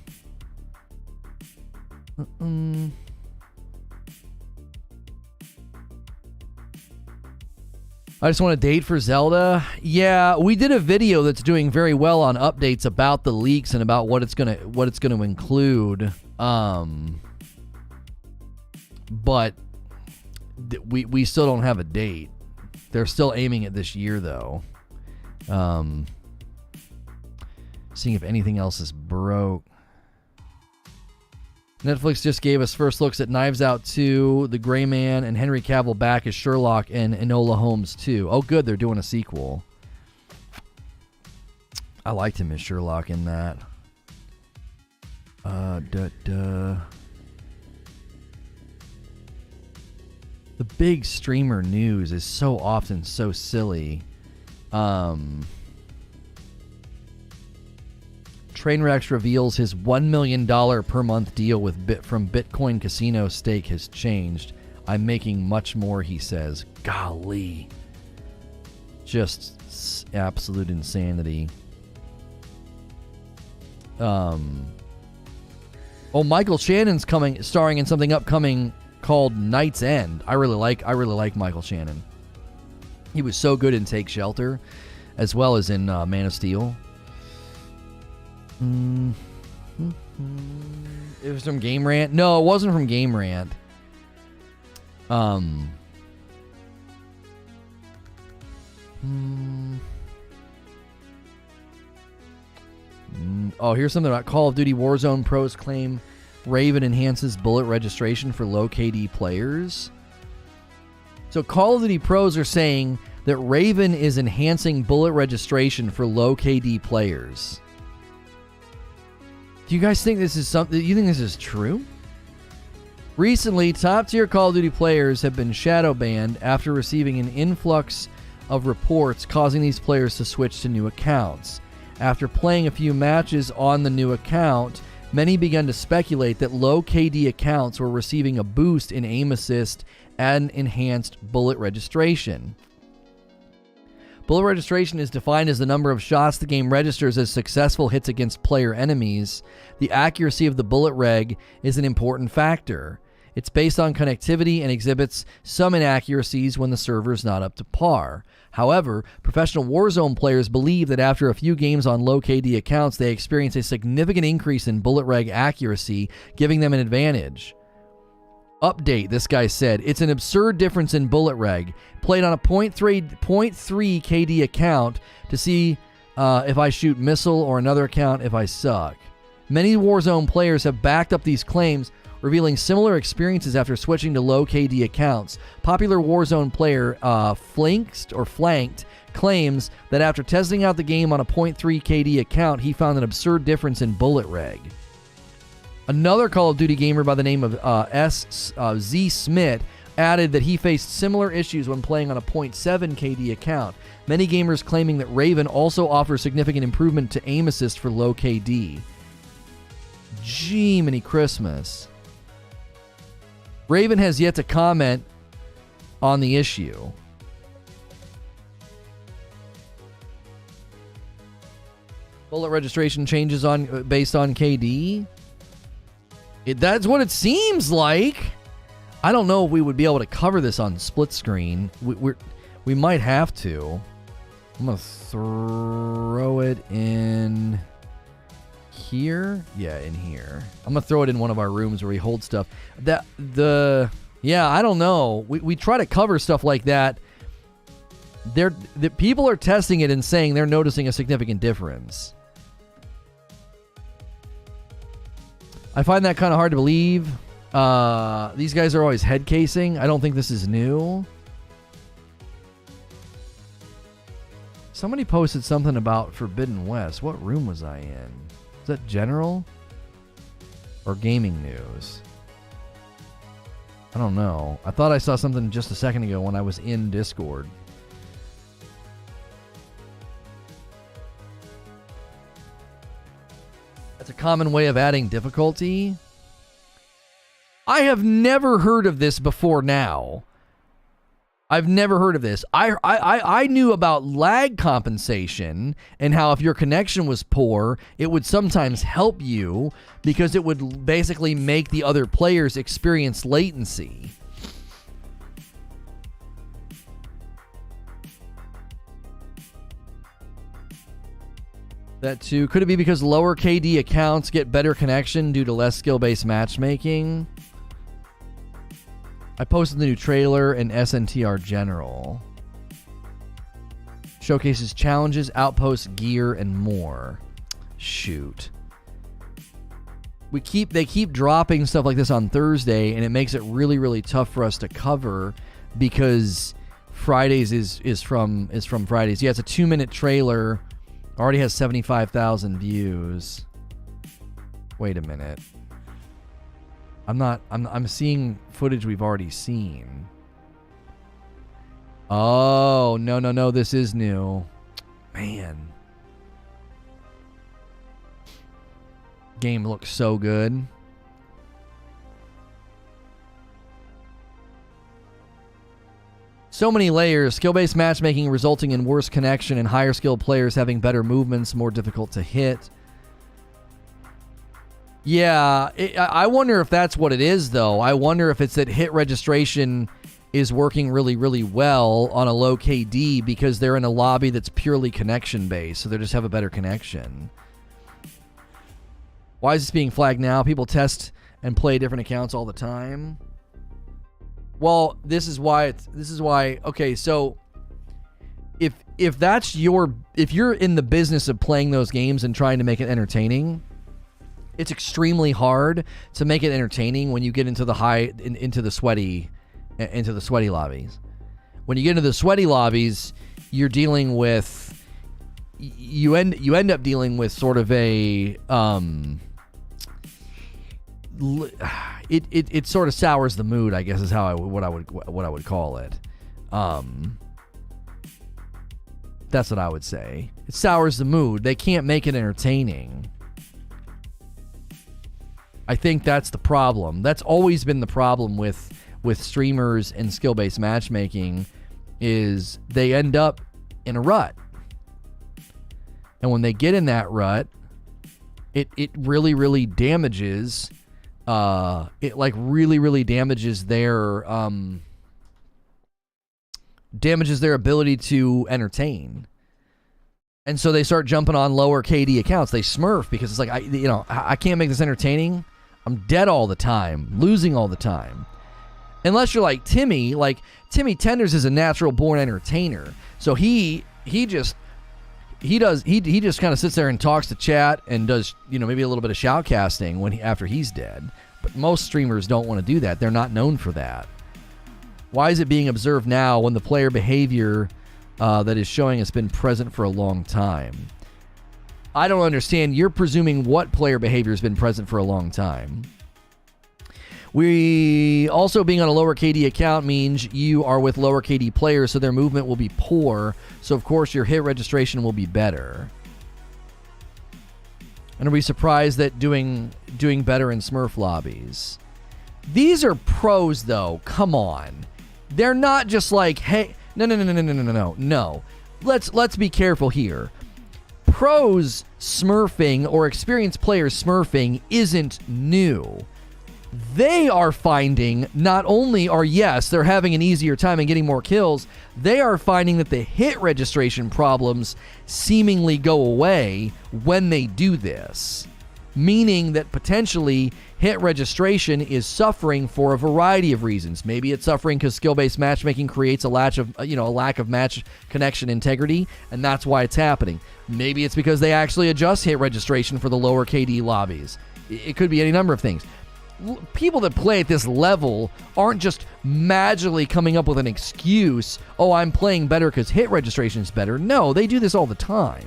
just want a date for Zelda. Yeah, we did a video that's doing very well on updates about the leaks and about what it's gonna include. But we still don't have a date. They're still aiming at this year though. Seeing if anything else is broke. Netflix just gave us first looks at Knives Out 2, The Gray Man, and Henry Cavill back as Sherlock and Enola Holmes 2. Oh, good, they're doing a sequel. I liked him as Sherlock in that. The big streamer news is so often so silly. Trainwrecks reveals his $1 million per month deal with from Bitcoin Casino stake has changed. I'm making much more, he says. Golly. Just absolute insanity. Oh, Michael Shannon's starring in something upcoming called Night's End. I really like Michael Shannon. He was so good in Take Shelter, as well as in Man of Steel. It was from Game Rant. No, it wasn't from Game Rant. Oh, here's something about Call of Duty Warzone pros claim Raven enhances bullet registration for low KD players. So Call of Duty pros are saying that Raven is enhancing bullet registration for low KD players. Do you guys think this is something? You think this is true? Recently, top-tier Call of Duty players have been shadow banned after receiving an influx of reports causing these players to switch to new accounts. After playing a few matches on the new account, many began to speculate that low KD accounts were receiving a boost in aim assist and enhanced bullet registration. Bullet registration is defined as the number of shots the game registers as successful hits against player enemies. The accuracy of the bullet reg is an important factor. It's based on connectivity and exhibits some inaccuracies when the server is not up to par. However, professional Warzone players believe that after a few games on low KD accounts, they experience a significant increase in bullet reg accuracy, giving them an advantage. Update, this guy said. It's an absurd difference in bullet reg. Played on a 0.3 KD account to see if I shoot missile, or another account if I suck. Many Warzone players have backed up these claims, revealing similar experiences after switching to low KD accounts. Popular Warzone player Flanked claims that after testing out the game on a 0.3 KD account, he found an absurd difference in bullet reg. Another Call of Duty gamer by the name of Z Smith added that he faced similar issues when playing on a 0.7 KD account. Many gamers claiming that Raven also offers significant improvement to aim assist for low KD. Jiminy Christmas. Raven has yet to comment on the issue. Bullet registration changes based on KD? That's what it seems like. I don't know if we would be able to cover this on split screen. We might have to. I'm going to throw it in here. Yeah, in here. I'm going to throw it in one of our rooms where we hold stuff. I don't know. We try to cover stuff like that. The people are testing it and saying they're noticing a significant difference. I find that kind of hard to believe. These guys are always head casing. I don't think this is new. Somebody posted something about Forbidden West. What room was I in? Is that general or gaming news? I don't know. I thought I saw something just a second ago when I was in Discord. That's a common way of adding difficulty. I have never heard of this before now. I've never heard of this. I knew about lag compensation and how if your connection was poor, it would sometimes help you because it would basically make the other players experience latency. That too. Could it be because lower KD accounts get better connection due to less skill-based matchmaking? I posted the new trailer in SNTR General. Showcases challenges, outposts, gear, and more. Shoot. They keep dropping stuff like this on Thursday, and it makes it really, really tough for us to cover because Fridays is from Fridays. Yeah, it's a 2-minute trailer. Already has 75,000 views. Wait a minute. I'm seeing footage we've already seen. Oh, no, this is new. Man. Game looks so good. So many layers. Skill-based matchmaking resulting in worse connection and higher skilled players having better movements, more difficult to hit. Yeah, I wonder if that's what it is, though. I wonder if it's that hit registration is working really, really well on a low KD because they're in a lobby that's purely connection-based, so they just have a better connection. Why is this being flagged now? People test and play different accounts all the time. Well, this is why. Okay, so if you're in the business of playing those games and trying to make it entertaining, it's extremely hard to make it entertaining when you get into the sweaty lobbies. When you get into the sweaty lobbies, you end up dealing with sort of a it sort of sours the mood, I guess is what I would call it. That's what I would say. It sours the mood. They can't make it entertaining. I think that's the problem. That's always been the problem with streamers and skill-based matchmaking, is they end up in a rut. And when they get in that rut, it really, really damages really damages their ability to entertain. And so they start jumping on lower KD accounts. They smurf because it's like, I can't make this entertaining. I'm dead all the time, losing all the time. Unless you're like Timmy Tenders is a natural born entertainer. So he just kind of sits there and talks to chat and does, maybe a little bit of shoutcasting after he's dead. But most streamers don't want to do that. They're not known for that. Why is it being observed now when the player behavior that is showing has been present for a long time? I don't understand. You're presuming what player behavior has been present for a long time. We also, being on a lower KD account means you are with lower KD players, so their movement will be poor. So of course your hit registration will be better. And are we surprised that doing better in Smurf lobbies? These are pros, though. Come on, they're not just like, hey, no. Let's be careful here. Pros smurfing or experienced players smurfing isn't new. They are finding not only they're having an easier time and getting more kills, they are finding that the hit registration problems seemingly go away when they do this. Meaning that potentially hit registration is suffering for a variety of reasons. Maybe it's suffering because skill-based matchmaking creates a lack of match connection integrity, and that's why it's happening. Maybe it's because they actually adjust hit registration for the lower KD lobbies. It could be any number of things. People that play at this level aren't just magically coming up with an excuse, I'm playing better because hit registration is better. No, they do this all the time.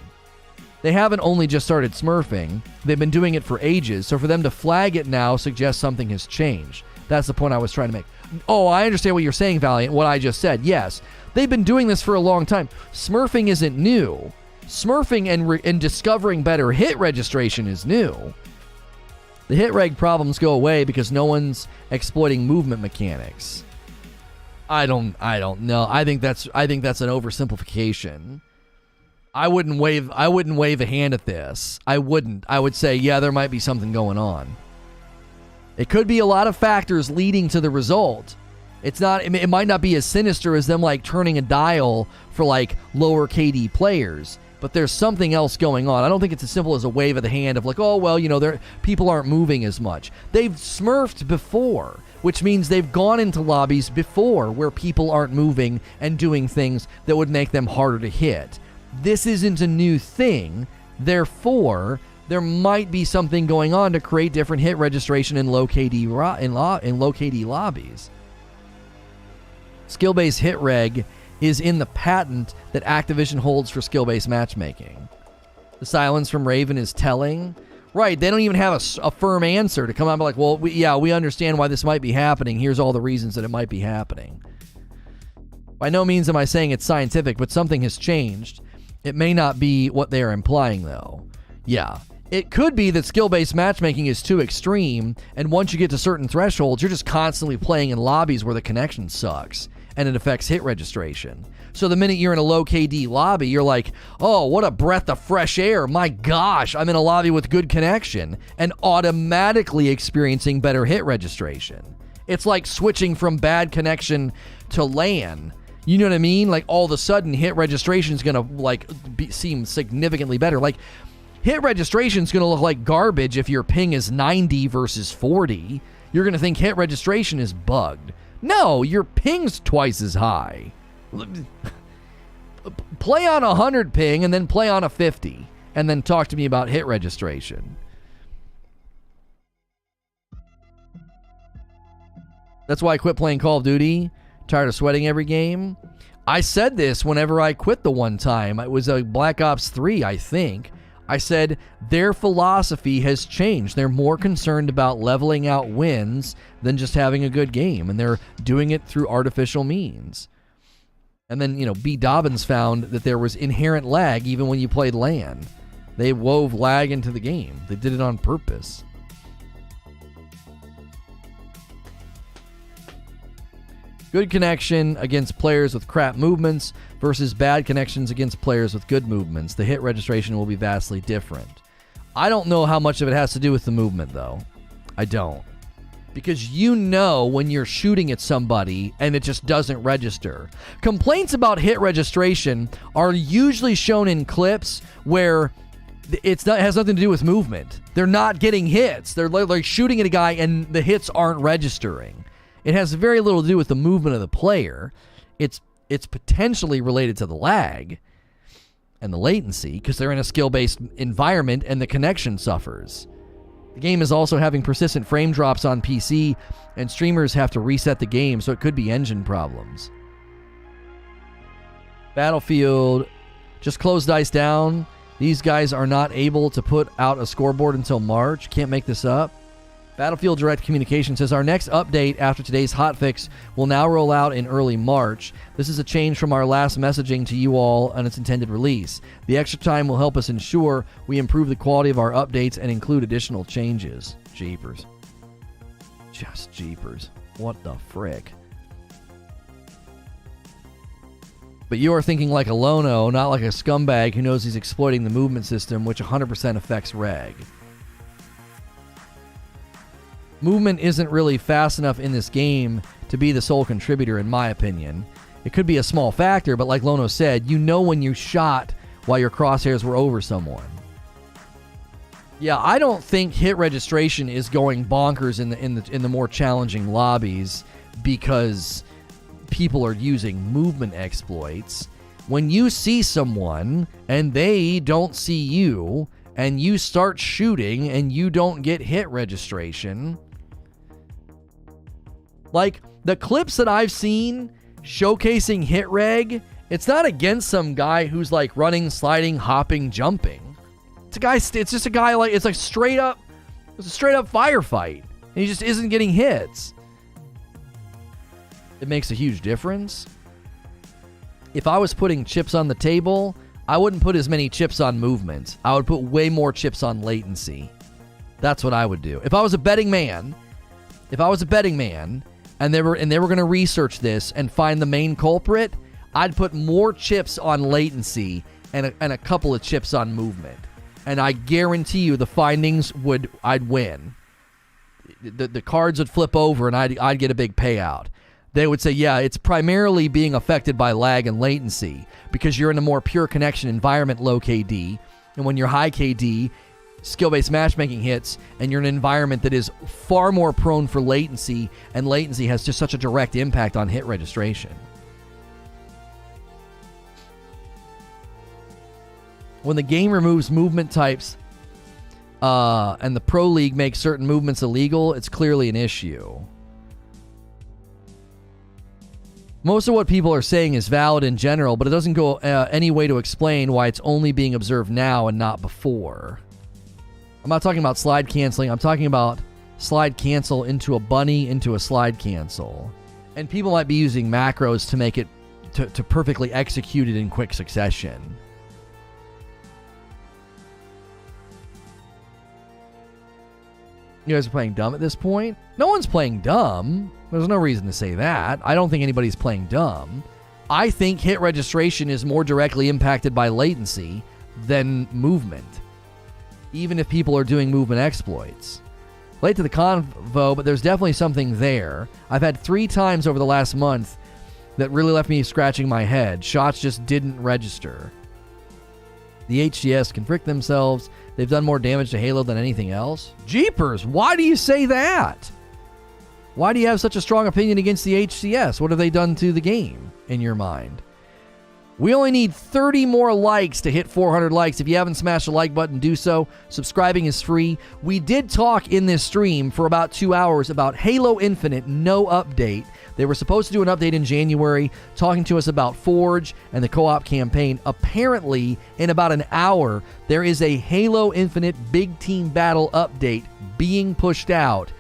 They haven't only just started smurfing. They've been doing it for ages. So for them to flag it now suggests something has changed. That's the point I was trying to make. I understand what you're saying, Valiant, what I just said. Yes, they've been doing this for a long time. Smurfing isn't new. Smurfing and discovering better hit registration is new. The hit reg problems go away because no one's exploiting movement mechanics. I don't know. I think that's an oversimplification. I wouldn't wave a hand at this. I wouldn't. I would say, yeah, there might be something going on. It could be a lot of factors leading to the result. It might not be as sinister as them like turning a dial for like lower KD players, but there's something else going on. I don't think it's as simple as a wave of the hand of like, people aren't moving as much. They've smurfed before, which means they've gone into lobbies before where people aren't moving and doing things that would make them harder to hit. This isn't a new thing. Therefore, there might be something going on to create different hit registration in low KD lobbies. Skill-based hit reg is in the patent that Activision holds for skill-based matchmaking. The silence from Raven is telling. Right, they don't even have a firm answer to come out and be like, well, we understand why this might be happening. Here's all the reasons that it might be happening. By no means am I saying it's scientific, but something has changed. It may not be what they are implying, though. Yeah, It could be that skill-based matchmaking is too extreme, and once you get to certain thresholds, you're just constantly playing in lobbies where the connection sucks, and it affects hit registration. So the minute you're in a low KD lobby, you're like, oh, what a breath of fresh air. My gosh, I'm in a lobby with good connection, and automatically experiencing better hit registration. It's like switching from bad connection to LAN. You know what I mean? Like, all of a sudden, hit registration is going to seem significantly better. Like, hit registration is going to look like garbage if your ping is 90 versus 40. You're going to think hit registration is bugged. No, your ping's twice as high. Play on 100 ping and then play on a 50. And then talk to me about hit registration. That's why I quit playing Call of Duty. Tired of sweating every game. I said this whenever I quit the one time. It was a Black Ops 3, I think. I said their philosophy has changed. They're more concerned about leveling out wins than just having a good game, and they're doing it through artificial means. And then, B. Dobbins found that there was inherent lag even when you played LAN. They wove lag into the game. They did it on purpose. Good connection against players with crap movements versus bad connections against players with good movements. The hit registration will be vastly different. I don't know how much of it has to do with the movement, though. I don't. Because when you're shooting at somebody and it just doesn't register. Complaints about hit registration are usually shown in clips where it has nothing to do with movement. They're not getting hits. They're like shooting at a guy and the hits aren't registering. It has very little to do with the movement of the player. It's potentially related to the lag and the latency because they're in a skill-based environment and the connection suffers. The game is also having persistent frame drops on PC, and streamers have to reset the game, so it could be engine problems. Battlefield just closed DICE down. These guys are not able to put out a scoreboard until March. Can't make this up. Battlefield Direct Communication says our next update after today's hotfix will now roll out in early March. This is a change from our last messaging to you all on its intended release. The extra time will help us ensure we improve the quality of our updates and include additional changes. Jeepers. Just jeepers. What the frick? But you are thinking like a Lono, not like a scumbag who knows he's exploiting the movement system, which 100% affects reg. Movement isn't really fast enough in this game to be the sole contributor, in my opinion. It could be a small factor, but like Lono said, when you shot while your crosshairs were over someone. Yeah, I don't think hit registration is going bonkers in the more challenging lobbies because people are using movement exploits. When you see someone and they don't see you, and you start shooting and you don't get hit registration. Like, the clips that I've seen showcasing hit reg, it's not against some guy who's like running, sliding, hopping, jumping. It's just a guy like, it's a straight up firefight. And he just isn't getting hits. It makes a huge difference. If I was putting chips on the table, I wouldn't put as many chips on movement. I would put way more chips on latency. That's what I would do. If I was a betting man, and they were going to research this and find the main culprit, I'd put more chips on latency and a couple of chips on movement. And I guarantee you the findings I'd win. The cards would flip over and I'd get a big payout. They would say, yeah, it's primarily being affected by lag and latency because you're in a more pure connection environment, low KD. And when you're high KD, skill-based matchmaking hits, and you're in an environment that is far more prone for latency, and latency has just such a direct impact on hit registration. When the game removes movement types and the Pro League makes certain movements illegal, it's clearly an issue. Most of what people are saying is valid in general, but it doesn't go any way to explain why it's only being observed now and not before. I'm not talking about slide canceling. I'm talking about slide cancel into a bunny into a slide cancel. And people might be using macros to make it to perfectly execute it in quick succession. You guys are playing dumb at this point? No one's playing dumb. There's no reason to say that. I don't think anybody's playing dumb. I think hit registration is more directly impacted by latency than movement, even if people are doing movement exploits. Late to the convo, but there's definitely something there. I've had 3 times over the last month that really left me scratching my head. Shots just didn't register. The HCS can frick themselves. They've done more damage to Halo than anything else. Jeepers, why do you say that? Why do you have such a strong opinion against the HCS? What have they done to the game, in your mind? We only need 30 more likes to hit 400 likes. If you haven't smashed the like button, do so. Subscribing is free. We did talk in this stream for about 2 hours about Halo Infinite, no update. They were supposed to do an update in January, talking to us about Forge and the co-op campaign. Apparently, in about an hour, there is a Halo Infinite Big Team Battle update being pushed out.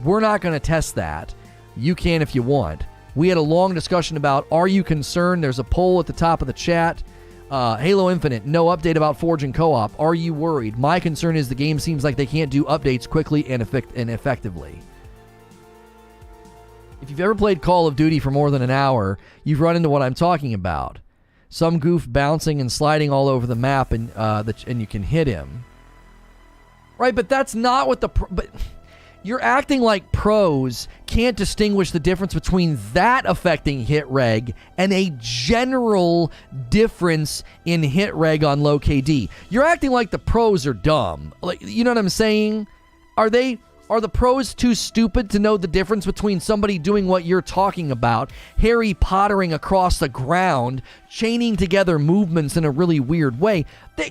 We're not going to test that. You can if you want. We had a long discussion about, are you concerned? There's a poll at the top of the chat. Halo Infinite, no update about Forge and co-op. Are you worried? My concern is the game seems like they can't do updates quickly and effectively. If you've ever played Call of Duty for more than an hour, you've run into what I'm talking about. Some goof bouncing and sliding all over the map, and you can hit him. Right, but that's not what but you're acting like pros can't distinguish the difference between that affecting hit reg and a general difference in hit reg on low KD. You're acting like the pros are dumb. Like, you know what I'm saying? Are the pros too stupid to know the difference between somebody doing what you're talking about, Harry Pottering across the ground, chaining together movements in a really weird way?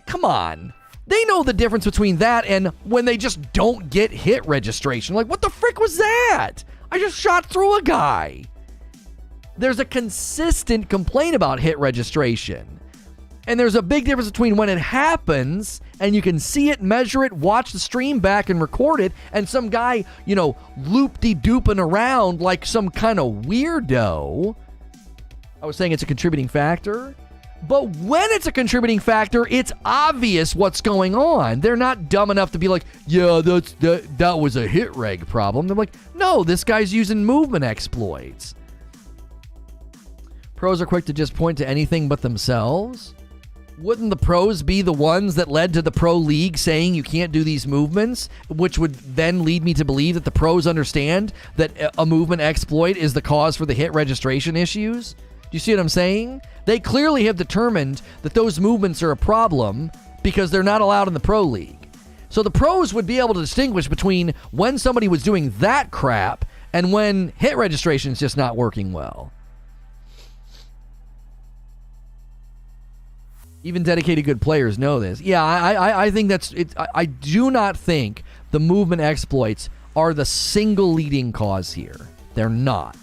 Come on. They know the difference between that and when they just don't get hit registration. Like, what the frick was that? I just shot through a guy. There's a consistent complaint about hit registration. And there's a big difference between when it happens and you can see it, measure it, watch the stream back and record it, and some guy, loop-de-dooping around like some kind of weirdo. I was saying it's a contributing factor. But when it's a contributing factor, it's obvious what's going on. They're not dumb enough to be like, yeah, that was a hit reg problem. They're like, no, this guy's using movement exploits. Pros are quick to just point to anything but themselves. Wouldn't the pros be the ones that led to the pro league saying you can't do these movements, which would then lead me to believe that the pros understand that a movement exploit is the cause for the hit registration issues? Do you see what I'm saying? They clearly have determined that those movements are a problem because they're not allowed in the pro league. So the pros would be able to distinguish between when somebody was doing that crap and when hit registration is just not working well. Even dedicated good players know this. Yeah, I think that's it. I do not think the movement exploits are the single leading cause here. They're not.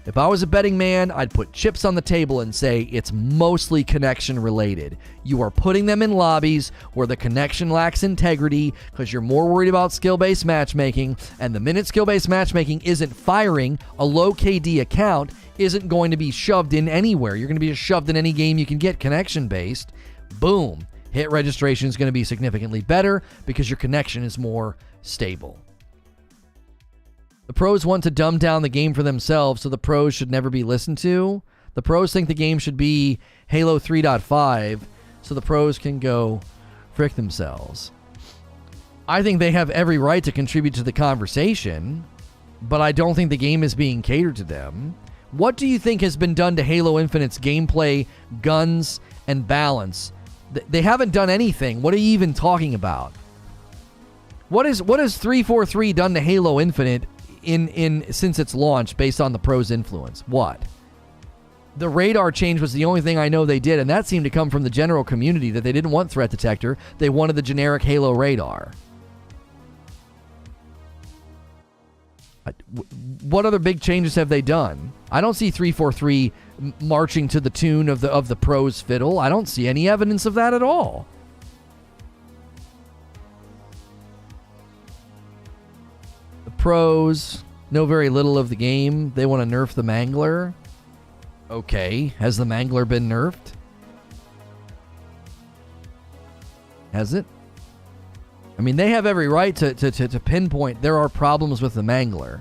If I was a betting man, I'd put chips on the table and say it's mostly connection related. You are putting them in lobbies where the connection lacks integrity because you're more worried about skill-based matchmaking, and the minute skill-based matchmaking isn't firing, a low KD account isn't going to be shoved in anywhere. You're going to be just shoved in any game you can get connection-based. Boom. Hit registration is going to be significantly better because your connection is more stable. The pros want to dumb down the game for themselves, so the pros should never be listened to. The pros think the game should be Halo 3.5, so the pros can go frick themselves. I think they have every right to contribute to the conversation, but I don't think the game is being catered to them. What do you think has been done to Halo Infinite's gameplay, guns, and balance? They haven't done anything. What are you even talking about? What has 343 done to Halo Infinite since its launch based on the pros' influence? What? The radar change was the only thing I know they did, and that seemed to come from the general community that they didn't want threat detector. They wanted the generic Halo radar. What other big changes have they done? I don't see 343 marching to the tune of the pros' fiddle. I don't see any evidence of that at all. The pros know very little of the game. They want to nerf the Mangler. Okay, has the Mangler been nerfed? Has it? I mean, they have every right to pinpoint there are problems with the Mangler.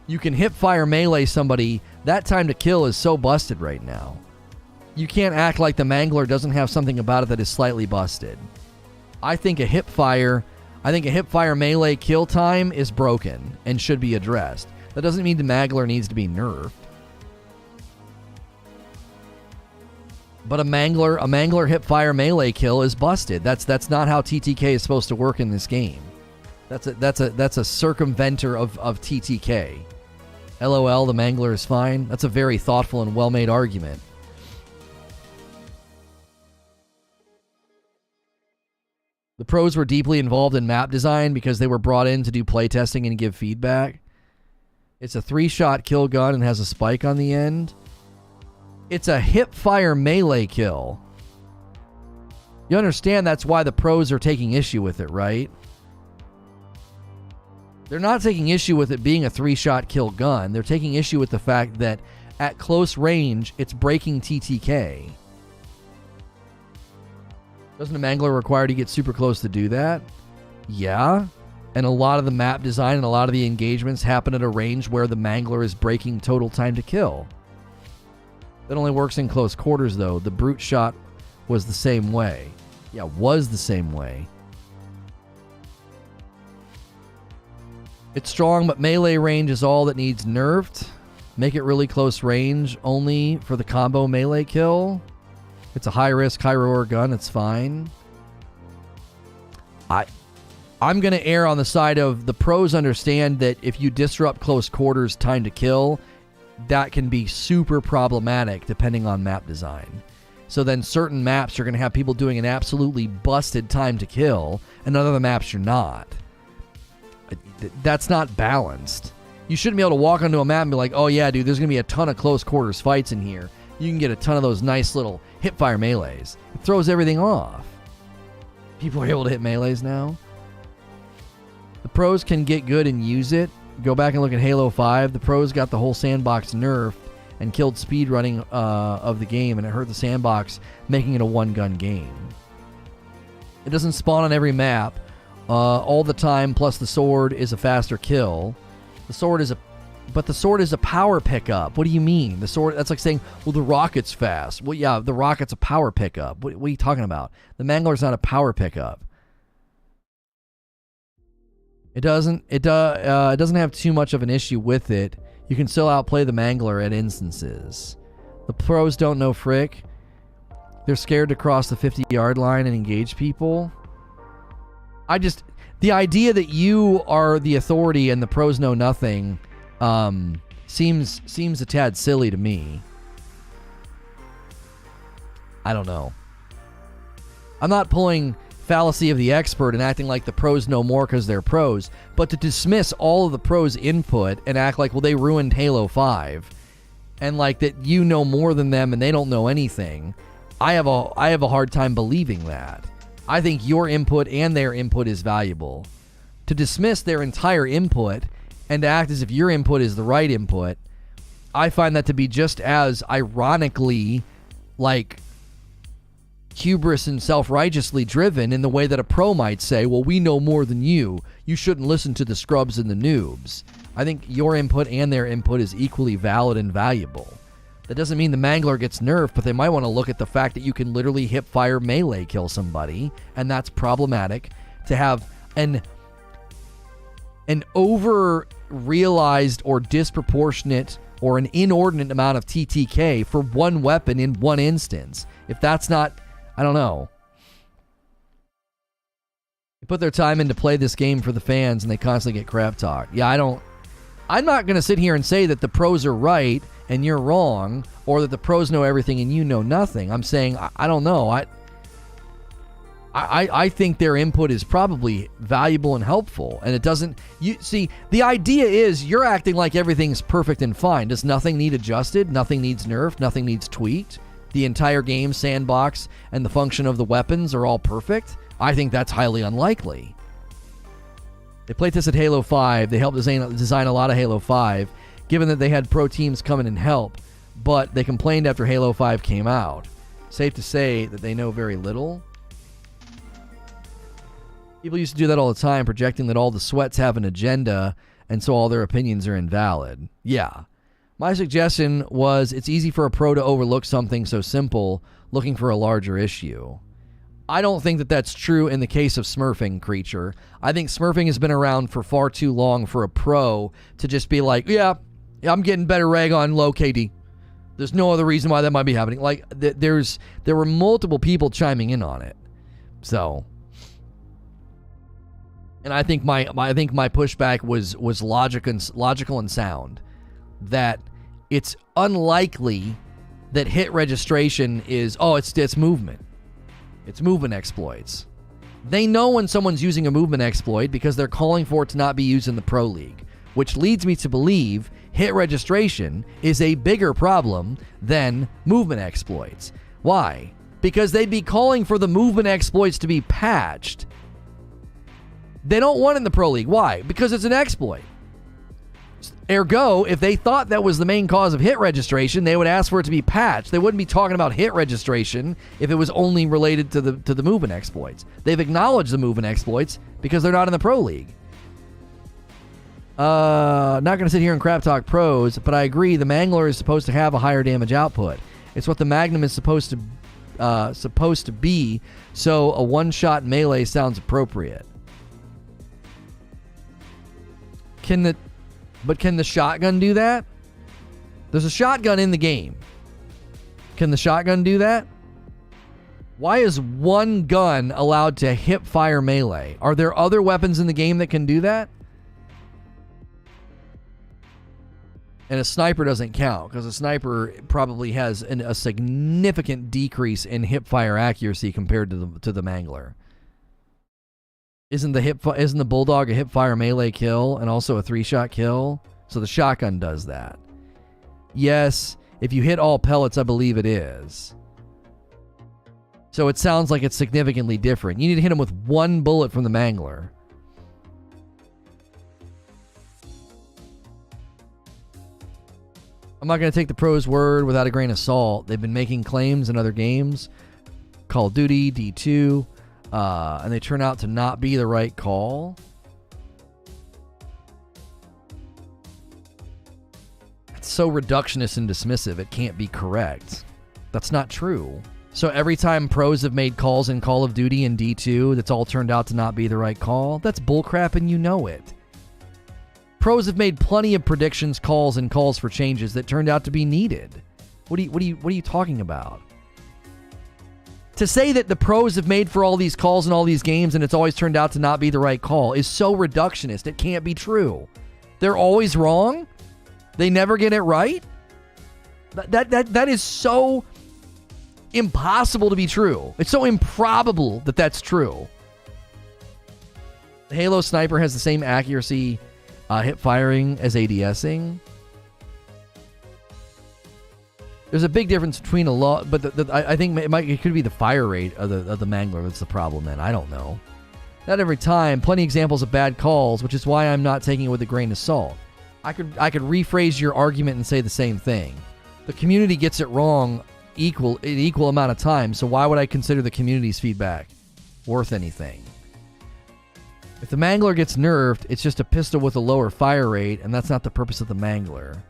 You can hip fire melee somebody. That time to kill is so busted right now. You can't act like the Mangler doesn't have something about it that is slightly busted. I think a hip fire melee kill time is broken and should be addressed. That doesn't mean the Mangler needs to be nerfed. But a Mangler hip fire melee kill is busted. That's not how TTK is supposed to work in this game. That's a circumventer of TTK. LOL, the Mangler is fine. That's a very thoughtful and well-made argument. The pros were deeply involved in map design because they were brought in to do playtesting and give feedback. It's a 3-shot kill gun and has a spike on the end. It's a hip fire melee kill. You understand that's why the pros are taking issue with it, right? They're not taking issue with it being a 3-shot kill gun. They're taking issue with the fact that at close range, it's breaking TTK. Doesn't a Mangler require to get super close to do that? Yeah. And a lot of the map design and a lot of the engagements happen at a range where the Mangler is breaking total time to kill. That only works in close quarters, though. The brute shot was the same way. Yeah, was the same way. It's strong, but melee range is all that needs nerfed. Make it really close range only for the combo melee kill. It's a high-risk, high-reward gun. It's fine. I'm going to err on the side of the pros understand that if you disrupt close quarters time to kill, that can be super problematic depending on map design. So then certain maps you're going to have people doing an absolutely busted time to kill, and other maps you're not. That's not balanced. You shouldn't be able to walk onto a map and be like, oh yeah, dude, there's going to be a ton of close quarters fights in here. You can get a ton of those nice little hip-fire melees. It throws everything off. People are able to hit melees now. The pros can get good and use it. Go back and look at Halo 5. The pros got the whole sandbox nerfed and killed speedrunning of the game, and it hurt the sandbox, making it a one-gun game. It doesn't spawn on every map all the time, plus the sword is a faster kill. The sword is a power pickup. What do you mean? The sword, that's like saying, well, the rocket's fast. Well, yeah, the rocket's a power pickup. What are you talking about? The Mangler's not a power pickup. It doesn't have too much of an issue with it. You can still outplay the Mangler at instances. The pros don't know frick. They're scared to cross the 50-yard line and engage people. The idea that you are the authority and the pros know nothing seems a tad silly to me. I don't know. I'm not pulling fallacy of the expert and acting like the pros know more because they're pros, but to dismiss all of the pros' input and act like, well, they ruined Halo 5, and like that you know more than them and they don't know anything, I have a hard time believing that. I think your input and their input is valuable. To dismiss their entire input and to act as if your input is the right input, I find that to be just as ironically like hubris and self-righteously driven in the way that a pro might say, well, we know more than you. You shouldn't listen to the scrubs and the noobs. I think your input and their input is equally valid and valuable. That doesn't mean the Mangler gets nerfed, but they might want to look at the fact that you can literally hip-fire melee kill somebody, and that's problematic. To have an over-realized or disproportionate or an inordinate amount of TTK for one weapon in one instance. If that's not, I don't know. They put their time in to play this game for the fans and they constantly get crap talk. Yeah, I'm not going to sit here and say that the pros are right and you're wrong, or that the pros know everything and you know nothing. I'm saying, I don't know. I think their input is probably valuable and helpful, and it doesn't. You see, the idea is you're acting like everything's perfect and fine. Does nothing need adjusted? Nothing needs nerfed? Nothing needs tweaked? The entire game, sandbox, and the function of the weapons are all perfect? I think that's highly unlikely. They playtested at Halo 5. They helped design a lot of Halo 5, given that they had pro teams come in and help, but they complained after Halo 5 came out. Safe to say that they know very little. People used to do that all the time, projecting that all the sweats have an agenda, and so all their opinions are invalid. Yeah. My suggestion was it's easy for a pro to overlook something so simple, looking for a larger issue. I don't think that that's true in the case of smurfing, Creature. I think smurfing has been around for far too long for a pro to just be like, yeah, I'm getting better reg on low KD. There's no other reason why that might be happening. Like, there were multiple people chiming in on it. So, and I think my pushback was logical and sound. That it's unlikely that hit registration is, it's movement. It's movement exploits. They know when someone's using a movement exploit because they're calling for it to not be used in the Pro League, which leads me to believe hit registration is a bigger problem than movement exploits. Why? Because they'd be calling for the movement exploits to be patched. They don't want it in the Pro League. Why? Because it's an exploit. Ergo, if they thought that was the main cause of hit registration, they would ask for it to be patched. They wouldn't be talking about hit registration if it was only related to the movement exploits. They've acknowledged the movement exploits because they're not in the Pro League. Not going to sit here and crap talk pros, but I agree the Mangler is supposed to have a higher damage output. It's what the Magnum is supposed to be, so a one-shot melee sounds appropriate. Can the shotgun do that? There's a shotgun in the game. Can the shotgun do that? Why is one gun allowed to hip fire melee? Are there other weapons in the game that can do that? And a sniper doesn't count because a sniper probably has a significant decrease in hip fire accuracy compared to the Mangler. Isn't the Bulldog a hip fire melee kill and also a 3-shot kill? So the shotgun does that. Yes, if you hit all pellets, I believe it is. So it sounds like it's significantly different. You need to hit him with one bullet from the Mangler. I'm not going to take the pros' word without a grain of salt. They've been making claims in other games. Call of Duty, D2. And they turn out to not be the right call. It's so reductionist and dismissive, it can't be correct. That's not true. So every time pros have made calls in Call of Duty and D2, that's all turned out to not be the right call. That's bullcrap and you know it. Pros have made plenty of predictions, calls, and calls for changes that turned out to be needed. What are you talking about? To say that the pros have made for all these calls in all these games and it's always turned out to not be the right call is so reductionist. It can't be true. They're always wrong. They never get it right. That is so impossible to be true. It's so improbable that that's true. The Halo Sniper has the same accuracy hip firing as ADSing. There's a big difference between a lot, but I think it could be the fire rate of the Mangler that's the problem. Then I don't know. Not every time. Plenty examples of bad calls, which is why I'm not taking it with a grain of salt. I could rephrase your argument and say the same thing. The community gets it wrong an equal amount of time. So why would I consider the community's feedback worth anything? If the Mangler gets nerfed, it's just a pistol with a lower fire rate, and that's not the purpose of the Mangler.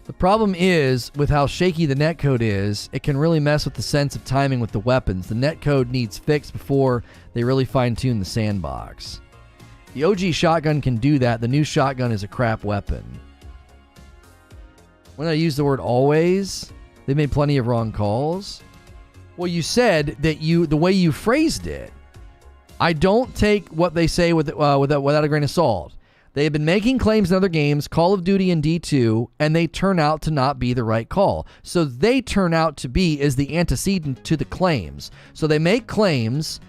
The problem is, with how shaky the netcode is, it can really mess with the sense of timing with the weapons. The netcode needs fixed before they really fine-tune the sandbox. The OG shotgun can do that. The new shotgun is a crap weapon. When I use the word always, they made plenty of wrong calls. Well, you said that the way you phrased it, I don't take what they say without a grain of salt. They have been making claims in other games, Call of Duty and D2, and they turn out to not be the right call. So they turn out to be as the antecedent to the claims. So they make claims, ...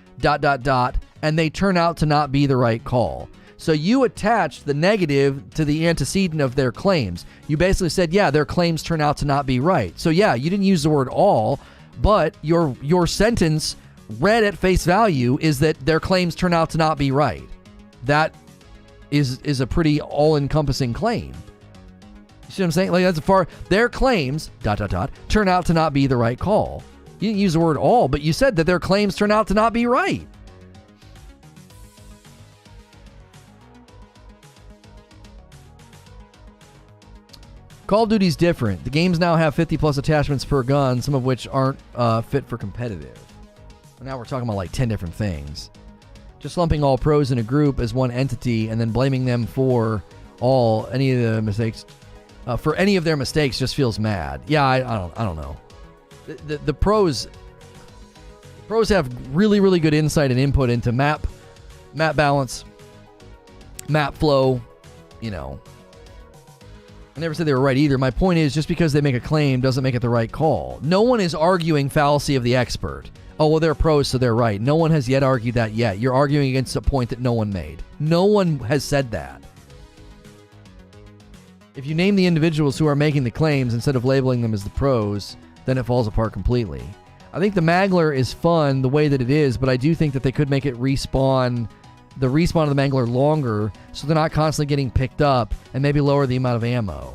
and they turn out to not be the right call. So you attached the negative to the antecedent of their claims. You basically said, yeah, their claims turn out to not be right. So yeah, you didn't use the word all, but your sentence read at face value is that their claims turn out to not be right. That is a pretty all-encompassing claim. You see what I'm saying? Like, their claims, ... turn out to not be the right call. You didn't use the word all, but you said that their claims turn out to not be right. Call of Duty's different. The games now have 50 plus attachments per gun, some of which aren't fit for competitive. Now we're talking about like 10 different things. Just lumping all pros in a group as one entity and then blaming them for any of the mistakes, for any of their mistakes just feels mad. Yeah, I don't know. The pros have really, really good insight and input into map balance, map flow, you know. I never said they were right either. My point is, just because they make a claim doesn't make it the right call. No one is arguing fallacy of the expert. Oh, well, they're pros, so they're right. No one has yet argued that yet. You're arguing against a point that no one made. No one has said that. If you name the individuals who are making the claims instead of labeling them as the pros, then it falls apart completely. I think the Mangler is fun the way that it is, but I do think that they could make it respawn of the Mangler longer so they're not constantly getting picked up, and maybe lower the amount of ammo.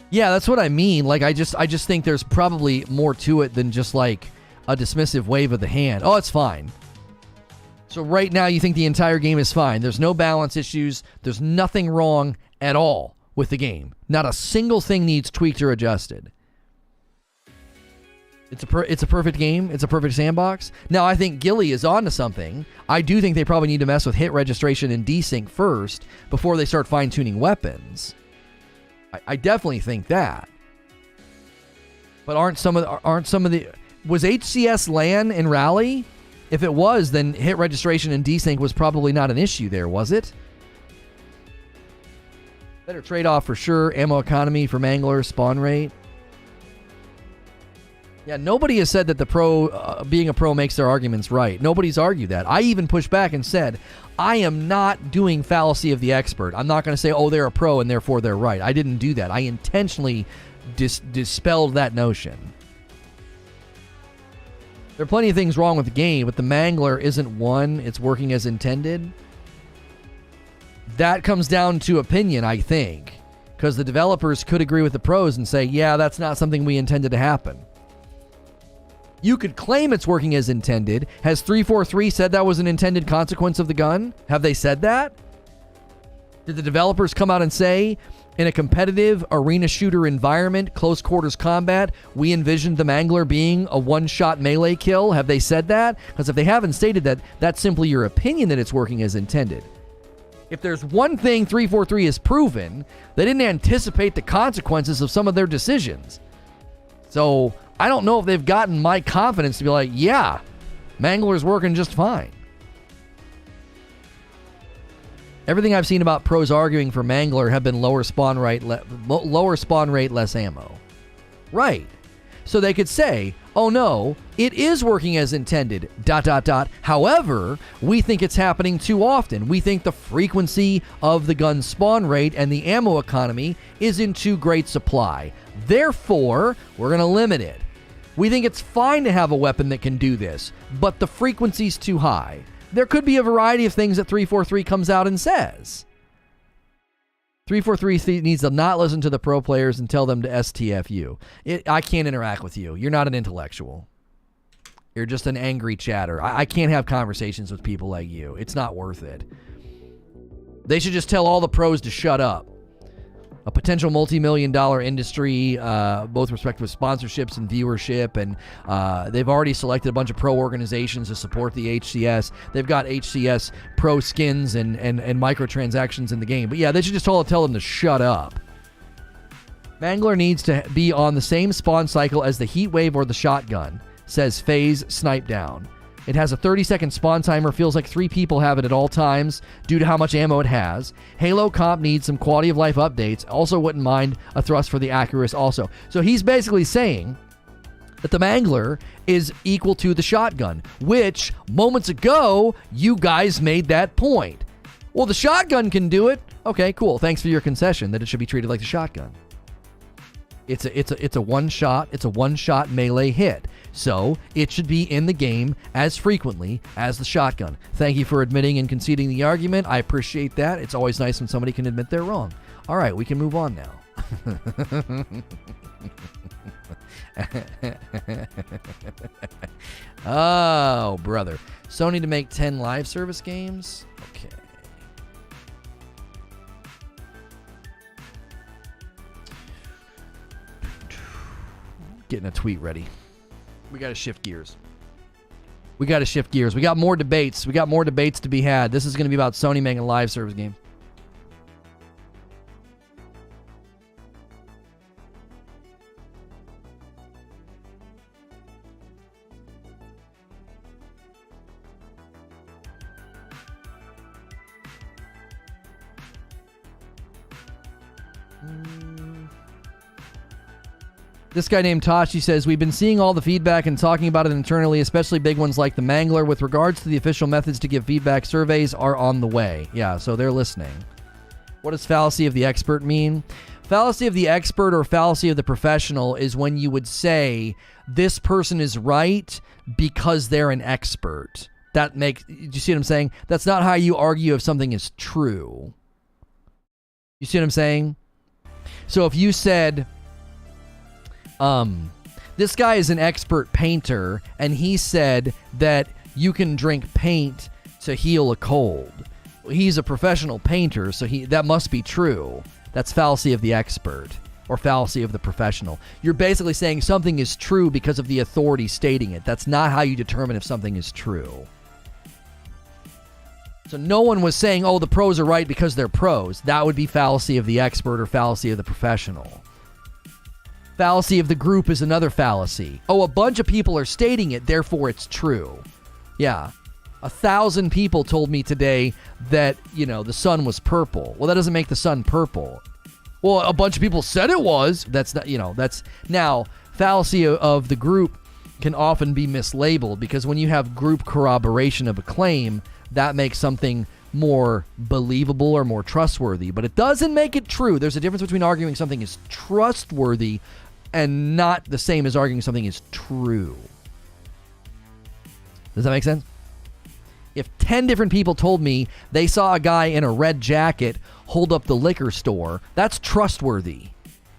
Yeah, that's what I mean. Like, I just think there's probably more to it than just like a dismissive wave of the hand. Oh, it's fine. So right now you think the entire game is fine. There's no balance issues. There's nothing wrong at all with the game. Not a single thing needs tweaked or adjusted. It's a perfect game. It's a perfect sandbox. Now, I think Gilly is onto something. I do think they probably need to mess with hit registration and desync first before they start fine-tuning weapons. I definitely think that. But aren't some of the was HCS LAN in Rally? If it was, then hit registration and desync was probably not an issue there, was it? Better trade-off for sure. Ammo economy for Mangler, spawn rate. Yeah, nobody has said that the being a pro makes their arguments right. Nobody's argued that. I even pushed back and said, I am not doing fallacy of the expert. I'm not going to say, oh, they're a pro and therefore they're right. I didn't do that. I intentionally dispelled that notion. There are plenty of things wrong with the game, but the Mangler isn't one. It's working as intended. That comes down to opinion, I think, because the developers could agree with the pros and say, yeah, that's not something we intended to happen. You could claim it's working as intended. Has 343 said that was an intended consequence of the gun? Have they said that? Did the developers come out and say, in a competitive arena shooter environment, close quarters combat, we envisioned the Mangler being a one-shot melee kill? Have they said that? Because if they haven't stated that, that's simply your opinion that it's working as intended. If there's one thing 343 has proven, they didn't anticipate the consequences of some of their decisions. So I don't know if they've gotten my confidence to be like, yeah, Mangler's working just fine. Everything I've seen about pros arguing for Mangler have been lower spawn rate, less ammo. Right. So they could say, oh no, it is working as intended, ... However, we think it's happening too often. We think the frequency of the gun spawn rate and the ammo economy is in too great supply. Therefore, we're going to limit it. We think it's fine to have a weapon that can do this, but the frequency's too high. There could be a variety of things that 343 comes out and says. 343 needs to not listen to the pro players and tell them to STFU. I can't interact with you. You're not an intellectual. You're just an angry chatter. I can't have conversations with people like you. It's not worth it. They should just tell all the pros to shut up. A potential multi-million-dollar industry, both respect with sponsorships and viewership, and they've already selected a bunch of pro organizations to support the HCS. They've got HCS pro skins and microtransactions in the game. But yeah, they should just all tell them to shut up. Mangler needs to be on the same spawn cycle as the heat wave or the shotgun, says Phase Snipe Down. It has a 30-second spawn timer, feels like 3 people have it at all times due to how much ammo it has. Halo comp needs some quality of life updates. Also wouldn't mind a thrust for the Accurus also. So he's basically saying that the Mangler is equal to the shotgun, which moments ago you guys made that point. Well, the shotgun can do it. Okay, cool. Thanks for your concession that it should be treated like the shotgun. It's a one-shot melee hit. So it should be in the game as frequently as the shotgun. Thank you for admitting and conceding the argument. I appreciate that. It's always nice when somebody can admit they're wrong. All right, we can move on now. Oh, brother. Sony to make 10 live service games? Okay. Getting a tweet ready. We got to shift gears. We got more debates. We got more debates to be had. This is going to be about Sony making a live service game. This guy named Tashi says, we've been seeing all the feedback and talking about it internally, especially big ones like the Mangler. With regards to the official methods to give feedback, surveys are on the way. Yeah, so they're listening. What does fallacy of the expert mean? Fallacy of the expert or fallacy of the professional is when you would say, this person is right because they're an expert. Do you see what I'm saying? That's not how you argue if something is true. You see what I'm saying? So if you said, this guy is an expert painter, and he said that you can drink paint to heal a cold. He's a professional painter, so that must be true. That's fallacy of the expert or fallacy of the professional. You're basically saying something is true because of the authority stating it. That's not how you determine if something is true. So no one was saying, oh, the pros are right because they're pros. That would be fallacy of the expert or fallacy of the professional. Fallacy of the group is another fallacy. Oh, a bunch of people are stating it, therefore it's true. Yeah. 1,000 people told me today that, the sun was purple. Well, that doesn't make the sun purple. Well, a bunch of people said it was. That's not, that's... Now, fallacy of the group can often be mislabeled because when you have group corroboration of a claim, that makes something more believable or more trustworthy. But it doesn't make it true. There's a difference between arguing something is trustworthy and not the same as arguing something is true. Does that make sense? If 10 different people told me they saw a guy in a red jacket hold up the liquor store, that's trustworthy.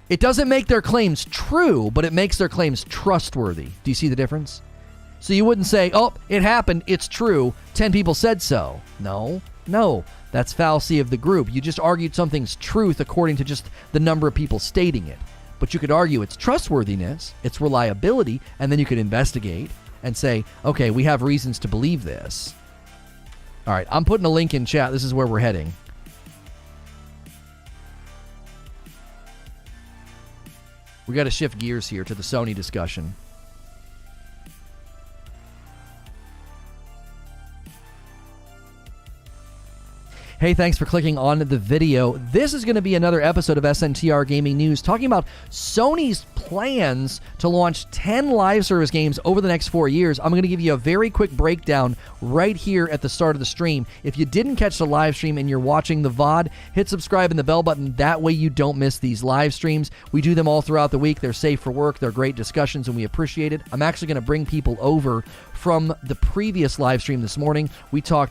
It doesn't make their claims true, but it makes their claims trustworthy. Do you see the difference? So you wouldn't say, oh, it happened, it's true, 10 people said so. No, that's fallacy of the group. You just argued something's truth according to just the number of people stating it. But you could argue its trustworthiness, its reliability, and then you could investigate and say, okay, we have reasons to believe this. All right, I'm putting a link in chat. This is where we're heading. We got to shift gears here to the Sony discussion. Hey, thanks for clicking on the video. This is going to be another episode of SNTR Gaming News talking about Sony's plans to launch 10 live service games over the next 4 years. I'm going to give you a very quick breakdown right here at the start of the stream. If you didn't catch the live stream and you're watching the VOD, hit subscribe and the bell button. That way you don't miss these live streams. We do them all throughout the week. They're safe for work. They're great discussions, and we appreciate it. I'm actually going to bring people over from the previous live stream this morning. We talked